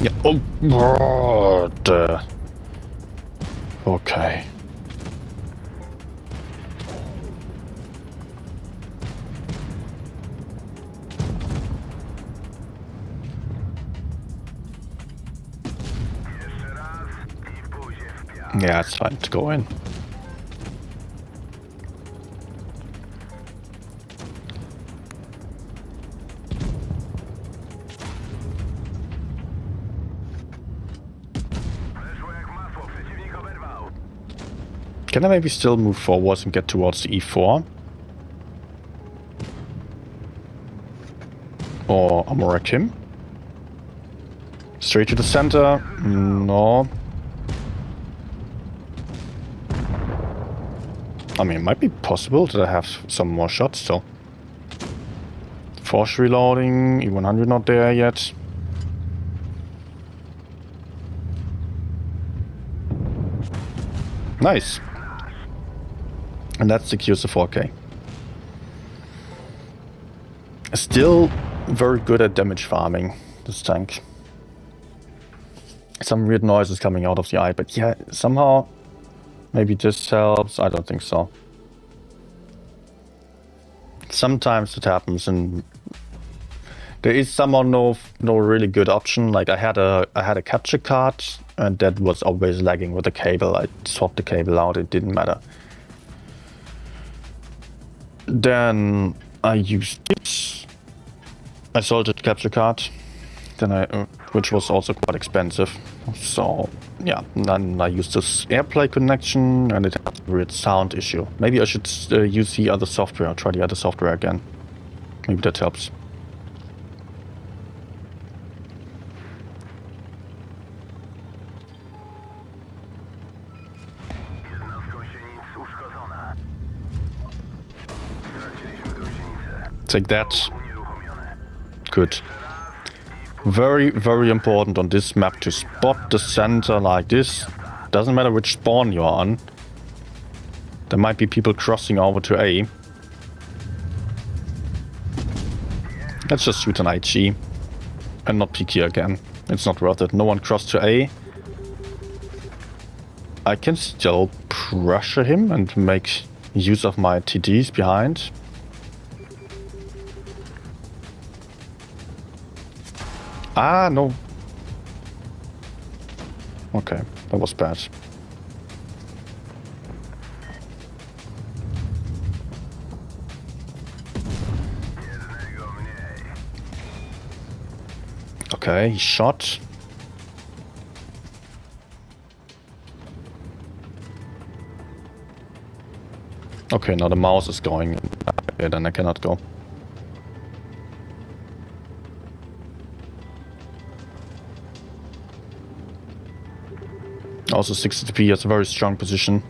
S1: Yeah. Oh, God. Okay. Yeah, it's fine to go in. Can I maybe still move forwards and get towards the E4? Or Amorek him? Straight to the center? No. I mean, it might be possible that I have some more shots still. Force reloading, E100 not there yet. Nice. And that secures the 4K. Still very good at damage farming, this tank. Some weird noises coming out of the eye, but yeah, somehow maybe this helps. I don't think so. Sometimes it happens, and there is somehow no really good option. Like I had a capture card, and that was always lagging with the cable. I swapped the cable out; it didn't matter. Then I used it. I sold the capture card. Then which was also quite expensive. So yeah, then I used this AirPlay connection, and it had a weird sound issue. Maybe I should use the other software. Try the other software again. Maybe that helps. Take that. Good. Very, very important on this map to spot the center like this. Doesn't matter which spawn you're on. There might be people crossing over to A. Let's just shoot an IG and not peek here again. It's not worth it. No one crossed to A. I can still pressure him and make use of my TDs behind. Ah, no. Okay, that was bad. Okay, he shot. Okay, now the mouse is going. Okay, then I cannot go. Also 60p has a very strong position.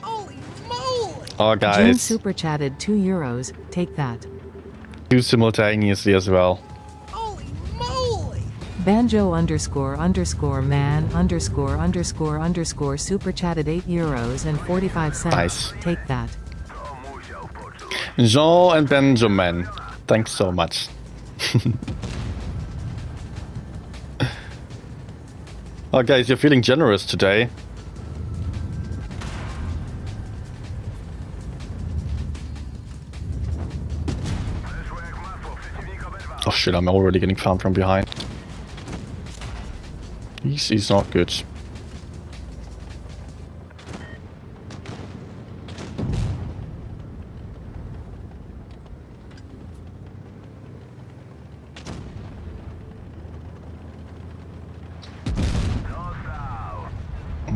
S5: Holy moly!
S1: Oh,
S3: June
S1: guys.
S3: super chatted €2. Take that.
S1: Do simultaneously as well.
S5: Holy moly!
S3: Banjo _man __ super chatted €8.45.
S1: Nice.
S3: Take that.
S1: Jean and Benjamin, thanks so much. Oh, guys, you're feeling generous today. Oh shit, I'm already getting found from behind. He's not good.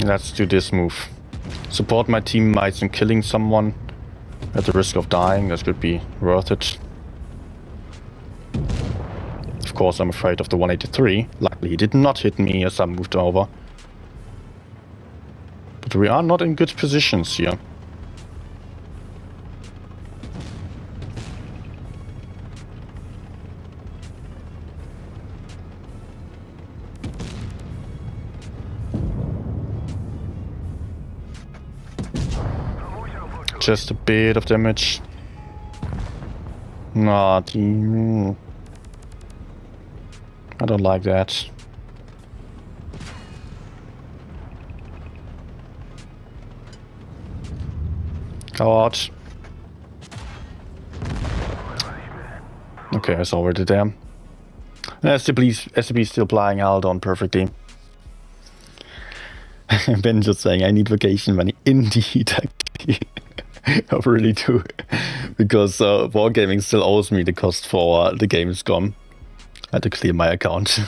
S1: Let's do this move. Support my teammates in killing someone at the risk of dying. That could be worth it. Of course, I'm afraid of the 183. Luckily, he did not hit me as I moved over. But we are not in good positions here. Just a bit of damage. Nah, team. I don't like that. Go out. Okay, it's already there. SCP is still playing Aldon perfectly. Ben just saying, I need vacation money. Indeed, actually. I really do. Because Wargaming still owes me the cost for the Gamescom. I had to clear my account.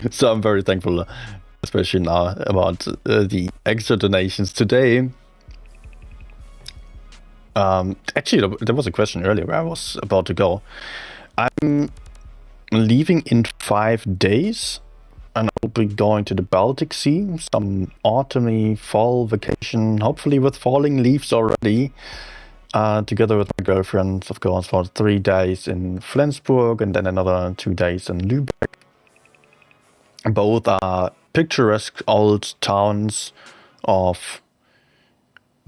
S1: So I'm very thankful, especially now, about the extra donations today. Actually, there was a question earlier where I was about to go. I'm leaving in 5 days. And I'll be going to the Baltic Sea, some autumny fall vacation, hopefully with falling leaves already, together with my girlfriend, of course, for 3 days in Flensburg and then another 2 days in Lübeck. Both are picturesque old towns of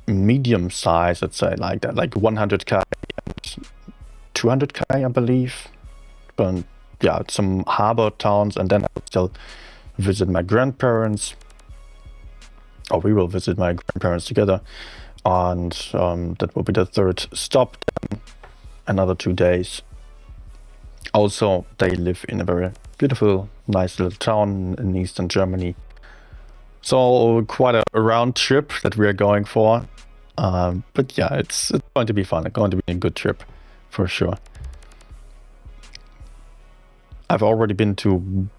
S1: medium size, let's say, like that, like 100k and 200k, I believe. But yeah, some harbor towns, and then I will still visit my grandparents, or we will visit my grandparents together, and that will be the third stop, then another 2 days. Also, they live in a very beautiful, nice little town in eastern Germany. So quite a round trip that we are going for, but yeah, it's going to be fun. It's going to be a good trip for sure. I've already been to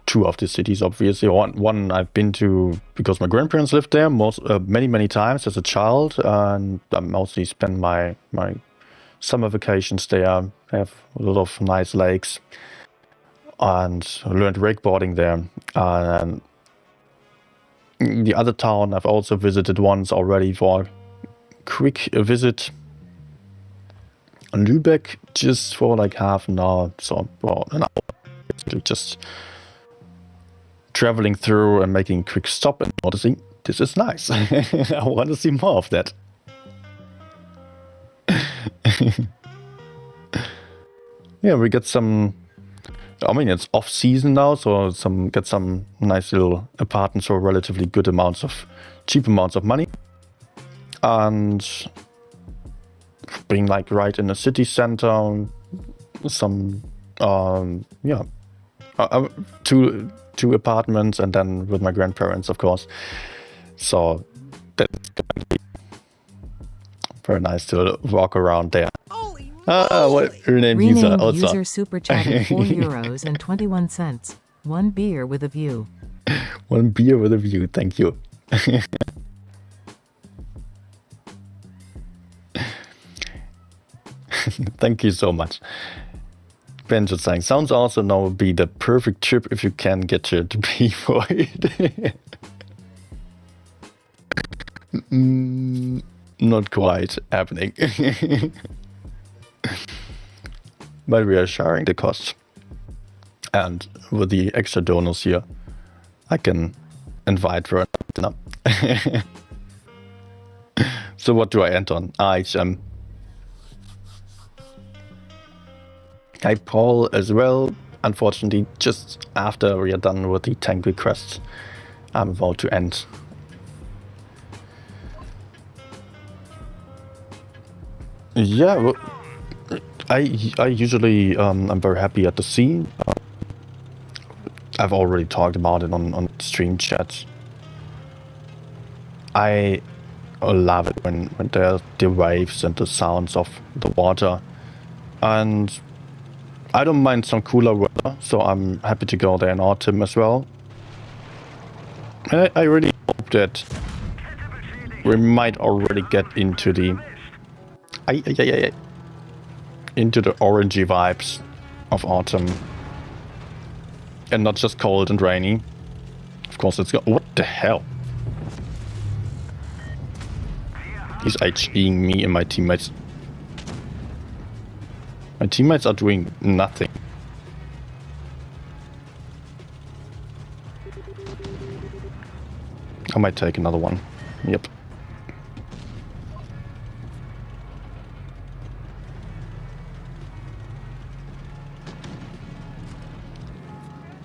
S1: 2 of the cities, obviously. One I've been to because my grandparents lived there many times as a child, and I mostly spend my summer vacations there. I have a lot of nice lakes, and I learned wakeboarding there. And the other town I've also visited once already for a quick visit. Lübeck, just for like half an hour, so well, an hour. Basically just traveling through and making a quick stop and noticing this is nice. I want to see more of that. Yeah, we get some. I mean, it's off season now, so get some nice little apartments for relatively good amounts of cheap amounts of money, and being like right in the city center. Some yeah. Two apartments, and then with my grandparents, of course. So that's going to be very nice to walk around there.
S5: Holy
S1: What rename user?
S6: Renamed
S1: Also,
S6: user super chatted €4.21. 1 beer with a view.
S1: 1 beer with a view. Thank you. Thank you so much. Ben just saying, sounds awesome. Now would be the perfect trip if you can get here to pay for it. Not quite happening. But we are sharing the cost. And with the extra donors here, I can invite for a dinner. So what do I end on? IHM. I Paul as well. Unfortunately, just after we are done with the tank requests, I'm about to end. Yeah, well, I usually I'm very happy at the scene. I've already talked about it on stream chat. I love it when there are the waves and the sounds of the water, and I don't mind some cooler weather, so I'm happy to go there in autumn as well. And I really hope that we might already get into the into the orangey vibes of autumn, and not just cold and rainy. Of course, it's got what the hell. He's HEing me and my teammates. My teammates are doing nothing. I might take another one. Yep.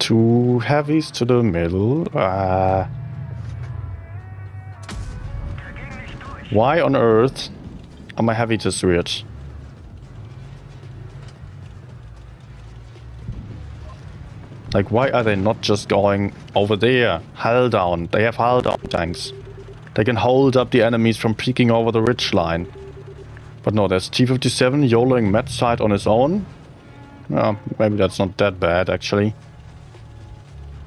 S1: Two heavies to the middle. Why on earth are my heavy to switch? Like, why are they not just going over there? Hull down. They have hull down tanks. They can hold up the enemies from peeking over the ridge line. But no, there's T-57 YOLOing Matt's side on his own. Well, maybe that's not that bad, actually.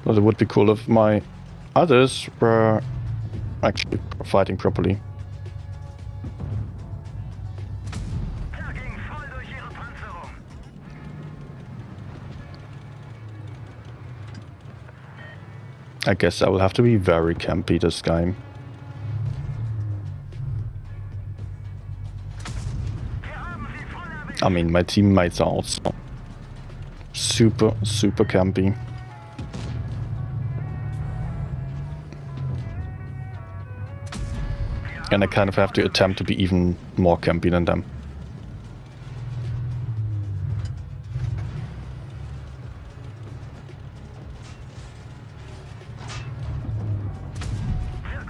S1: But it would be cool if my others were actually fighting properly. I guess I will have to be very campy this game. I mean, my teammates are also super campy. And I kind of have to attempt to be even more campy than them.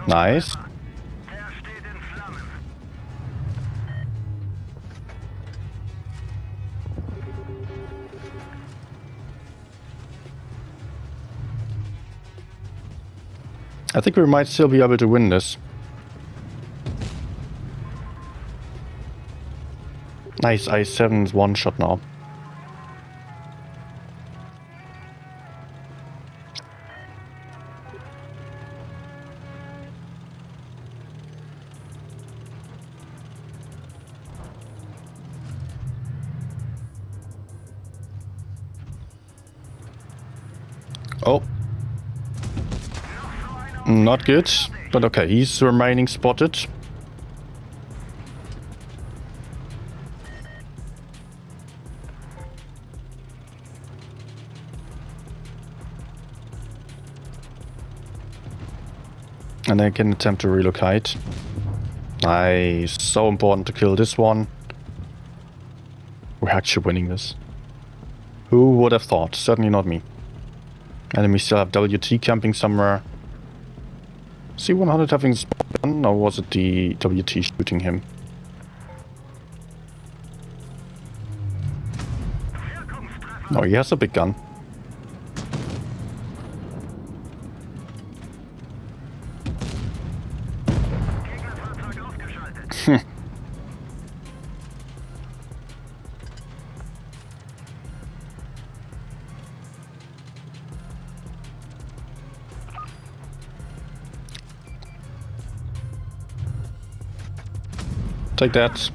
S1: Nice. I think we might still be able to win this. Nice, I7's one shot now. Oh. Not good, but okay, he's remaining spotted. And I can attempt to relocate. Nice, so important to kill this one. We're actually winning this. Who would have thought? Certainly not me. Enemy still have WT camping somewhere. C100 having spot gun, or was it the WT shooting him? No, he has a big gun. Take that.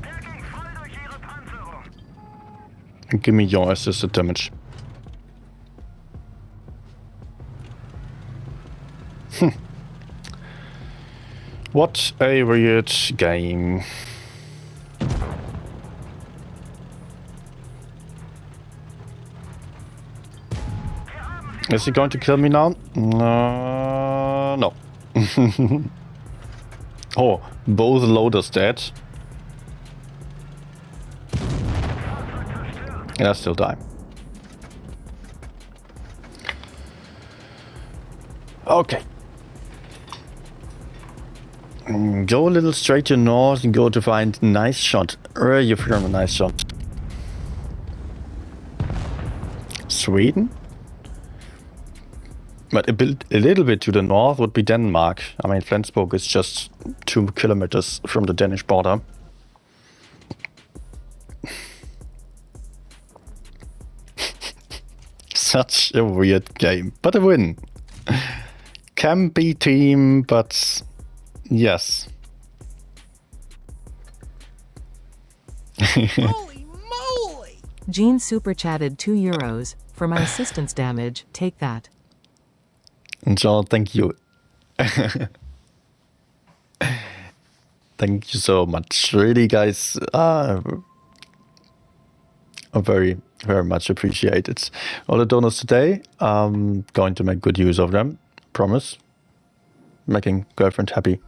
S1: And give me your assisted damage. What a weird game. Is he going to kill me now? No. Oh, both loaders dead. And I still die. Okay. Go a little straight to north and go to find nice shot. Where you from a nice shot? Sweden? But a little bit to the north would be Denmark. I mean, Flensburg is just 2 kilometers from the Danish border. Such a weird game, but a win. Can be team, but yes.
S5: Holy moly!
S6: Gene super chatted €2 for my assistance damage. Take that.
S1: John, thank you. Thank you so much. Really, guys, are very, very much appreciated. All the donors today, going to make good use of them. Promise. Making girlfriend happy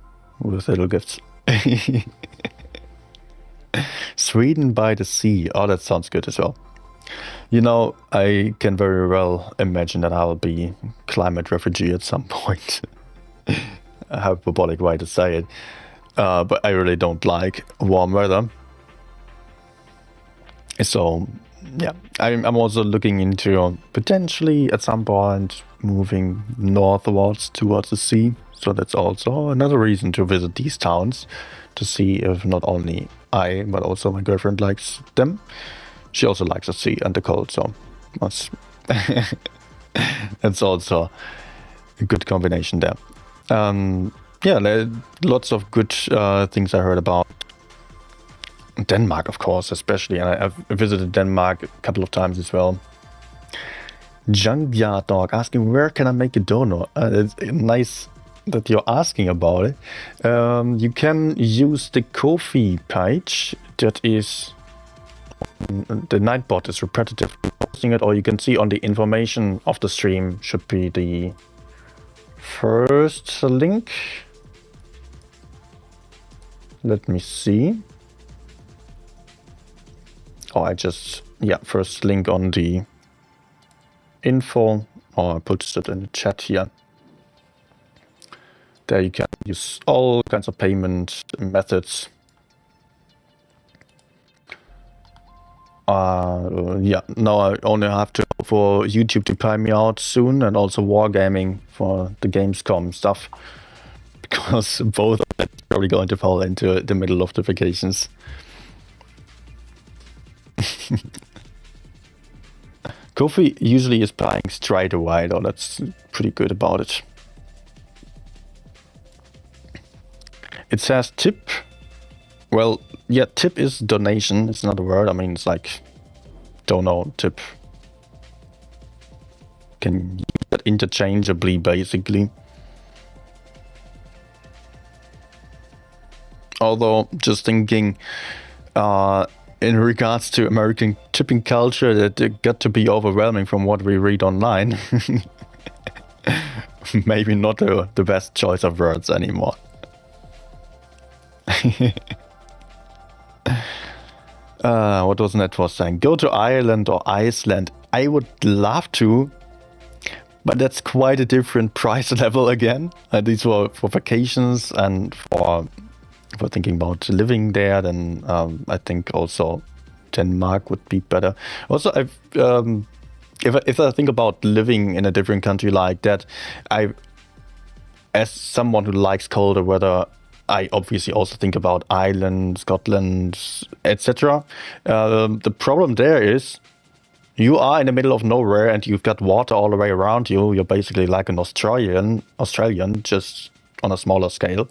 S1: with little gifts. Sweden by the sea. Oh, that sounds good as well. You know, I can very well imagine that I'll be climate refugee at some point. A hyperbolic way to say it. But I really don't like warm weather. So, yeah, I'm also looking into potentially at some point moving northwards towards the sea. So that's also another reason to visit these towns, to see if not only I, but also my girlfriend likes them. She also likes the sea and the cold, so that's, that's also a good combination there. Yeah, there are lots of good things I heard about Denmark, of course, especially, and I've visited Denmark a couple of times as well. Junkyard Dog asking, where can I make a donor? It's nice that you're asking about it. You can use the Kofi page. That is, the Nightbot is repetitive posting it, or you can see on the information of the stream should be the first link. Let me see. Oh, first link on the info, or I put it in the chat here. There you can use all kinds of payment methods. Yeah, now I only have to for YouTube to pay me out soon, and also Wargaming for the Gamescom stuff, because both of them are probably going to fall into the middle of the vacations. Kofi usually is buying straight away, though. That's pretty good about it. It says tip. Well, yeah, tip is donation. It's not a word. I mean, it's like dono tip. Can use that interchangeably, basically. Although, just thinking, in regards to American tipping culture, that it got to be overwhelming from what we read online. Maybe not the best choice of words anymore. What was Netwas saying? Go to Ireland or Iceland. I would love to, but that's quite a different price level again. These were for vacations, and for thinking about living there, then I think also Denmark would be better. Also, if I think about living in a different country like that, as someone who likes colder weather, I obviously also think about Ireland, Scotland, etc. The problem there is you are in the middle of nowhere and you've got water all the way around you. You're basically like an Australian, just on a smaller scale.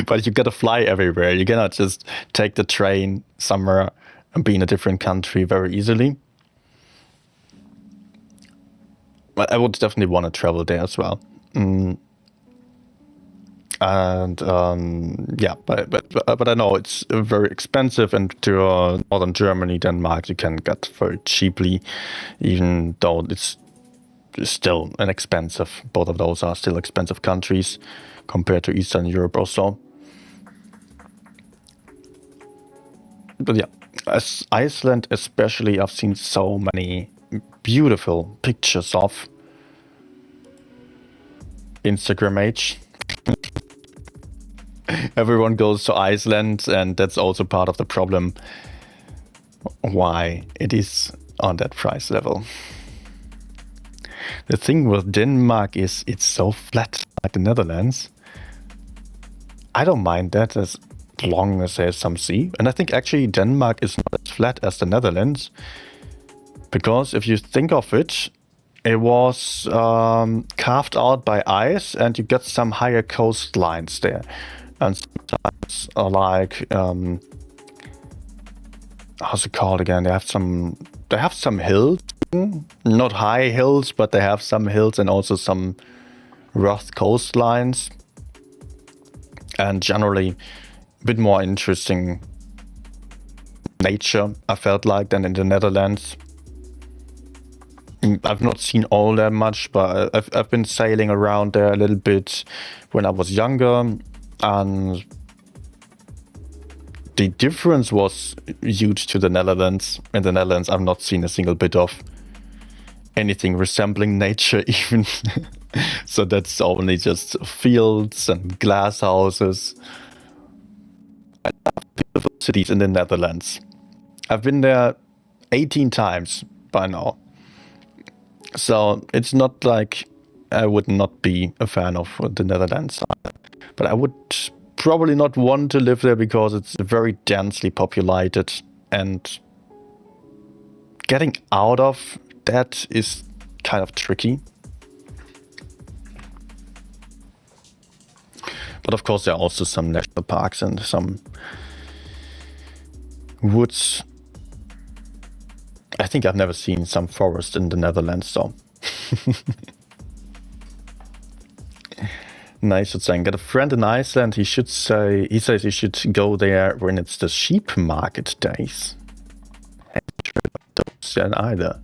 S1: But you gotta fly everywhere. You cannot just take the train somewhere and be in a different country very easily. But I would definitely want to travel there as well. And yeah, but I know it's very expensive, and to northern Germany, Denmark, you can get very cheaply, even though it's still an expensive. Both of those are still expensive countries compared to Eastern Europe or so. But yeah, as Iceland especially, I've seen so many beautiful pictures of. Instagram age. Everyone goes to Iceland, and that's also part of the problem why it is on that price level. The thing with Denmark is it's so flat like the Netherlands. I don't mind that as long as there's some sea. And I think actually Denmark is not as flat as the Netherlands. Because if you think of it, it was carved out by ice, and you get some higher coastlines there. And sometimes, like, how's it called again? They have some hills, not high hills, but they have some hills and also some rough coastlines. And generally, a bit more interesting nature, I felt like, than in the Netherlands. I've not seen all that much, but I've been sailing around there a little bit when I was younger, and the difference was huge to the Netherlands. In the Netherlands, I've not seen a single bit of anything resembling nature even. So that's only just fields and glass houses. I love beautiful cities in the Netherlands. I've been there 18 times by now. So it's not like I would not be a fan of the Netherlands. But I would probably not want to live there because it's very densely populated, and getting out of that is kind of tricky. But of course there are also some national parks and some woods. I think I've never seen some forest in the Netherlands, so. Nice sozusagen. Got a friend in Iceland. He says you should go there when it's the sheep market days. Don't either.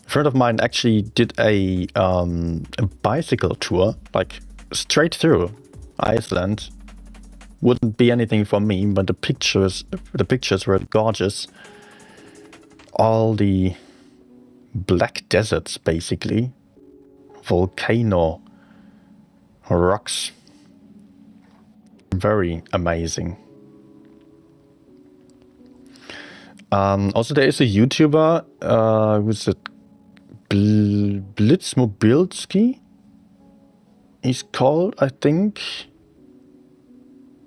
S1: A friend of mine actually did a bicycle tour, like straight through Iceland. Wouldn't be anything for me, but the pictures were gorgeous. All the black deserts, basically. Volcano rocks. Very amazing. Also, there is a YouTuber, who's it? Blitzmobilski? He's called, I think.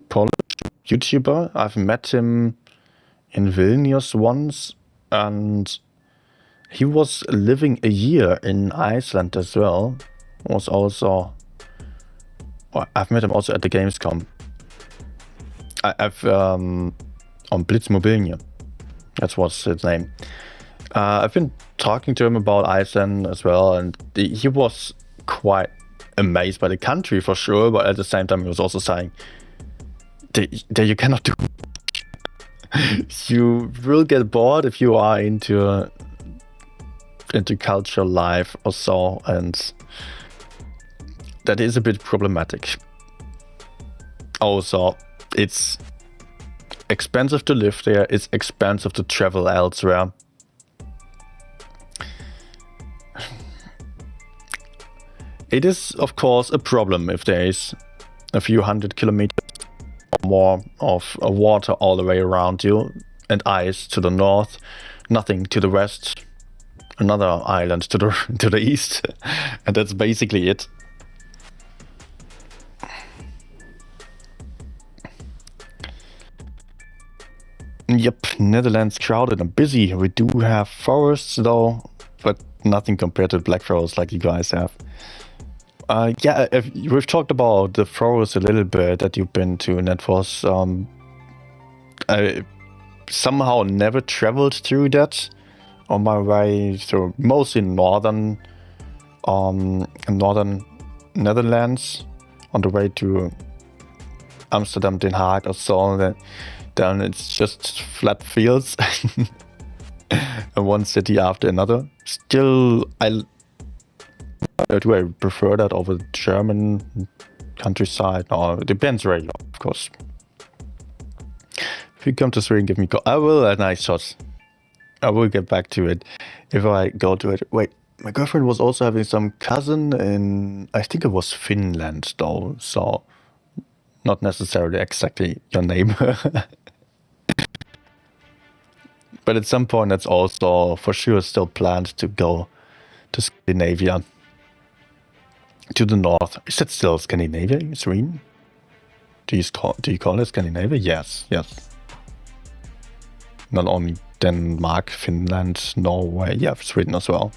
S1: Polish YouTuber. I've met him in Vilnius once. And he was living a year in Iceland as well. Was also, well, I've met him also at the Gamescom. I've on Blitzmobilnia. That was his name. I've been talking to him about Iceland as well, and he was quite amazed by the country for sure. But at the same time, he was also saying that you cannot do. You will get bored if you are into cultural life or so, and that is a bit problematic. Also, it's expensive to live there, it's expensive to travel elsewhere. It is, of course, a problem if there is a few hundred kilometers or more of water all the way around you, and ice to the north, nothing to the west, another island to the east, and that's basically it. Yep, Netherlands crowded and busy. We do have forests though, but nothing compared to black forest like you guys have. Yeah, we've talked about the forest a little bit that you've been to, and that was I somehow never traveled through that on my way through mostly northern Netherlands on the way to Amsterdam, Den Haag or so. Then it's just flat fields and one city after another. Still, do I prefer that over the German countryside? No, it depends where you are, of course. If you come to Sweden, give me a call. I will, a nice shot. I will get back to it if I go to it. Wait, my girlfriend was also having some cousin in, I think it was Finland though, so not necessarily exactly your neighbor. But at some point that's also for sure still planned to go to Scandinavia. To the north. Is that still Scandinavia in Sweden? Do you call it Scandinavia? Yes, yes. Not only Denmark, Finland, Norway, yeah, Sweden as well.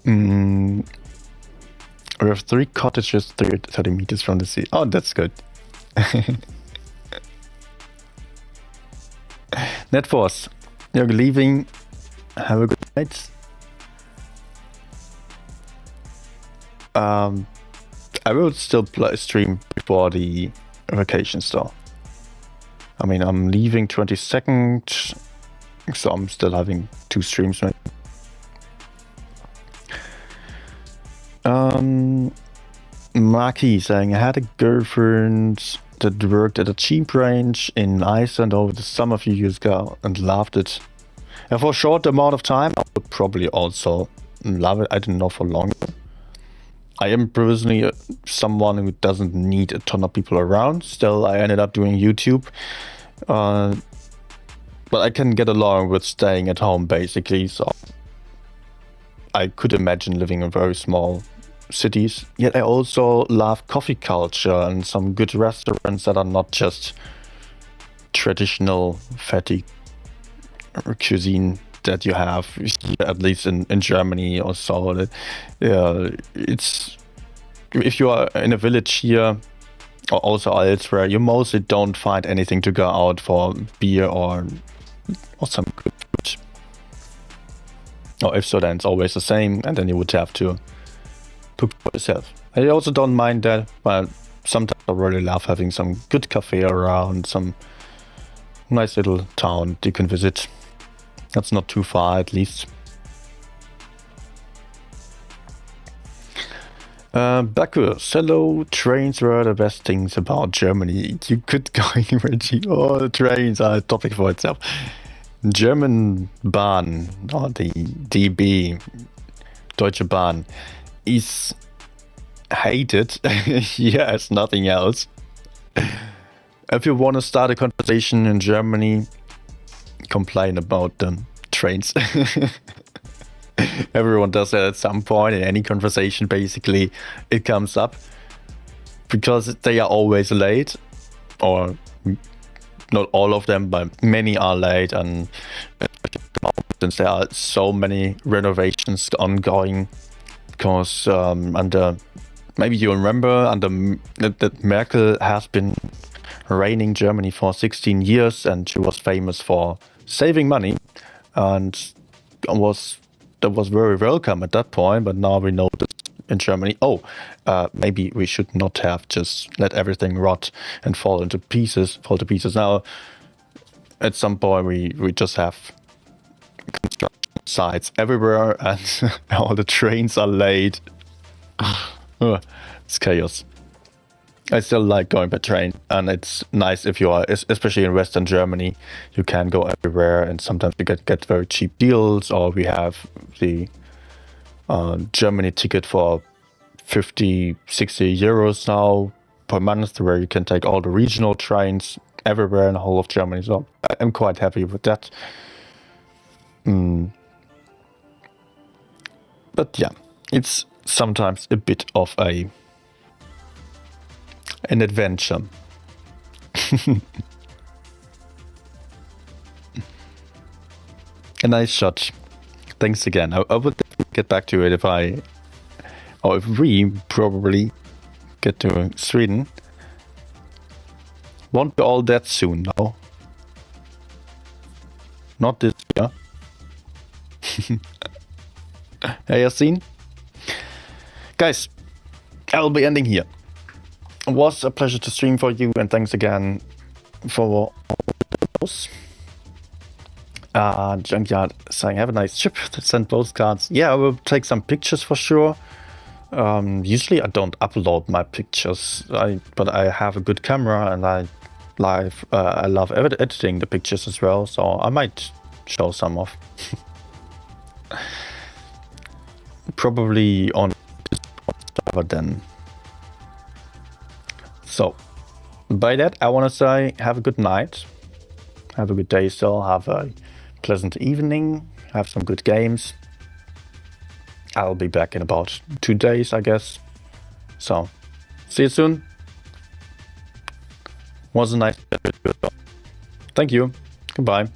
S1: We have 3 cottages 30 meters from the sea. Oh, that's good. Netforce, you're leaving. Have a good night. I will still stream before the vacations though. I mean, I'm leaving 22nd, so I'm still having 2 streams maybe. Maki saying, I had a girlfriend that worked at a cheap range in Iceland over the summer a few years ago and loved it. And for a short amount of time, I would probably also love it. I don't know for longer. I am personally someone who doesn't need a ton of people around. Still, I ended up doing YouTube. But I can get along with staying at home, basically. So I could imagine living in very small cities. Yet I also love coffee culture and some good restaurants that are not just traditional fatty cuisine that you have here, at least in Germany or so. It's if you are in a village here or also elsewhere, you mostly don't find anything to go out for beer or some good food. Or if so, then it's always the same, and then you would have to cook for yourself. I also don't mind that, but sometimes I really love having some good cafe around, some nice little town you can visit. That's not too far, at least. Bacchus, hello. Trains were the best things about Germany. You could go anywhere. Oh, the trains are a topic for itself. German Bahn, or the DB, Deutsche Bahn, is hated. Yes, nothing else. If you want to start a conversation in Germany, complain about the trains. Everyone does that at some point in any conversation. Basically, it comes up because they are always late, or not all of them, but many are late, and since there are so many renovations ongoing, because under, maybe you remember, that Merkel has been reigning Germany for 16 years, and she was famous for saving money, and that was very welcome at that point. But now we know that in Germany, maybe we should not have just let everything rot and fall to pieces. Now, at some point, we just have construction sites everywhere, and all the trains are late. It's chaos. I still like going by train, and it's nice if you are, especially in Western Germany, you can go everywhere, and sometimes you get very cheap deals, or we have the Germany ticket for 50, 60 euros now per month, where you can take all the regional trains everywhere in the whole of Germany. So I'm quite happy with that. But yeah, it's sometimes a bit of an adventure. A nice shot. Thanks again. I would get back to it if we probably get to Sweden. Won't be all that soon, no. Not this year. Hey, Yasin. Guys, I'll be ending here. It was a pleasure to stream for you, and thanks again for all those. Junkyard saying, have a nice trip. Send postcards. Yeah, I will take some pictures for sure. Usually I don't upload my pictures, but I have a good camera and I love editing the pictures as well, so I might show some off. Probably on server then. So, by that I want to say have a good night, have a good day still, have a pleasant evening, have some good games. I'll be back in about 2 days, I guess. So, see you soon. Was a nice. Thank you. Goodbye.